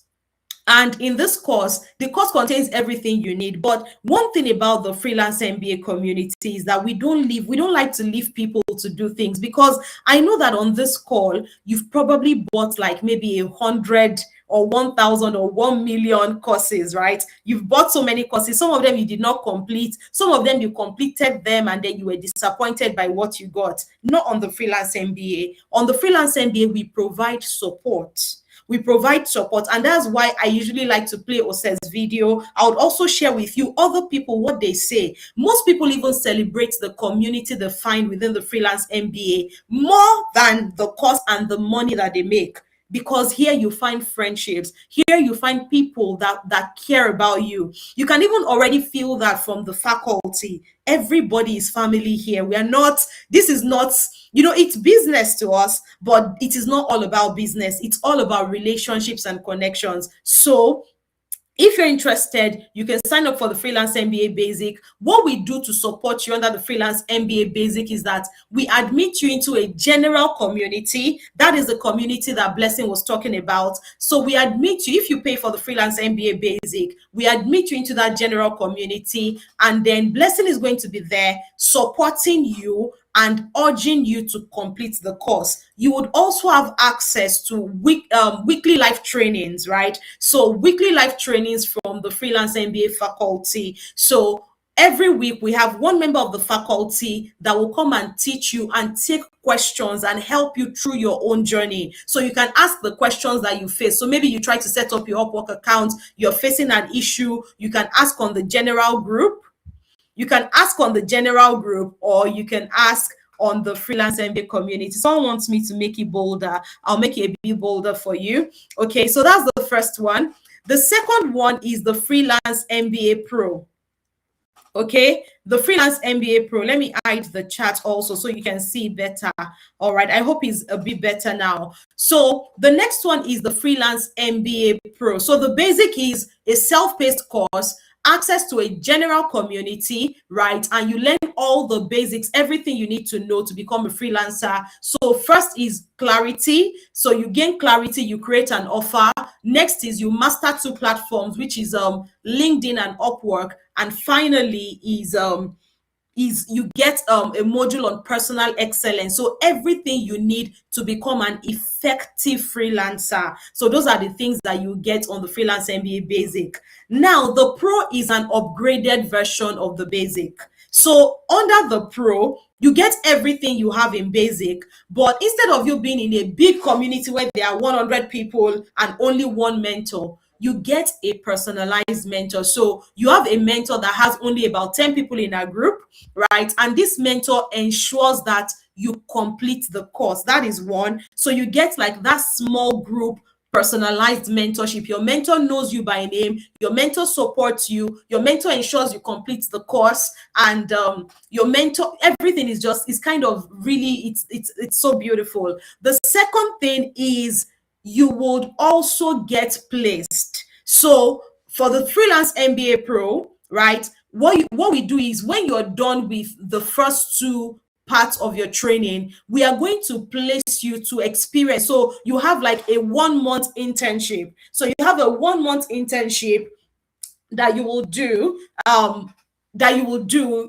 And in this course, the course contains everything you need. But one thing about the Freelance MBA community is that we don't like to leave people to do things, because I know that on this call, you've probably bought like maybe 100 or 1,000 or 1 million courses, right? You've bought so many courses. Some of them you did not complete. Some of them you completed them and then you were disappointed by what you got. Not on the Freelance MBA. On the Freelance MBA, we provide support. We provide support, and that's why I usually like to play Ose's video. I would also share with you other people what they say. Most people even celebrate the community they find within the Freelance MBA more than the cost and the money that they make. Because here you find friendships, here you find people that care about you. You can even already feel that from the faculty. Everybody is family here. This is not, it's business to us, but it is not all about business. It's all about relationships and connections. So if you're interested, you can sign up for the Freelance MBA Basic. What we do to support you under the Freelance MBA Basic is that we admit you into a general community. That is the community that Blessing was talking about. So we admit you, if you pay for the Freelance MBA Basic, we admit you into that general community, and then Blessing is going to be there supporting you and urging you to complete the course. You would also have access to weekly live trainings, right? So weekly live trainings from the Freelance MBA faculty. So every week we have one member of the faculty that will come and teach you and take questions and help you through your own journey. So you can ask the questions that you face. So maybe you try to set up your Upwork account, you're facing an issue, you can ask on the general group. You can ask on the general group, or you can ask on the Freelance MBA community. Someone wants me to make it bolder. I'll make it a bit bolder for you. Okay, so that's the first one. The second one is the Freelance MBA Pro. Okay, the Freelance MBA Pro. Let me hide the chat also so you can see better. All right, I hope it's a bit better now. So the next one is the Freelance MBA Pro. So the basic is a self-paced course. access to a general community, right? And you learn all the basics, everything you need to know to become a freelancer. So first is clarity. So you gain clarity, you create an offer. Next is you master 2 platforms, which is LinkedIn and Upwork. And finally is you get a module on personal excellence. So everything you need to become an effective freelancer. So those are the things that you get on the Freelance MBA Basic. Now, the Pro is an upgraded version of the Basic. So under the Pro, you get everything you have in Basic, but instead of you being in a big community where there are 100 people and only one mentor, you get a personalized mentor. So you have a mentor that has only about 10 people in a group, right? And this mentor ensures that you complete the course. That is one. So you get like that small group personalized mentorship. Your mentor knows you by name, your mentor supports you, your mentor ensures you complete the course, and your mentor, everything is kind of really, it's so beautiful. The second thing is you would also get placed. So for the Freelance MBA Pro, right, what we do is when you're done with the first 2 parts of your training, we are going to place you to experience. So you have like a 1-month internship. So you have a 1-month internship that you will do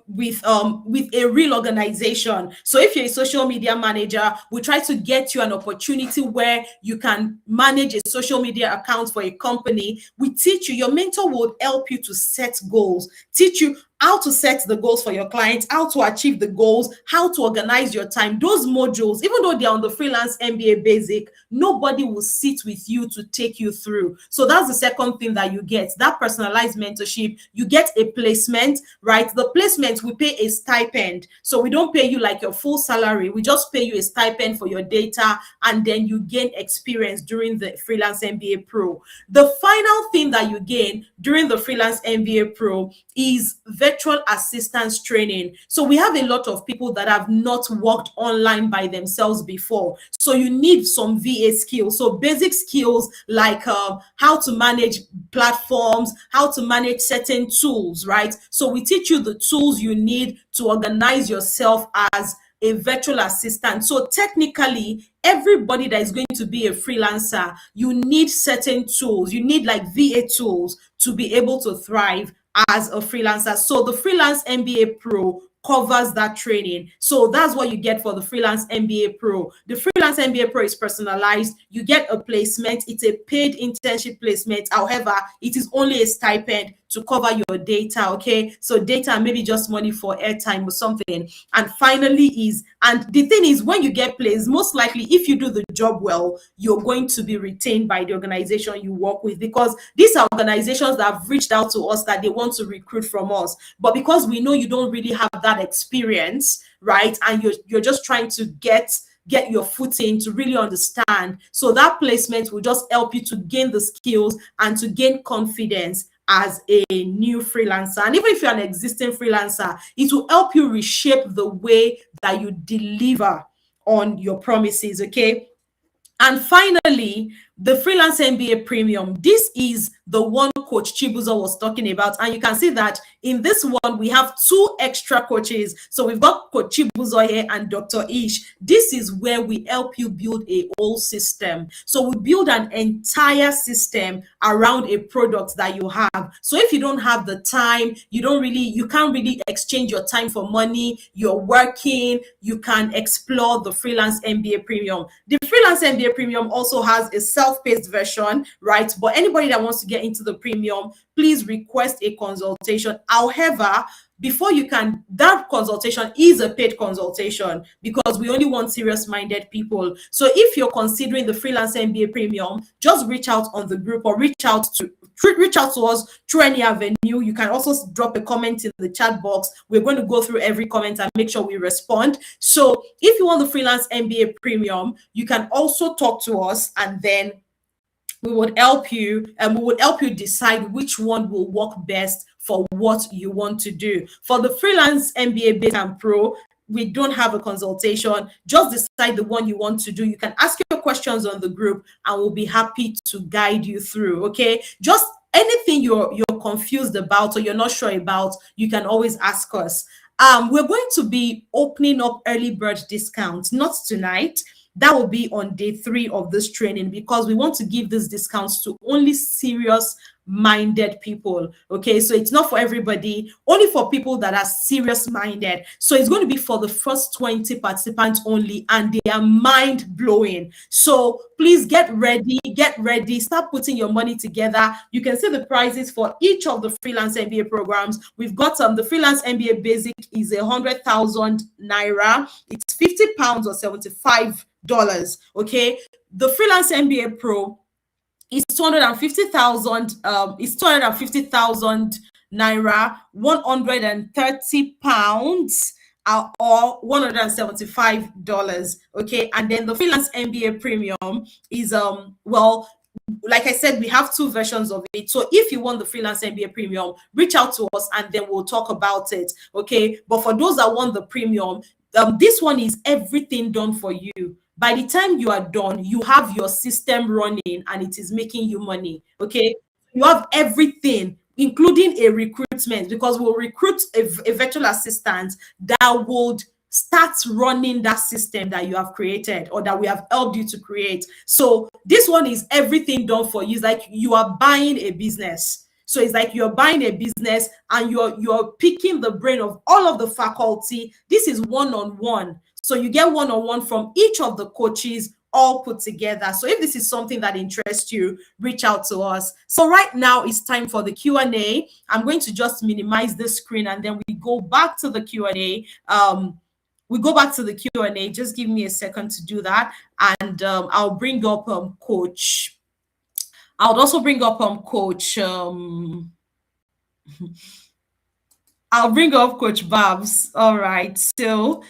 with a real organization. So if you're a social media manager, we try to get you an opportunity where you can manage a social media account for a company. We teach you, your mentor will help you to set goals, teach you how to set the goals for your clients, how to achieve the goals, how to organize your time. Those modules, even though they're on the Freelance MBA Basic, nobody will sit with you to take you through. So that's the second thing that you get, that personalized mentorship. You get a placement, right? The placement, we pay a stipend. So we don't pay you like your full salary. We just pay you a stipend for your data, and then you gain experience during the Freelance MBA Pro. The final thing that you gain during the Freelance MBA Pro is virtual assistance training. So we have a lot of people that have not worked online by themselves before. So you need some VA skills. So basic skills like how to manage platforms, how to manage certain tools, right? So we teach you the tools you need to organize yourself as a virtual assistant. So technically, everybody that is going to be a freelancer, you need certain tools. You need like VA tools to be able to thrive as a freelancer. So the Freelance MBA Pro covers that training. So that's what you get for the Freelance MBA Pro. The Freelance MBA Pro is personalized. You get a placement. It's a paid internship placement. However, it is only a stipend to cover your data, okay? So data, maybe just money for airtime or something. And finally and the thing is, when you get placed, most likely if you do the job well, you're going to be retained by the organization you work with, because these are organizations that have reached out to us that they want to recruit from us. But because we know you don't really have that experience, right? And you're just trying to get your foot in to really understand. So that placement will just help you to gain the skills and to gain confidence as a new freelancer. And even if you're an existing freelancer, it will help you reshape the way that you deliver on your promises, okay? And finally, the Freelance MBA Premium. This is the one Coach Chibuzo was talking about. And you can see that in this one, we have 2 extra coaches. So we've got Coach Chibuzo here and Dr. Ish. This is where we help you build a whole system. So we build an entire system around a product that you have. So if you don't have the time, you can't really exchange your time for money, you're working, you can explore the Freelance MBA Premium. The Freelance MBA Premium also has a self-paced version, right? But anybody that wants to get into the premium, please request a consultation. However, before you can, that consultation is a paid consultation because we only want serious-minded people. So if you're considering the Freelance MBA Premium, just reach out on the group or reach out to us through any avenue. You can also drop a comment in the chat box. We're going to go through every comment and make sure we respond. So if you want the Freelance MBA Premium, you can also talk to us, and then we would help you, and we would help you decide which one will work best for what you want to do. For the Freelance MBA Basic and Pro, we don't have a consultation. Just decide the one you want to do. You can ask your questions on the group and we'll be happy to guide you through, okay? Just anything you're confused about or you're not sure about, you can always ask us. We're going to be opening up early bird discounts, not tonight. That will be on day 3 of this training, because we want to give these discounts to only serious minded people. Okay, so it's not for everybody, only for people that are serious minded. So it's going to be for the first 20 participants only, and they are mind blowing. So please get ready, start putting your money together. You can see the prices for each of the freelance MBA programs. We've got the freelance MBA basic is 100,000 naira. It's £50 or $75. Okay, the freelance MBA pro is 250,000. It's 250,000 naira, £130 or $175. Okay, and then the freelance MBA premium is well, like I said, we have 2 versions of it. So if you want the freelance MBA premium, reach out to us and then we'll talk about it. Okay, but for those that want the premium, this one is everything done for you. By the time you are done, you have your system running and it is making you money. Okay, you have everything, including a recruitment, because we'll recruit a virtual assistant that would start running that system that you have created or that we have helped you to create. So this one is everything done for you. It's like you are buying a business. So it's like you're buying a business and you're picking the brain of all of the faculty. This is one-on-one. So you get one-on-one from each of the coaches all put together. So if this is something that interests you, reach out to us. So right now it's time for the Q&A. I'm going to just minimize the screen and then we go back to the Q&A. We go back to the Q&A. Just give me a second to do that. And I'll bring up Coach. I would also bring up Coach. I'll bring up Coach Babs. All right. So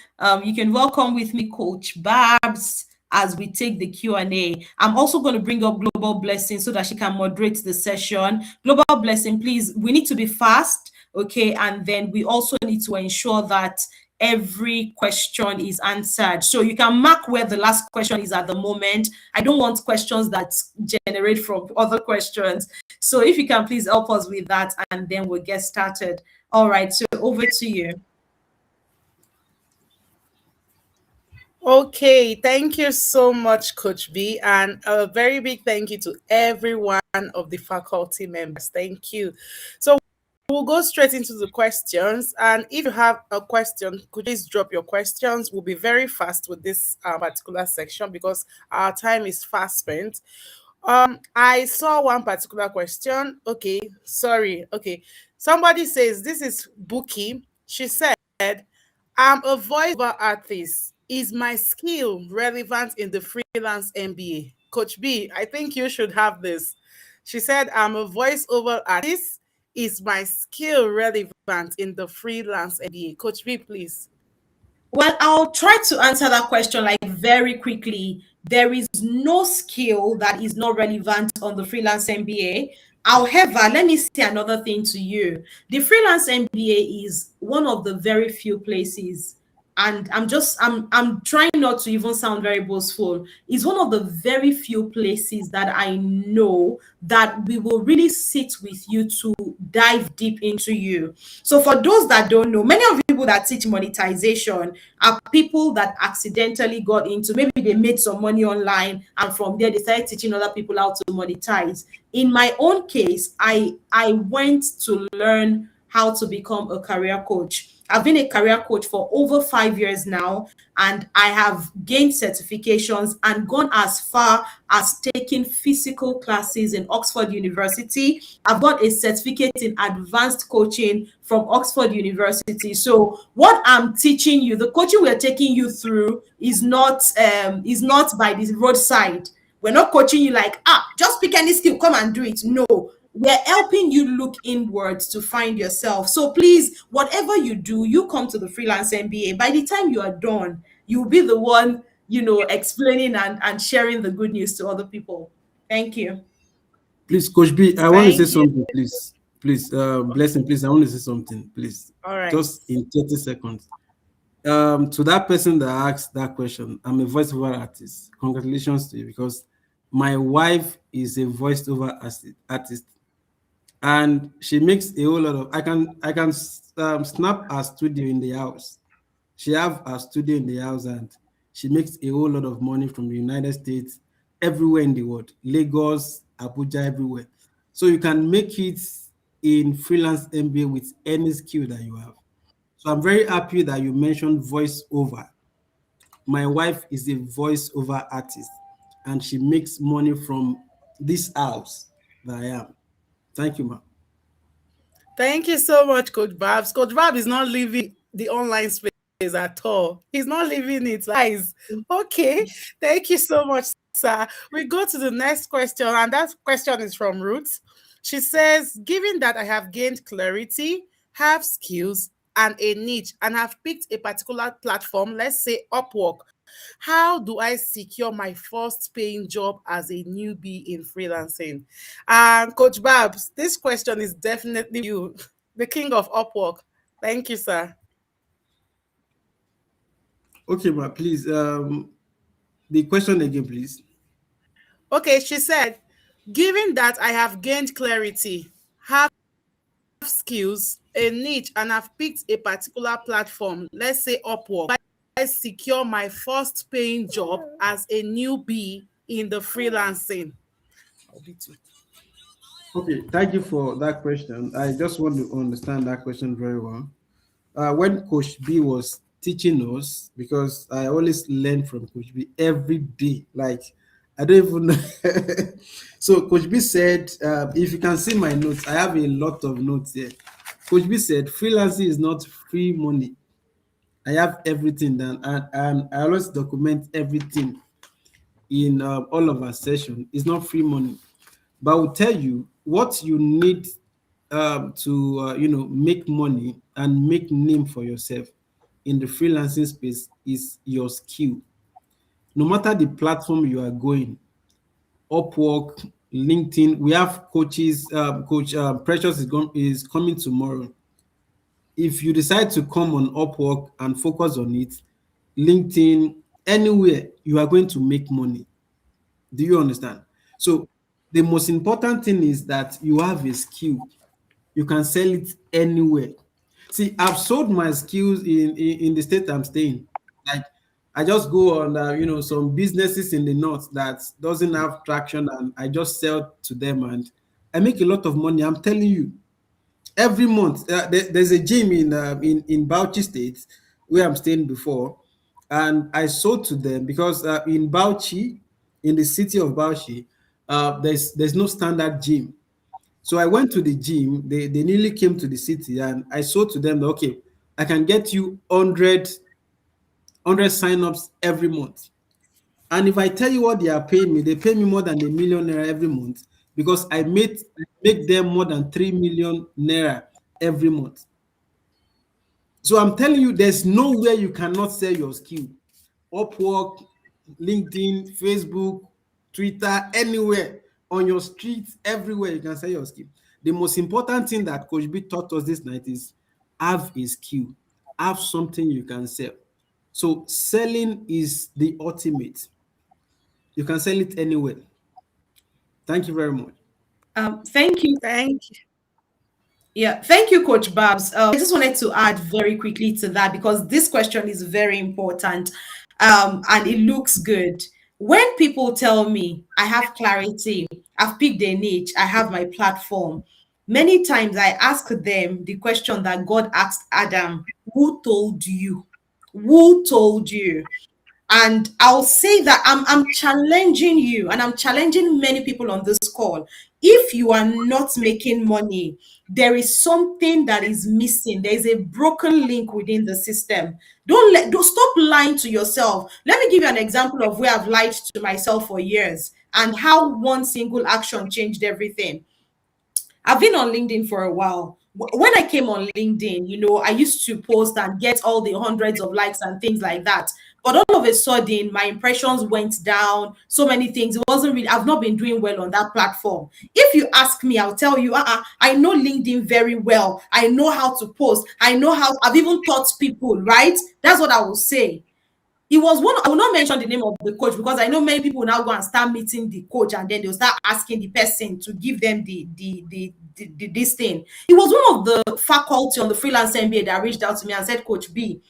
you can welcome with me Coach Babs as we take the Q&A. I'm also going to bring up Global Blessing so that she can moderate the session. Global Blessing, please, we need to be fast. Okay. And then we also need to ensure that every question is answered. So you can mark where the last question is at the moment. I don't want questions that generate from other questions. So if you can please help us with that and then we'll get started. All right, so over to you. Okay, thank you so much, Coach B, and a very big thank you to every one of the faculty members. Thank you. So we'll go straight into the questions. And if you have a question, could you please drop your questions? We'll be very fast with this particular section because our time is fast spent. I saw one particular question. Okay, sorry. Okay, somebody says this is Buki. She said, "I'm a voiceover artist. Is my skill relevant in the freelance MBA?" Coach B, I think you should have this. She said, "I'm a voiceover artist. Is my skill relevant in the freelance MBA?" Coach B, please. Well, I'll try to answer that question like very quickly. There is no skill that is not relevant on the freelance MBA. However, let me say another thing to you. The freelance MBA is one of the very few places, and I'm trying not to even sound very boastful. It's one of the very few places that I know that we will really sit with you to dive deep into you. So for those that don't know, many of the people that teach monetization are people that accidentally got into, maybe they made some money online and from there they started teaching other people how to monetize. In my own case, I went to learn how to become a career coach. I've been a career coach for over 5 years now, and I have gained certifications and gone as far as taking physical classes in Oxford University. I've got a certificate in advanced coaching from Oxford University. So what I'm teaching you, the coaching we're taking you through is not by the roadside. We're not coaching you like, just pick any skill, come and do it. No, we're helping you look inwards to find yourself. So please, whatever you do, you come to the Freelance MBA. By the time you are done, you'll be the one, explaining and sharing the good news to other people. Thank you. Please, Coach B, I want to say something, please. Please, Blessing, please, I want to say something, please. All right. Just in 30 seconds. To that person that asked that question, I'm a voiceover artist. Congratulations to you, because my wife is a voiceover artist. and she makes a whole lot of. I can snap her studio in the house. She have a studio in the house, and she makes a whole lot of money from the United States, everywhere in the world, Lagos, Abuja, everywhere. So you can make it in freelance MBA with any skill that you have. So I'm very happy that you mentioned voiceover. My wife is a voiceover artist, and she makes money from this house that I am. Thank you, ma'am. Thank you so much, Coach Babs. Coach Babs is not leaving the online space at all. He's not leaving it, guys. Okay. Thank you so much, sir. We go to the next question, and that question is from Ruth. She says, given that I have gained clarity, have skills, and a niche, and have picked a particular platform, let's say Upwork, how do I secure my first paying job as a newbie in freelancing? And Coach Babs, this question is definitely you, the king of Upwork. Thank you, sir. Okay, ma'am. Please, the question again, please. Okay, she said, given that I have gained clarity, have skills, a niche, and have picked a particular platform, let's say Upwork, I secure my first paying job as a newbie in the freelancing. I'll be too. Okay, thank you for that question. I just want to understand that question very well. When Coach B was teaching us, because I always learn from Coach B every day, like I don't even know. So Coach B said, if you can see my notes, I have a lot of notes here. Coach B said, freelancing is not free money. I have everything done, and I always document everything in all of our session. It's not free money, but I will tell you what you need to make money and make name for yourself in the freelancing space is your skill. No matter the platform you are going, Upwork, LinkedIn, we have coaches. Coach Precious is coming tomorrow. If you decide to come on Upwork and focus on it, LinkedIn, anywhere, you are going to make money. Do you understand? So the most important thing is that you have a skill. You can sell it anywhere. See, I've sold my skills in the state I'm staying. Like I just go on, some businesses in the north that doesn't have traction, and I just sell to them, and I make a lot of money. I'm telling you, every month there's a gym in Bauchi State where I'm staying before, and I sold to them because in Bauchi, in the city of Bauchi, there's no standard gym. So I went to the gym. They nearly came to the city, and I sold to them that, okay, I can get you 100 signups every month. And if I tell you what they are paying me, they pay me more than a 1 million naira every month because I make them more than 3 million naira every month. So I'm telling you, there's nowhere you cannot sell your skill. Upwork, LinkedIn, Facebook, Twitter, anywhere, on your streets, everywhere you can sell your skill. The most important thing that Coach B taught us this night is have a skill, have something you can sell. So selling is the ultimate. You can sell it anywhere. Thank you very much. Thank you. Thank you. Yeah, thank you, Coach Babs. I just wanted to add very quickly to that because this question is very important, and it looks good. When people tell me I have clarity, I've picked a niche, I have my platform, many times I ask them the question that God asked Adam: Who told you? Who told you? And I'll say that I'm challenging you, and I'm challenging many people on this call. If you are not making money, there is something that is missing. There is a broken link within the system. Don't stop lying to yourself. Let me give you an example of where I've lied to myself for years and how one single action changed everything. I've been on LinkedIn for a while. When I came on LinkedIn, I used to post and get all the hundreds of likes and things like that. But all of a sudden, my impressions went down. So many things. It wasn't really, I've not been doing well on that platform. If you ask me, I'll tell you, I know LinkedIn very well. I know how to post. I know how, I've even taught people, right? That's what I will say. It was one. I will not mention the name of the coach because I know many people now go and start meeting the coach, and then they'll start asking the person to give them this thing. It was one of the faculty on the freelance MBA that reached out to me and said, Coach B,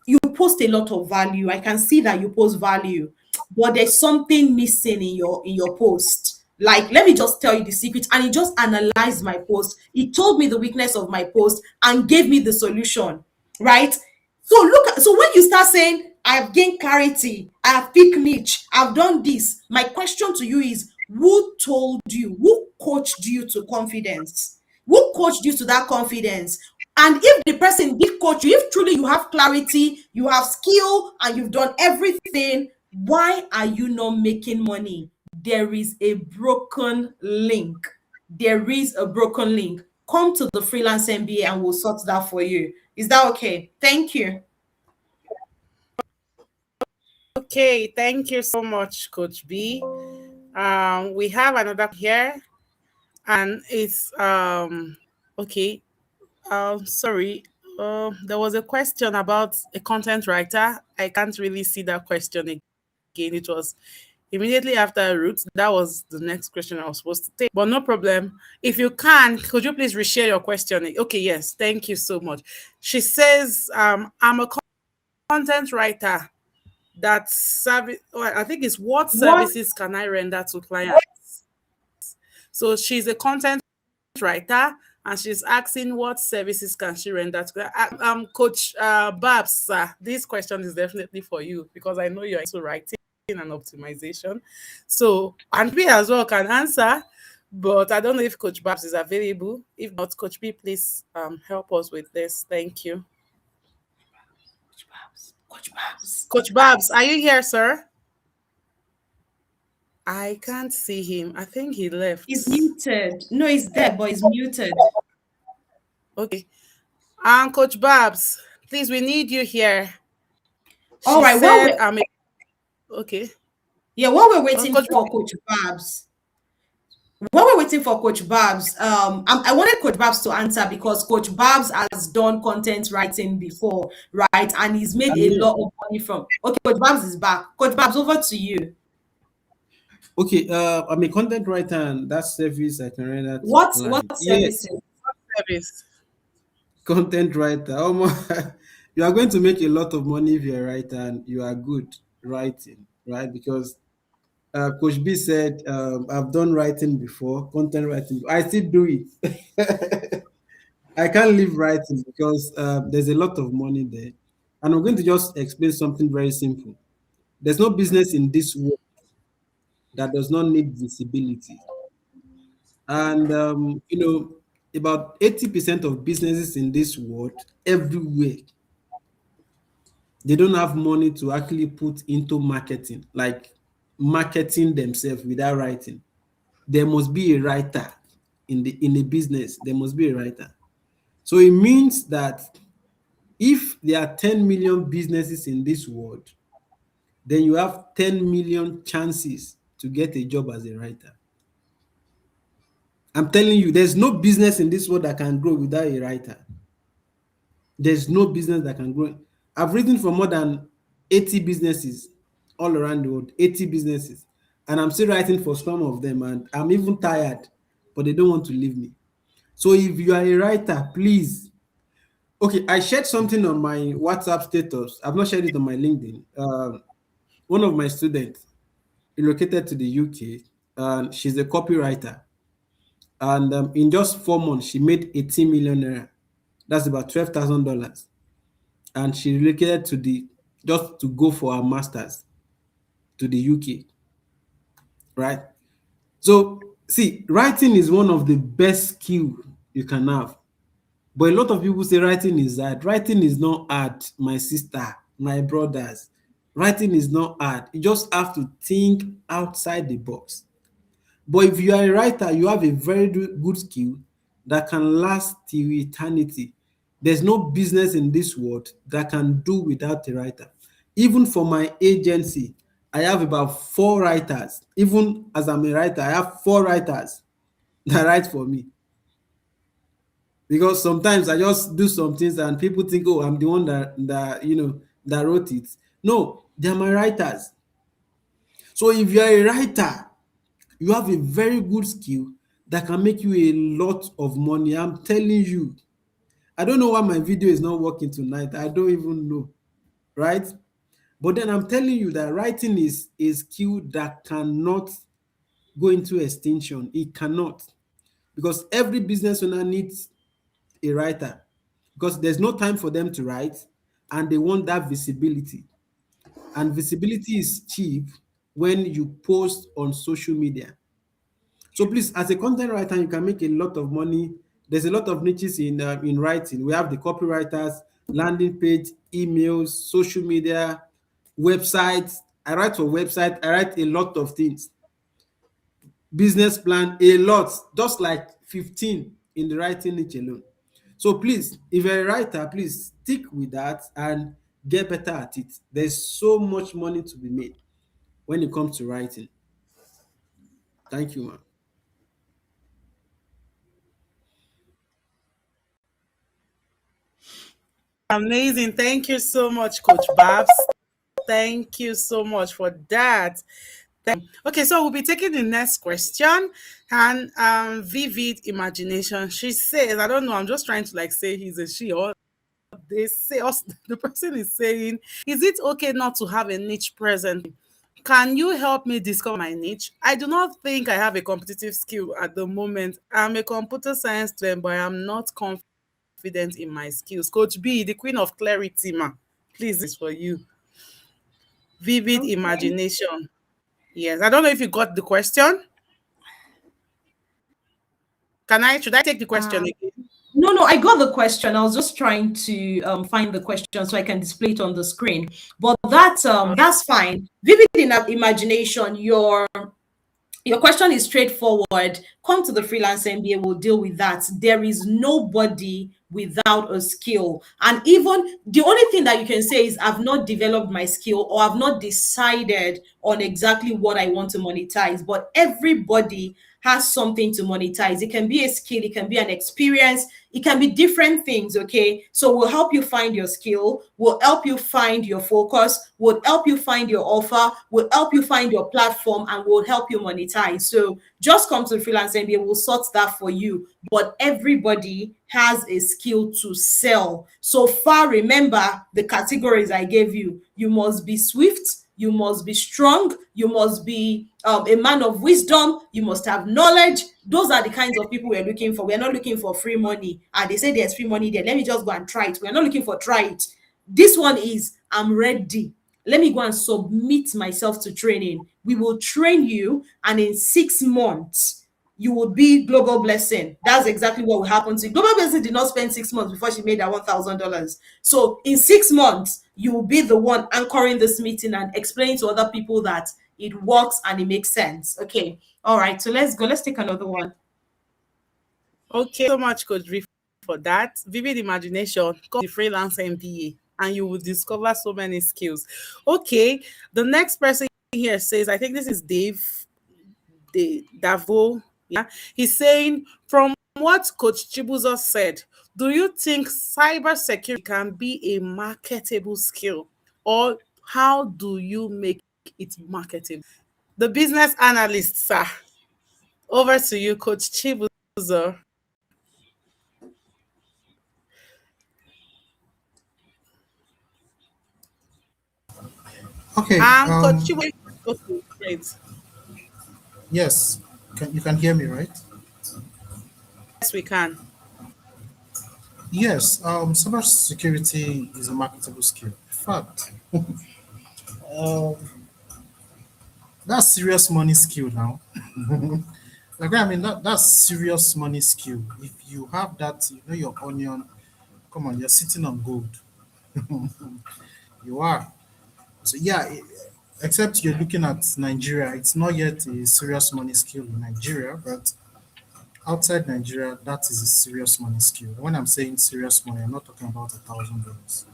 you post a lot of value. I can see that you post value, but there's something missing in your post. Like, let me just tell you the secret. And he just analyzed my post. He told me the weakness of my post and gave me the solution. Right? So when you start saying, I've gained clarity, I have picked niche, I've done this, my question to you is, who told you? Who coached you to confidence? Who coached you to that confidence? And if the person did coach you, if truly you have clarity, you have skill, and you've done everything, why are you not making money? There is a broken link. There is a broken link. Come to the Freelance MBA and we'll sort that for you. Is that okay? Thank you. Okay, thank you so much, Coach B. We have another here, and it's okay. Sorry. There was a question about a content writer. I can't really see that question again. It was immediately after Roots. That was the next question I was supposed to take. But no problem. If you can, could you please reshare your question? Okay, yes. Thank you so much. She says, I'm a content writer that service. Well, I think it's what services can I render to clients? So she's a content writer and she's asking what services can she render to Coach Babs, this question is definitely for you because I know you're also writing and optimization. So, and we as well can answer, but I don't know if Coach Babs is available. If not, Coach B, please help us with this. Thank you. Coach Babs, are you here, sir? I can't see him. I think he left. He's muted. No, he's there, but he's muted. Okay. Coach Babs, please, we need you here. All right. Said, okay. Yeah, while we're waiting for Coach Babs, I wanted Coach Babs to answer because Coach Babs has done content writing before, right? And he's made a lot of money from. Okay, Coach Babs is back. Coach Babs, over to you. Okay, I'm a content writer, and that service I can render. What service? What service? Content writer. You are going to make a lot of money if you're a writer and you are good writing, right? Because Coach B said, I've done writing before, content writing. I still do it. I can't leave writing because there's a lot of money there. And I'm going to just explain something very simple. There's no business in this world that does not need visibility. And, about 80% of businesses in this world, everywhere, they don't have money to actually put into marketing, like marketing themselves without writing. There must be a writer in a business. There must be a writer. So it means that if there are 10 million businesses in this world, then you have 10 million chances to get a job as a writer. I'm telling you, there's no business in this world that can grow without a writer. There's no business that can grow. I've written for more than 80 businesses all around the world, 80 businesses. And I'm still writing for some of them, and I'm even tired, but they don't want to leave me. So if you are a writer, please. Okay, I shared something on my WhatsApp status. I've not shared it on my LinkedIn. One of my students relocated to the UK, and she's a copywriter. And in just 4 months, she made 18 million naira. That's about $12,000. And she relocated just to go for her master's to the UK, right? So see, writing is one of the best skill you can have. But a lot of people say writing is hard. Writing is not hard, my sister, my brothers. Writing is not hard. You just have to think outside the box. But if you are a writer, you have a very good skill that can last till eternity. There's no business in this world that can do without a writer. Even for my agency, I have about 4 writers. Even as I'm a writer, I have 4 writers that write for me. Because sometimes I just do some things and people think, oh, I'm the one that wrote it. No, They are my writers. So if you are a writer, you have a very good skill that can make you a lot of money. I'm telling you. I don't know why my video is not working tonight. I don't even know, right? But then I'm telling you that writing is a skill that cannot go into extinction. It cannot. Because every business owner needs a writer because there's no time for them to write and they want that visibility. And visibility is cheap when you post on social media. So please, as a content writer, you can make a lot of money. There's a lot of niches in writing. We have the copywriters, landing page, emails, social media, websites. I write for website. I write a lot of things. Business plan, a lot, just like 15 in the writing niche alone. So please, if you're a writer, please stick with that and get better at it. There's so much money to be made when it comes to writing. Thank you, ma'am. Amazing. Thank you so much, Coach Babs. Thank you so much for that. Okay, so we'll be taking the next question. And Vivid Imagination. She says, I don't know, I'm just trying to like say he's a she or they say us the person is saying, is it okay not to have a niche present? Can you help me discover my niche? I do not think I have a competitive skill at the moment. I'm a computer science student, but I'm not confident in my skills. Coach B, the queen of clarity, ma. Please, this is for you. Vivid Okay. Imagination. Yes, I don't know if you got the question. Should I take the question Um, again? no, I got the question. I was just trying to find the question so I can display it on the screen. But that's fine. Vivid in imagination. Your question is straightforward. Come to the Freelance MBA, we'll deal with that. There is nobody without a skill. And even the only thing that you can say is, I've not developed my skill or I've not decided on exactly what I want to monetize. But everybody has something to monetize. It can be a skill, it can be an experience, it can be different things. Okay. So we'll help you find your skill, we'll help you find your focus, we'll help you find your offer, we'll help you find your platform, and we'll help you monetize. So just come to the Freelance MBA, we'll sort that for you. But everybody has a skill to sell. So far, remember the categories I gave you. You must be swift, you must be strong, you must be a man of wisdom, you must have knowledge. Those are the kinds of people we're looking for. We're not looking for free money. And they say there's free money there. Let me just go and try it. We're not looking for try it. This one is, I'm ready. Let me go and submit myself to training. We will train you, and in 6 months, you will be Global Blessing. That's exactly what will happen to you. Global Blessing did not spend 6 months before she made that $1,000. So in 6 months, you will be the one anchoring this meeting and explaining to other people that it works and it makes sense. Okay. All right. So let's go. Let's take another one. Okay, so much, Coach Riff, for that. Vivid Imagination, come to the Freelance MBA, and you will discover so many skills. Okay, the next person here says, I think this is Davo. Yeah, he's saying, from what Coach Chibuzo said, do you think cybersecurity can be a marketable skill, or how do you make it marketable? The business analyst, sir. Over to you, Coach Chibuzo. Okay. And Coach Chibuzo, okay, great. Yes. You can hear me, right? Yes, we can. Yes. Cybersecurity is a marketable skill. In fact, um, that's serious money skill now. Like, I mean, that's serious money skill. If you have that, you know your onion. Come on, you're sitting on gold. You are. So yeah, except you're looking at Nigeria, it's not yet a serious money skill in Nigeria, but outside Nigeria, that is a serious money skill. When I'm saying serious money, I'm not talking about $1,000.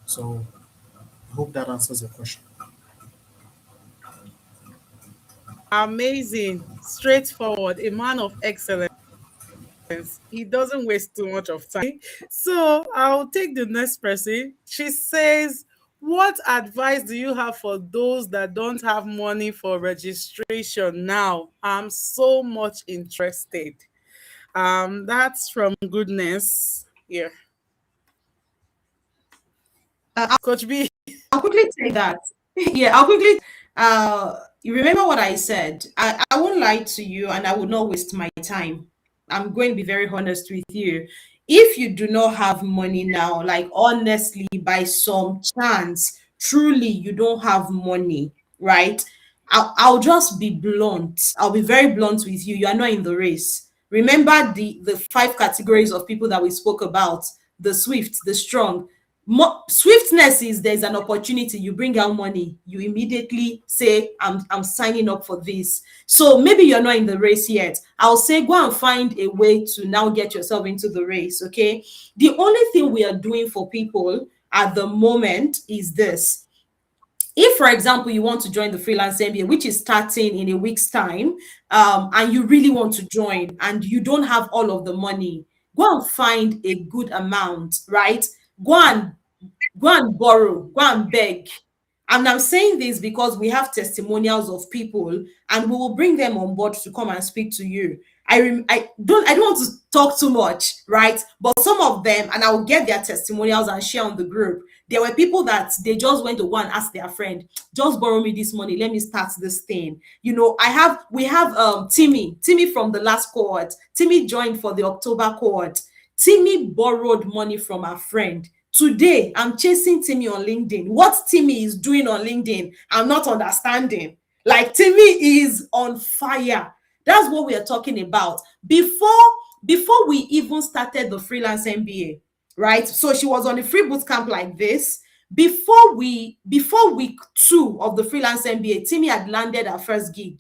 So I hope that answers your question. Amazing, straightforward, a man of excellence. He doesn't waste too much of time. So I'll take the next person. She says, What advice do you have for those that don't have money for registration now? I'm so much interested. That's from Goodness. Yeah. Coach B. I'll quickly say that. Yeah, I'll quickly. You remember what I said? I won't lie to you, and I will not waste my time. I'm going to be very honest with you. If you do not have money now, like honestly, by some chance, truly, you don't have money, right? I'll just be blunt. I'll be very blunt with you. You are not in the race. Remember the five categories of people that we spoke about: the swift, the strong, swiftness is there's an opportunity, you bring out money, you immediately say I'm signing up for this. So maybe you're not in the race yet. I'll say go and find a way to now get yourself into the race. Okay, the only thing we are doing for people at the moment is this: if, for example, you want to join the Freelance MBA, which is starting in a week's time, and you really want to join and you don't have all of the money, go and find a good amount, right? Go and borrow, go and beg. And I'm saying this because we have testimonials of people, and we will bring them on board to come and speak to you. I don't want to talk too much, right? But some of them, and I will get their testimonials and share on the group. There were people that they just went to go and ask their friend, just borrow me this money, let me start this thing. We have Timmy from the last cohort. Timmy joined for the October cohort. Timmy borrowed money from her friend. Today, I'm chasing Timmy on LinkedIn. What Timmy is doing on LinkedIn, I'm not understanding. Like, Timmy is on fire. That's what we are talking about. Before we even started the Freelance MBA, right? So she was on the free boot camp like this. Before week 2 of the Freelance MBA, Timmy had landed her first gig.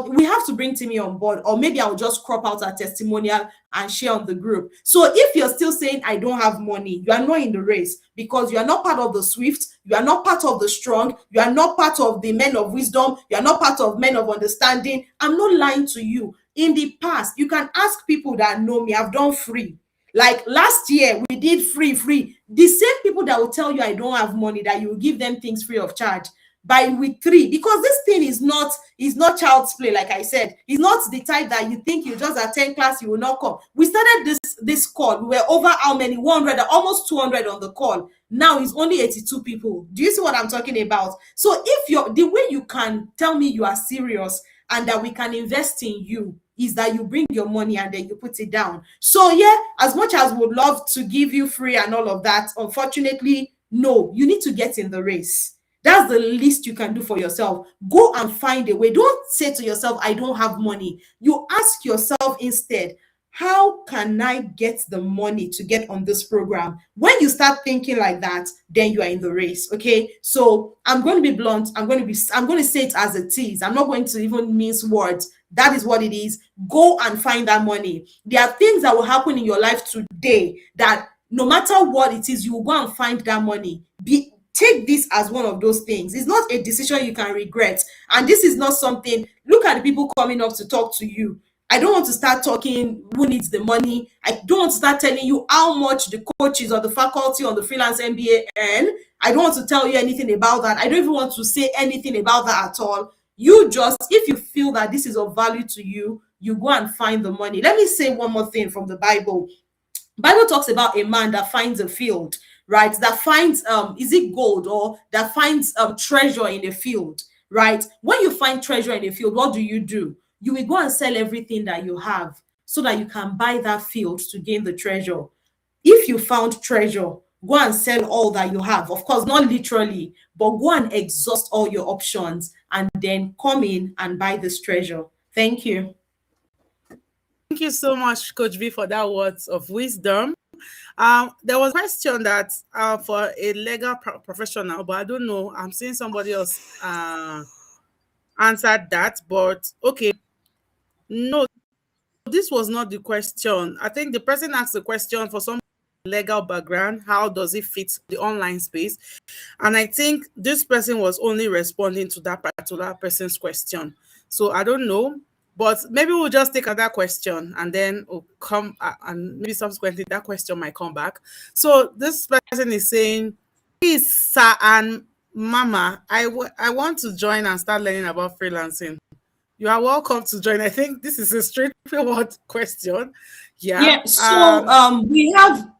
We have to bring Timmy on board, or maybe I'll just crop out our testimonial and share on the group. So if you're still saying I don't have money, you are not in the race, because you are not part of the swift, you are not part of the strong, you are not part of the men of wisdom, you are not part of men of understanding. I'm not lying to you. In the past, you can ask people that know me, I've done free. Like last year, we did free. The same people that will tell you I don't have money, that you will give them things free of charge by week 3, because this thing is not child's play. Like I said, it's not the type that you think you just attend class, you will not come. We started this call, we were over how many? 100, almost 200 on the call. Now it's only 82 people. Do you see what I'm talking about? So if the way you can tell me you are serious and that we can invest in you is that you bring your money and then you put it down. So yeah, as much as we would love to give you free and all of that, unfortunately, no, you need to get in the race. That's the least you can do for yourself. Go and find a way. Don't say to yourself, I don't have money. You ask yourself instead, how can I get the money to get on this program? When you start thinking like that, then you are in the race. Okay. So I'm going to be blunt. I'm going to say it as it is. I'm not going to even mince words. That is what it is. Go and find that money. There are things that will happen in your life today that no matter what it is, you will go and find that money. Take this as one of those things. It's not a decision you can regret. And this is not something, look at the people coming up to talk to you. I don't want to start talking who needs the money. I don't want to start telling you how much the coaches or the faculty on the Freelance MBA earn. I don't want to tell you anything about that. I don't even want to say anything about that at all. You just, if you feel that this is of value to you, you go and find the money. Let me say one more thing from the Bible. Bible talks about a man that finds a field, right? That finds, is it gold, or that finds treasure in a field, right? When you find treasure in a field, what do? You will go and sell everything that you have so that you can buy that field to gain the treasure. If you found treasure, go and sell all that you have. Of course, not literally, but go and exhaust all your options and then come in and buy this treasure. Thank you. Thank you so much, Coach V, for that words of wisdom. There was a question that for a legal professional, but I don't know. I'm seeing somebody else answered that, but okay. No, this was not the question. I think the person asked the question for some legal background. How does it fit the online space? And I think this person was only responding to that particular person's question. So I don't know. But maybe we'll just take another question and then we'll come and maybe subsequently that question might come back. So this person is saying, Please, sir and mama, I want to join and start learning about freelancing. You are welcome to join. I think this is a straightforward question. Yeah. Yeah,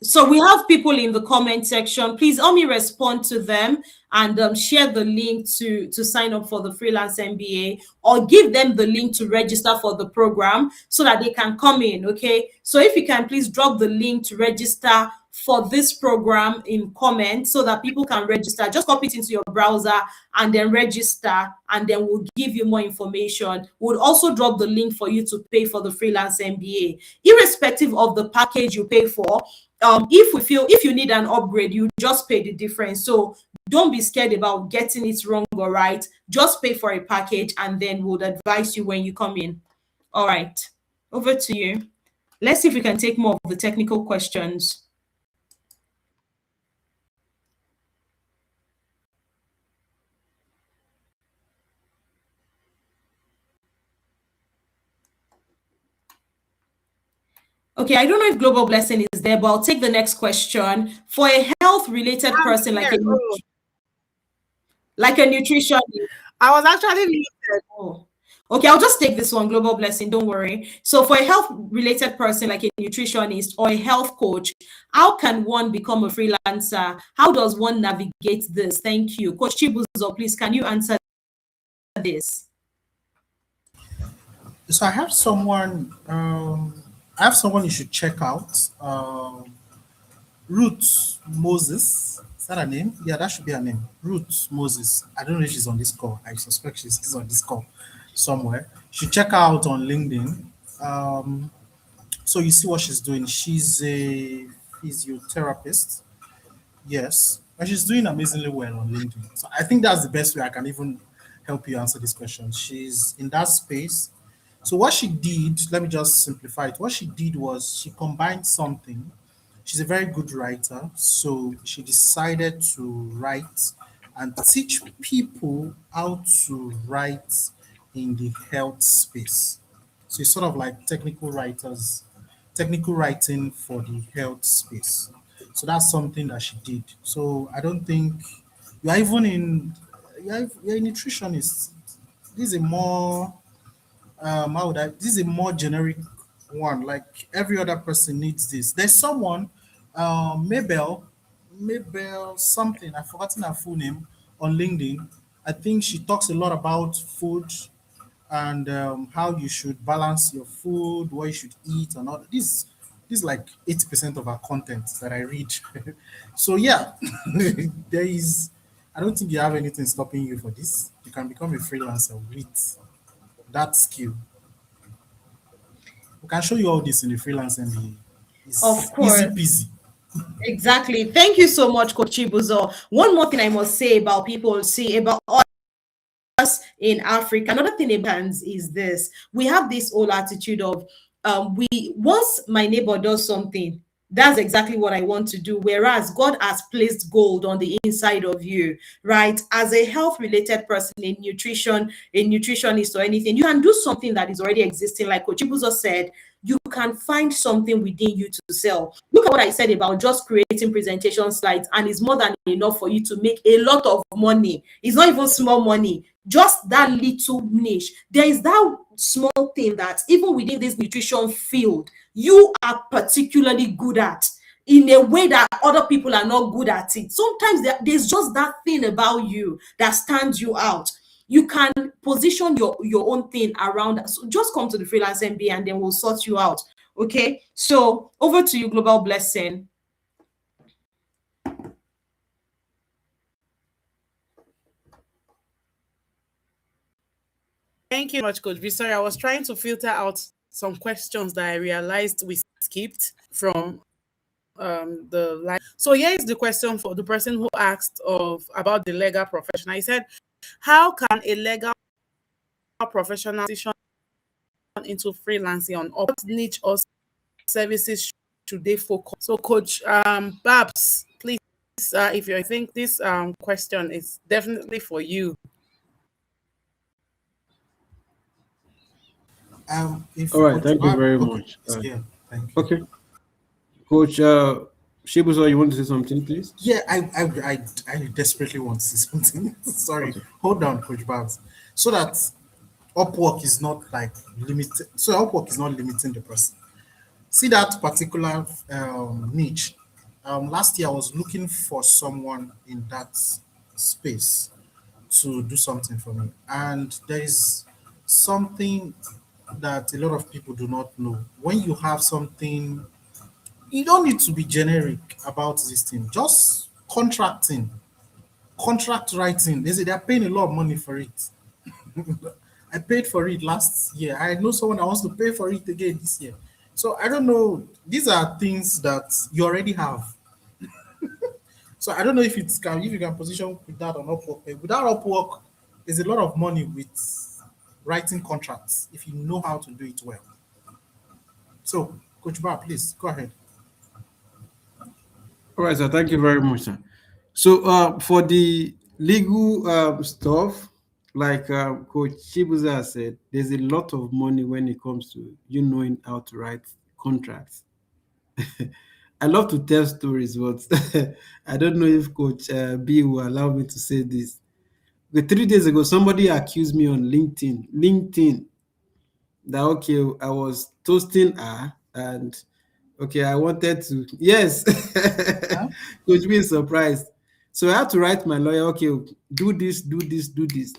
so we have people in the comment section. Please help me respond to them and share the link to sign up for the Freelance MBA, or give them the link to register for the program so that they can come in. Okay, so if you can please drop the link to register for this program in comments so that people can register. Just copy it into your browser and then register, and then we'll give you more information. We'll also drop the link for you to pay for the Freelance MBA, irrespective of the package you pay for. If you need an upgrade, you just pay the difference. So don't be scared about getting it wrong or right. Just pay for a package, and then we'll advise you when you come in. All right, over to you. Let's see if we can take more of the technical questions. Okay, I don't know if Global Blessing is there, but I'll take the next question. For a health-related person, like a nutritionist. I was actually muted. Oh, okay, I'll just take this one, Global Blessing, don't worry. So for a health-related person, like a nutritionist or a health coach, how can one become a freelancer? How does one navigate this? Thank you. Coach Chibuzo, please, can you answer this? So I have someone you should check out. Ruth Moses. Is that her name? Yeah, that should be her name. Ruth Moses. I don't know if she's on this call. I suspect she's on this call somewhere. You should check her out on LinkedIn. So you see what she's doing. She's a physiotherapist. Yes. And she's doing amazingly well on LinkedIn. So I think that's the best way I can even help you answer this question. She's in that space. So what she did, let me just simplify it. What she did was she combined something. She's a very good writer, so she decided to write and teach people how to write in the health space. So it's sort of like technical writing for the health space. So that's something that she did. So I don't think you are even in you're a nutritionist. This is a more this is a more generic one. Like every other person needs this. There's someone, Mabel something. I've forgotten her full name on LinkedIn. I think she talks a lot about food and how you should balance your food, what you should eat, and all this is like 80% of our content that I read. So yeah, there is. I don't think you have anything stopping you for this. You can become a freelancer with that skill. We can show you all this in the Freelance MBA. It's Of course. easy peasy. Exactly. Thank you so much, Coach Chibuzo. One more thing I must say about us in Africa. Another thing about is this: we have this whole attitude of we once my neighbor does something, that's exactly what I want to do. Whereas God has placed gold on the inside of you, right? As a health-related person in nutrition, a nutritionist or anything, you can do something that is already existing. Like Coach Chibuzo said, you can find something within you to sell. Look at what I said about just creating presentation slides, and it's more than enough for you to make a lot of money. It's not even small money, just that little niche. There is that small thing that even within this nutrition field, you are particularly good at in a way that other people are not good at it. Sometimes there's just that thing about you that stands you out. You can position your own thing around that. So just come to the Freelance MBA and then we'll sort you out. Okay, so over to you, Global Blessing. Thank you much, Coach B. Sorry, I was trying to filter out some questions that I realized we skipped from the line. So here is the question for the person who asked about the legal profession. I said, how can a legal professional transition into freelancing, on what niche or services should they focus? So Coach Babs, please, if you think this question is definitely for you. All right, thank you very much. Yeah, thank you. Okay, Coach Shibuzo, you want to say something, please? Yeah, I desperately want to say something. Sorry, Okay. hold on, Coach Babs, so that Upwork is not like limited. So Upwork is not limiting the person. See that particular niche. Last year I was looking for someone in that space to do something for me, and there is something that a lot of people do not know. When you have something, you don't need to be generic about this thing. Just contracting, contract writing. They say they're paying a lot of money for it. I paid for it last year. I know someone that wants to pay for it again this year. So I don't know. These are things that you already have. So I don't know if you can position with that on Upwork. Without Upwork, there's a lot of money with writing contracts if you know how to do it well. So, Coach Bar, please go ahead. All right, sir. Thank you very much, sir. So, for the legal stuff, like Coach Chibuza said, there's a lot of money when it comes to you knowing how to write contracts. I love to tell stories, but I don't know if Coach B will allow me to say this. But 3 days ago, somebody accused me on LinkedIn, that okay, I was toasting her, and okay, I wanted to, yes, Coach B is surprised. So I had to write my lawyer, okay, do this, do this, do this.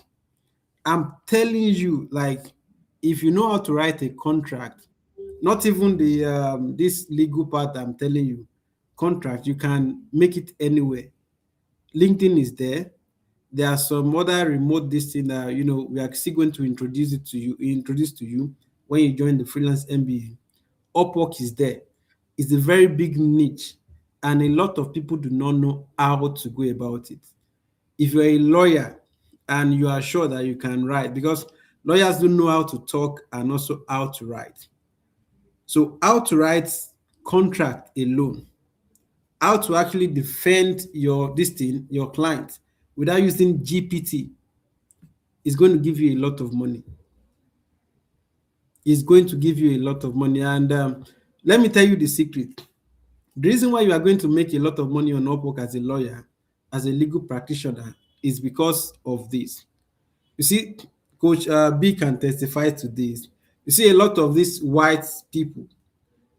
I'm telling you, like, if you know how to write a contract, not even the this legal part I'm telling you, contract, you can make it anywhere. LinkedIn is there. There are some other remote this thing that we are still going to introduce to you when you join the Freelance MBA. Upwork is there. It's a very big niche, and a lot of people do not know how to go about it. If you're a lawyer and you are sure that you can write, because lawyers don't know how to talk and also how to write. So how to write contract alone, how to actually defend your client without using GPT is going to give you a lot of money. It's going to give you a lot of money. And let me tell you the secret. The reason why you are going to make a lot of money on Upwork as a lawyer, as a legal practitioner, is because of this. You see, Coach B can testify to this. You see, a lot of these white people,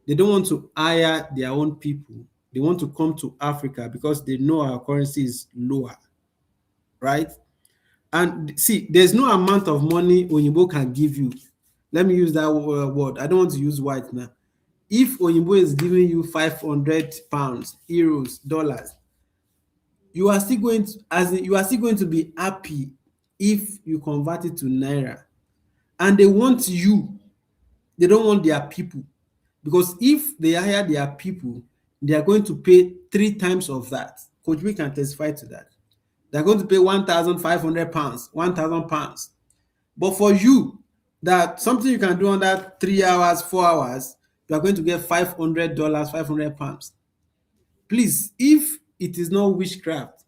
they don't want to hire their own people. They want to come to Africa because they know our currency is lower, right? And see, there's no amount of money Oyinbo can give you. Let me use that word. I don't want to use white now. If Oyinbo is giving you 500 pounds, euros, dollars, you are still going to, you are still going to be happy if you convert it to naira. And they want you. They don't want their people. Because if they hire their people, they are going to pay 3 times of that. Coach B can testify to that. They're going to pay 1,500 pounds, 1,000 pounds. But for you, that something you can do under 3 hours, 4 hours, you are going to get $500, 500 pounds. Please, if it is not witchcraft,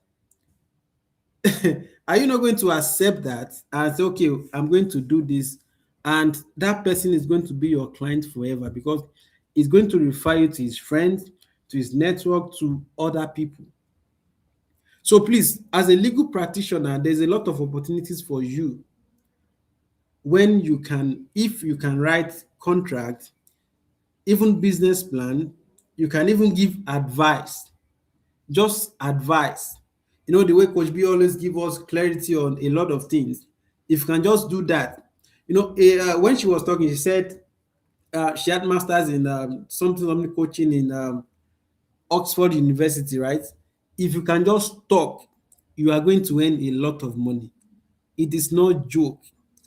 are you not going to accept that and say, okay, I'm going to do this, and that person is going to be your client forever because he's going to refer you to his friends, to his network, to other people. So please, as a legal practitioner, there's a lot of opportunities for you when you can, if you can write contract, even business plan, you can even give advice, just advice. The way Coach B always give us clarity on a lot of things. If you can just do that, when she was talking, she said she had masters in something coaching in Oxford University, right? If you can just talk, you are going to earn a lot of money. It is no joke.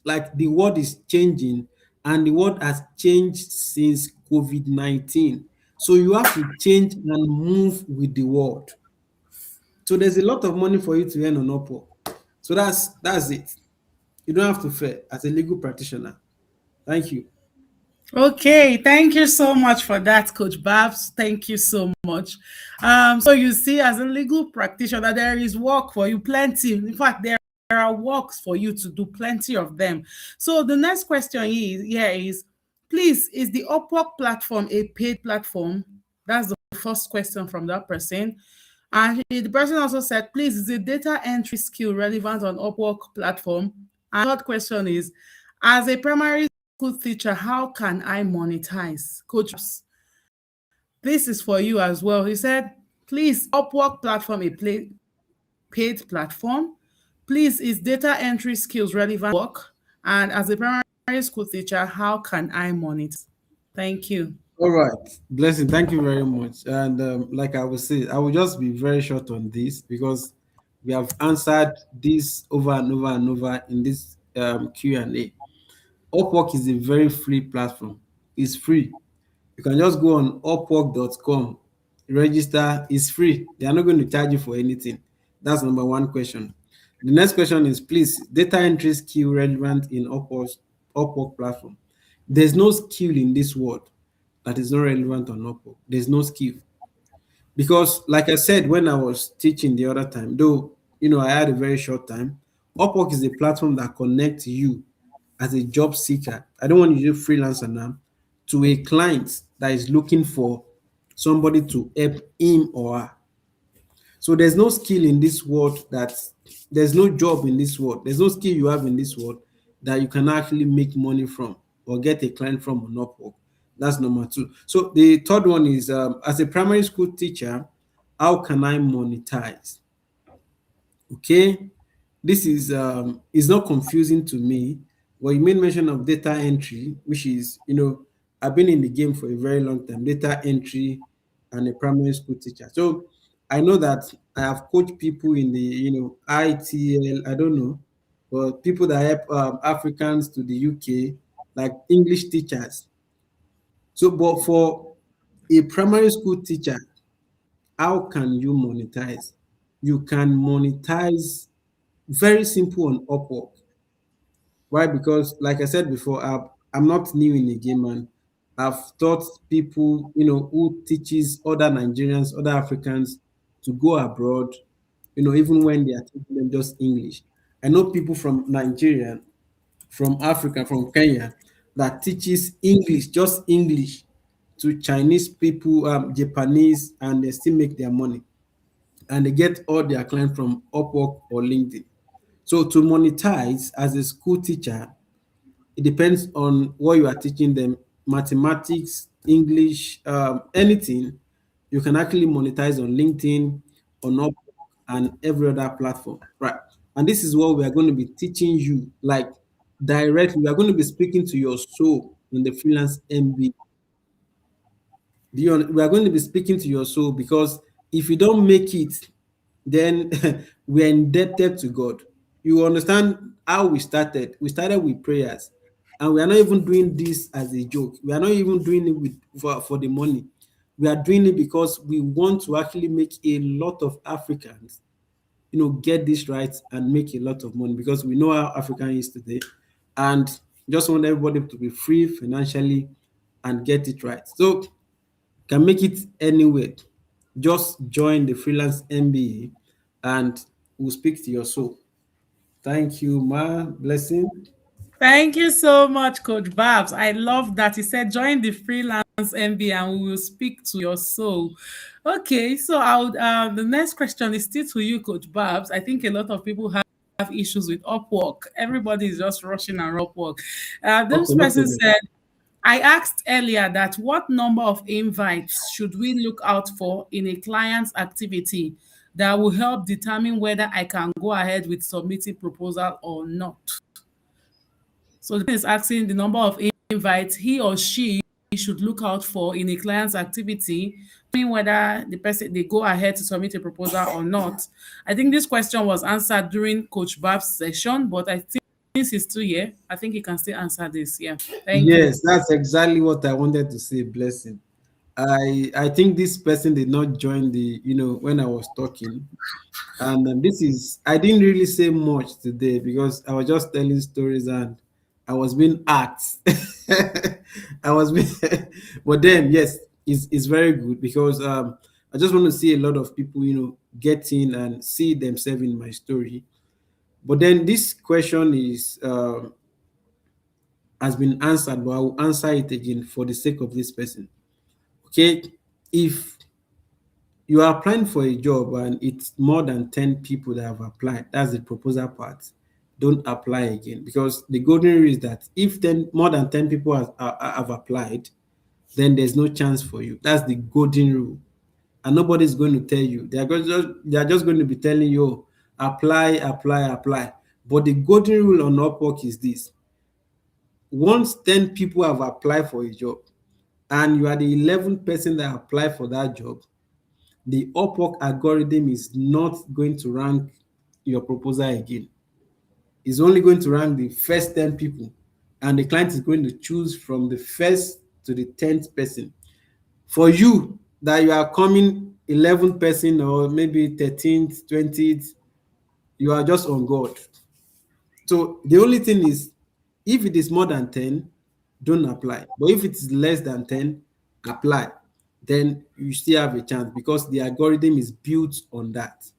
Like, the world is changing, and the world has changed since COVID-19. So you have to change and move with the world. So there's a lot of money for you to earn on Upwork. So that's it. You don't have to fear as a legal practitioner. Thank you. Okay, thank you so much for that, Coach Babs. Thank you so much. So you see, as a legal practitioner, there is work for you, plenty. In fact, there are works for you to do, plenty of them. So the next question is, please, is the Upwork platform a paid platform? That's the first question from that person. And the person also said, please, is the data entry skill relevant on Upwork platform? And third question is, as a primary school teacher, how can I monetize? Coach, this is for you as well. He said, please, Upwork platform a paid platform. Please, is data entry skills relevant work? And as a primary school teacher, how can I monetize? Thank you. All right, blessing. Thank you very much. And like I will say, I will just be very short on this because we have answered this over and over and over in this Q&A. Upwork is a very free platform. It's free. You can just go on upwork.com, register. It's free. They are not going to charge you for anything. That's number one question. The next question is, please, data entry skill relevant in Upwork platform. There's no skill in this world that is not relevant on Upwork. There's no skill. Because, like I said, when I was teaching the other time, though, I had a very short time, Upwork is a platform that connects you as a job seeker. I don't want you to do freelancer now, to a client that is looking for somebody to help him or her. So there's no skill in this world there's no job in this world. There's no skill you have in this world that you can actually make money from or get a client from on Upwork. That's number two. So the third one is, as a primary school teacher, how can I monetize? Okay, this is not confusing to me. But you made mention of data entry, which is, I've been in the game for a very long time. Data entry and a primary school teacher. So I know that I have coached people in the ITL, I don't know, but people that help Africans to the UK, like English teachers. So, but for a primary school teacher, how can you monetize? You can monetize very simple on Upwork. Why? Because, like I said before, I'm not new in the game, and I've taught people, who teaches other Nigerians, other Africans to go abroad, even when they are teaching them just English. I know people from Nigeria, from Africa, from Kenya, that teaches English, just English, to Chinese people, Japanese, and they still make their money. And they get all their clients from Upwork or LinkedIn. So to monetize as a school teacher, it depends on what you are teaching them. Mathematics, English, anything, you can actually monetize on LinkedIn, on Upwork, and every other platform, right? And this is what we are going to be teaching you, like directly. We are going to be speaking to your soul in the freelance MBA. We are going to be speaking to your soul, because if you don't make it, then we are indebted to God. You understand how we started? We started with prayers, and we are not even doing this as a joke. We are not even doing it for the money. We are doing it because we want to actually make a lot of Africans, get this right and make a lot of money, because we know how African is today, and just want everybody to be free financially and get it right. So can make it anywhere. Just join the Freelance MBA and we'll speak to your soul. Thank you, Ma. Blessing. Thank you so much, Coach Babs. I love that. He said, join the freelance MBA and we will speak to your soul. Okay, so the next question is still to you, Coach Babs. I think a lot of people have issues with Upwork. Everybody is just rushing around Upwork. This Okay, no person problem. said, I asked earlier that what number of invites should we look out for in a client's activity that will help determine whether I can go ahead with submitting proposal or not. So the person is asking the number of invites he or she should look out for in a client's activity, knowing whether the person they go ahead to submit a proposal or not. I think this question was answered during Coach Bab's session, but I think since he's still here, I think he can still answer this. Yeah. Thank you. Yes, that's exactly what I wanted to say. Blessing. I think this person did not join the, when I was talking. And this is, I didn't really say much today because I was just telling stories and I was being asked. I was being, but then, yes, it's very good because I just want to see a lot of people, get in and see themselves in my story. But then this question is, has been answered, but I will answer it again for the sake of this person. Okay, if you are applying for a job and it's more than 10 people that have applied, that's the proposal part, don't apply again. Because the golden rule is that if more than 10 people have applied, then there's no chance for you. That's the golden rule. And nobody's going to tell you. They are just going to be telling you, "Oh, apply, apply, apply." But the golden rule on Upwork is this: once 10 people have applied for a job and you are the 11th person that applied for that job, the Upwork algorithm is not going to rank your proposal again. It's only going to rank the first 10 people, and the client is going to choose from the first to the 10th person. For you, that you are coming 11th person or maybe 13th, 20th, you are just on God. So the only thing is, if it is more than 10, don't apply. But if it is less than 10, apply. Then you still have a chance because the algorithm is built on that.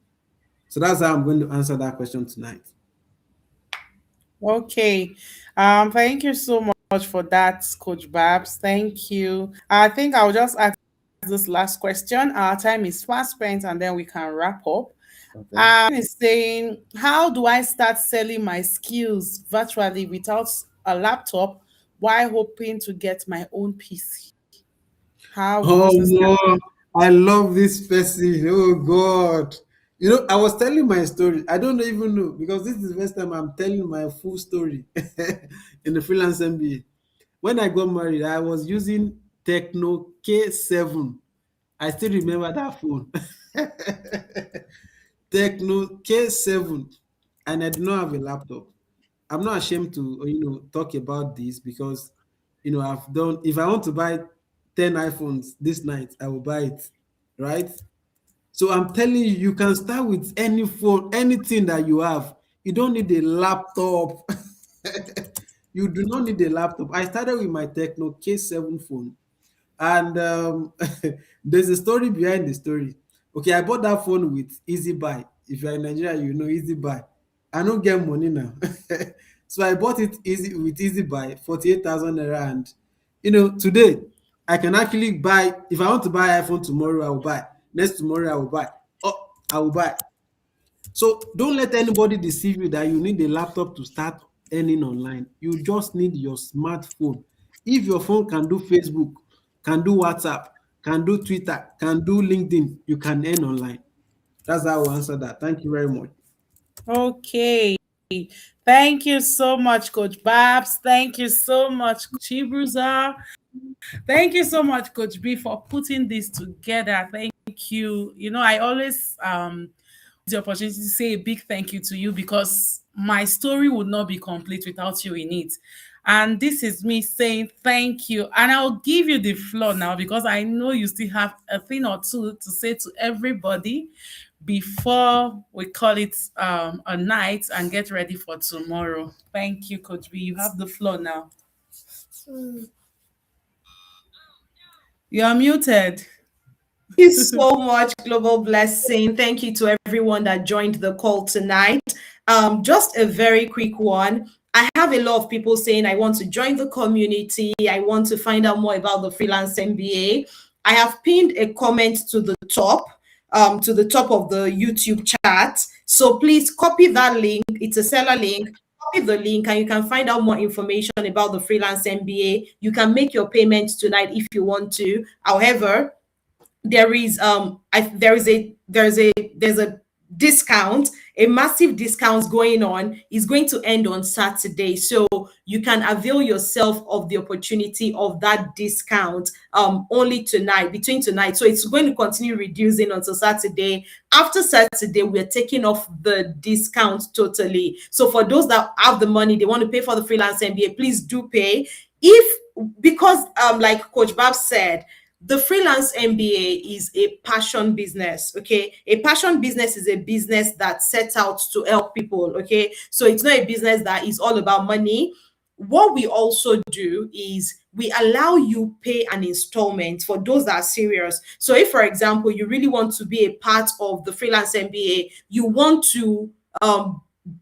So that's how I'm going to answer that question tonight. Okay. Thank you so much for that, Coach Babs. Thank you. I think I'll just ask this last question. Our time is fast spent and then we can wrap up. Okay. Is saying, how do I start selling my skills virtually without a laptop while hoping to get my own PC? How will Oh person start? no, I love this person. Oh God. You know, I was telling my story. I don't even know because this is the first time I'm telling my full story in the freelance MBA. When I got married, I was using Techno K7. I still remember that phone. Techno K7. And I did not have a laptop. I'm not ashamed to talk about this because I've done. If I want to buy 10 iPhones this night, I will buy it, right? So I'm telling you, you can start with any phone, anything that you have. You don't need a laptop. You do not need a laptop. I started with my Techno K7 phone, and there's a story behind the story. Okay, I bought that phone with Easy Buy. If you're in Nigeria, you know Easy Buy. I don't get money now. So I bought it Easy Buy, 48,000 naira. And today I can actually buy, if I want to buy iPhone tomorrow, I will buy. Next tomorrow, I will buy. Oh, I will buy. So don't let anybody deceive you that you need a laptop to start earning online. You just need your smartphone. If your phone can do Facebook, can do WhatsApp, can do Twitter, can do LinkedIn, you can earn online. That's how I will answer that. Thank you very much. Okay. Thank you so much, Coach Babs. Thank you so much, Chibruza. Thank you so much, Coach B, for putting this together. Thank you. I always use the opportunity to say a big thank you to you because my story would not be complete without you in it. And this is me saying thank you. And I'll give you the floor now because I know you still have a thing or two to say to everybody before we call it a night and get ready for tomorrow. Thank you, Coach B. You have the floor now. You're muted. You so much, Global Blessing. Thank you to everyone that joined the call tonight. Just a very quick one. I have a lot of people saying, I want to join the community. I want to find out more about the Freelance MBA. I have pinned a comment to the top of the YouTube chat. So please copy that link. It's a seller link. Copy the link and you can find out more information about the Freelance MBA. You can make your payments tonight if you want to. However, there's a discount, a massive discount going on. Is going to end on Saturday, so you can avail yourself of the opportunity of that discount only tonight, between tonight. So it's going to continue reducing until Saturday. After Saturday, we're taking off the discount totally. So for those that have the money, they want to pay for the Freelance MBA, please do pay. Because like Coach Bab said, the freelance MBA is a passion business. Okay, a passion business is a business that sets out to help people. Okay, so it's not a business that is all about money. What we also do is we allow you pay an installment for those that are serious. So if, for example, you really want to be a part of the freelance MBA, you want to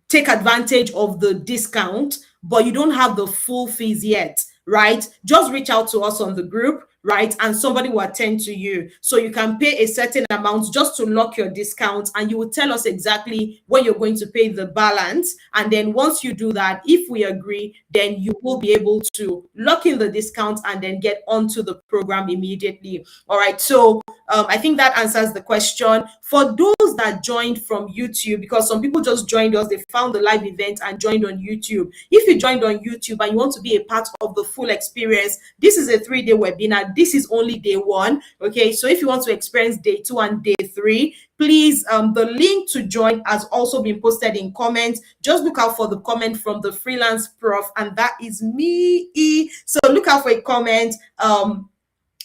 take advantage of the discount, but you don't have the full fees yet, right? Just reach out to us on the group. right? And somebody will attend to you. So you can pay a certain amount just to lock your discount, and you will tell us exactly when you're going to pay the balance. And then once you do that, if we agree, then you will be able to lock in the discount and then get onto the program immediately. All right. So I think that answers the question. For those that joined from YouTube, because some people just joined us, they found the live event and joined on YouTube. If you joined on YouTube and you want to be a part of the full experience, this is a 3-day webinar. This is only day 1. Okay. So if you want to experience day 2 and day 3, please, the link to join has also been posted in comments. Just look out for the comment from the freelance prof, and that is me. So look out for a comment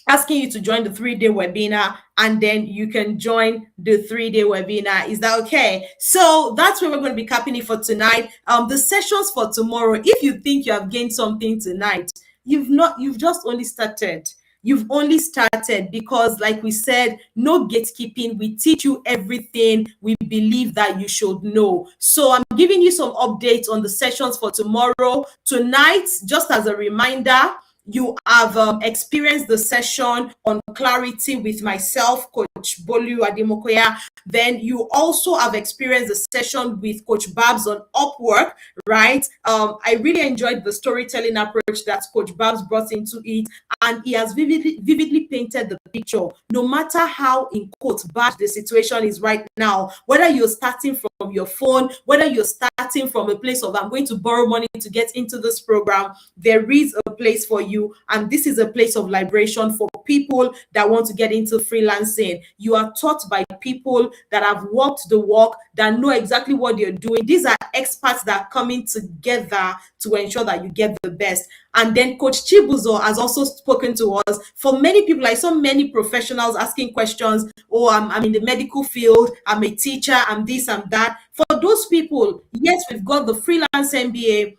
asking you to join the 3-day webinar, and then you can join the 3-day webinar. Is that okay? So that's where we're going to be capping it for tonight. The sessions for tomorrow, if you think you have gained something tonight, you've just only started. You've only started, because like we said, no gatekeeping. We teach you everything we believe that you should know. So I'm giving you some updates on the sessions for tomorrow. Tonight, just as a reminder, you have experienced the session on clarity with myself, Coach Bolu Ademokoya. Then you also have experienced the session with Coach Babs on Upwork, right? I really enjoyed the storytelling approach that Coach Babs brought into it, and he has vividly painted the picture. No matter how, in quotes, bad the situation is right now, whether you're starting from your phone, whether you're starting from a place of I'm going to borrow money to get into this program, there is a place for you. And this is a place of liberation for people that want to get into freelancing. You are taught by people that have walked the walk, that know exactly what they're doing. These are experts that are coming together to ensure that you get the best. And then Coach Chibuzo has also spoken to us. For many people, I saw many professionals asking questions. Oh, I'm in the medical field, I'm a teacher, I'm this, I'm that. For those people, yes, we've got the Freelance MBA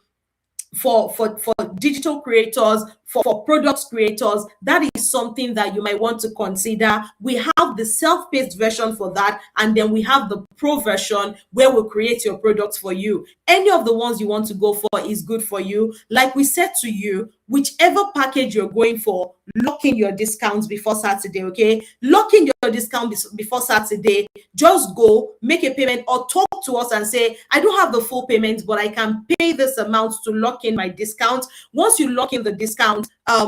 for digital creators, for product creators. That is something that you might want to consider. We have the self-paced version for that, and then we have the pro version where we'll create your products for you. Any of the ones you want to go for is good for you. Like we said to you, whichever package you're going for, lock in your discounts before Saturday, okay? Lock in your discount before Saturday. Just go, make a payment, or talk to us and say, I don't have the full payment, but I can pay this amount to lock in my discount. Once you lock in the discount,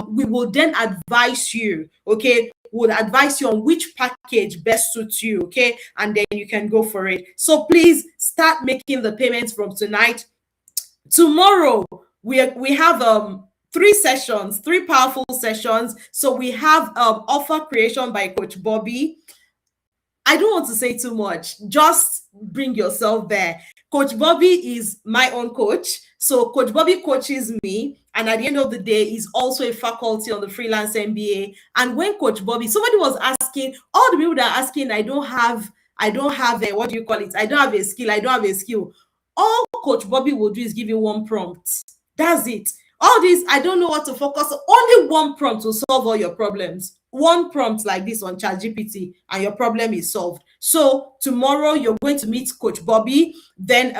we will then advise you, okay? We'll advise you on which package best suits you, okay? And then you can go for it. So please start making the payments from tonight. Tomorrow, we have 3 sessions, 3 powerful sessions. So we have offer creation by Coach Bobby. I don't want to say too much. Just bring yourself there. Coach Bobby is my own coach. So Coach Bobby coaches me. And at the end of the day, he's also a faculty on the Freelance MBA. And when Coach Bobby, somebody was asking, all the people that are asking, I don't have a, what do you call it? I don't have a skill. All Coach Bobby will do is give you one prompt. That's it. All this, I don't know what to focus on. Only one prompt will solve all your problems. One prompt like this on ChatGPT, and your problem is solved. So tomorrow you're going to meet Coach Bobby. Then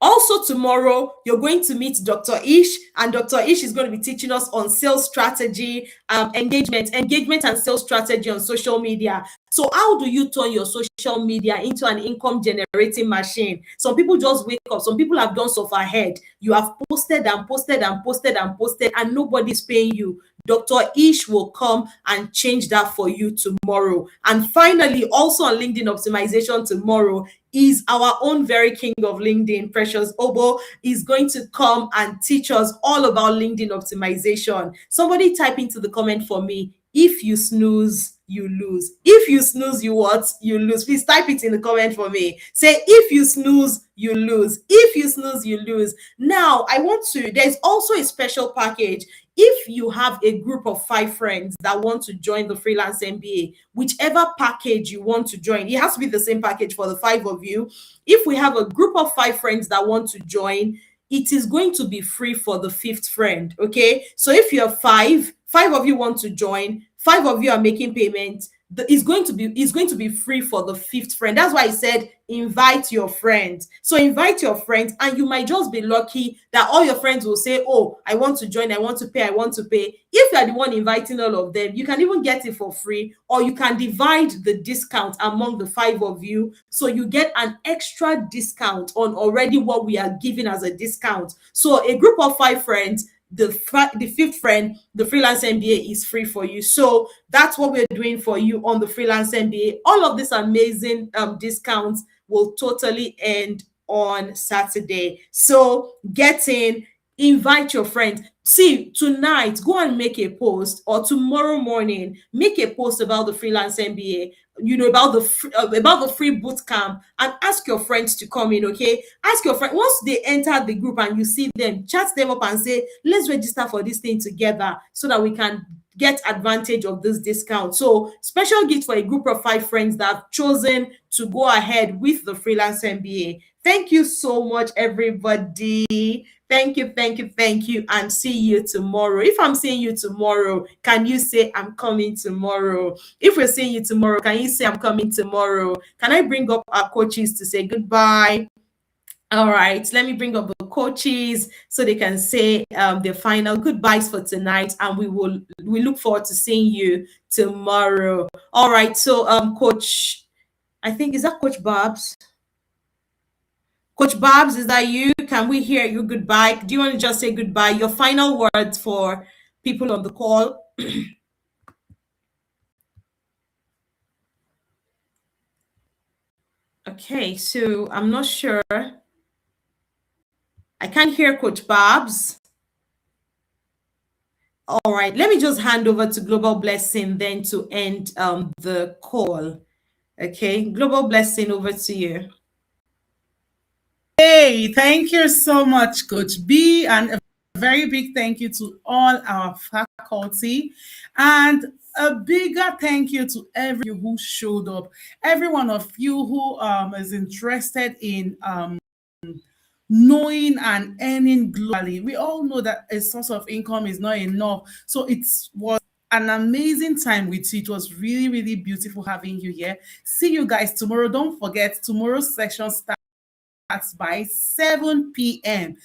also tomorrow, you're going to meet Dr. Ish, and Dr. Ish is going to be teaching us on sales strategy, engagement and sales strategy on social media. So how do you turn your social media into an income generating machine? Some people just wake up. Some people have done so far ahead. You have posted and nobody's paying you. Dr. Ish will come and change that for you tomorrow. And finally, also on LinkedIn optimization tomorrow is our own very king of LinkedIn, Precious Obo, is going to come and teach us all about LinkedIn optimization. Somebody type into the comment for me, if you snooze, you lose. If you snooze, you what? You lose. Please type it in the comment for me. Say, if you snooze, you lose. If you snooze, you lose. Now, there's also a special package. If you have a group of 5 friends that want to join the Freelance MBA, whichever package you want to join, it has to be the same package for the 5 of you. If we have a group of 5 friends that want to join, it is going to be free for the 5th friend, okay? So if you're 5 of you want to join, 5 of you are making payments, it's going to be free for the fifth friend. That's why I said invite your friends. So invite your friends, and you might just be lucky that all your friends will say, oh, I want to join, I want to pay, I want to pay. If you are the one inviting all of them, you can even get it for free, or you can divide the discount among the 5 of you, so you get an extra discount on already what we are giving as a discount. So a group of 5 friends, the fifth friend, the Freelance MBA is free for you. So that's what we're doing for you on the Freelance MBA. All of these amazing discounts will totally end on Saturday. So get in, invite your friends. See, tonight, go and make a post, or tomorrow morning, make a post about the Freelance MBA, about the free boot camp, and ask your friends to come in. Okay, ask your friend, once they enter the group and you see them, chat them up and say, let's register for this thing together so that we can get advantage of this discount. So special gift for a group of 5 friends that have chosen to go ahead with the Freelance MBA. Thank you so much, everybody. Thank you, and see you tomorrow. If I'm seeing you tomorrow, can you say I'm coming tomorrow? If we're seeing you tomorrow, can you say I'm coming tomorrow? Can I bring up our coaches to say goodbye? All right, let me bring up the coaches so they can say their final goodbyes for tonight, and we look forward to seeing you tomorrow. All right, so Coach, I think, is that Coach Babs? Coach Babs, is that you? Can we hear you? Goodbye. Do you want to just say goodbye? Your final words for people on the call? Okay, so I'm not sure. I can't hear Coach Babs. All right, let me just hand over to Global Blessing then to end the call. Okay, Global Blessing, over to you. Hey, thank you so much, Coach B, and a very big thank you to all our faculty, and a bigger thank you to everyone who showed up, every one of you who is interested in knowing and earning globally. We all know that a source of income is not enough, so it was an amazing time with you. It was really, really beautiful having you here. See you guys tomorrow. Don't forget, tomorrow's session starts by 7 p.m.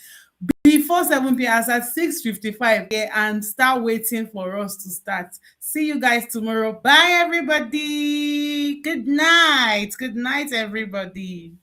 Before 7 p.m., as at 6:55, and start waiting for us to start. See you guys tomorrow. Bye, everybody. Good night. Good night, everybody.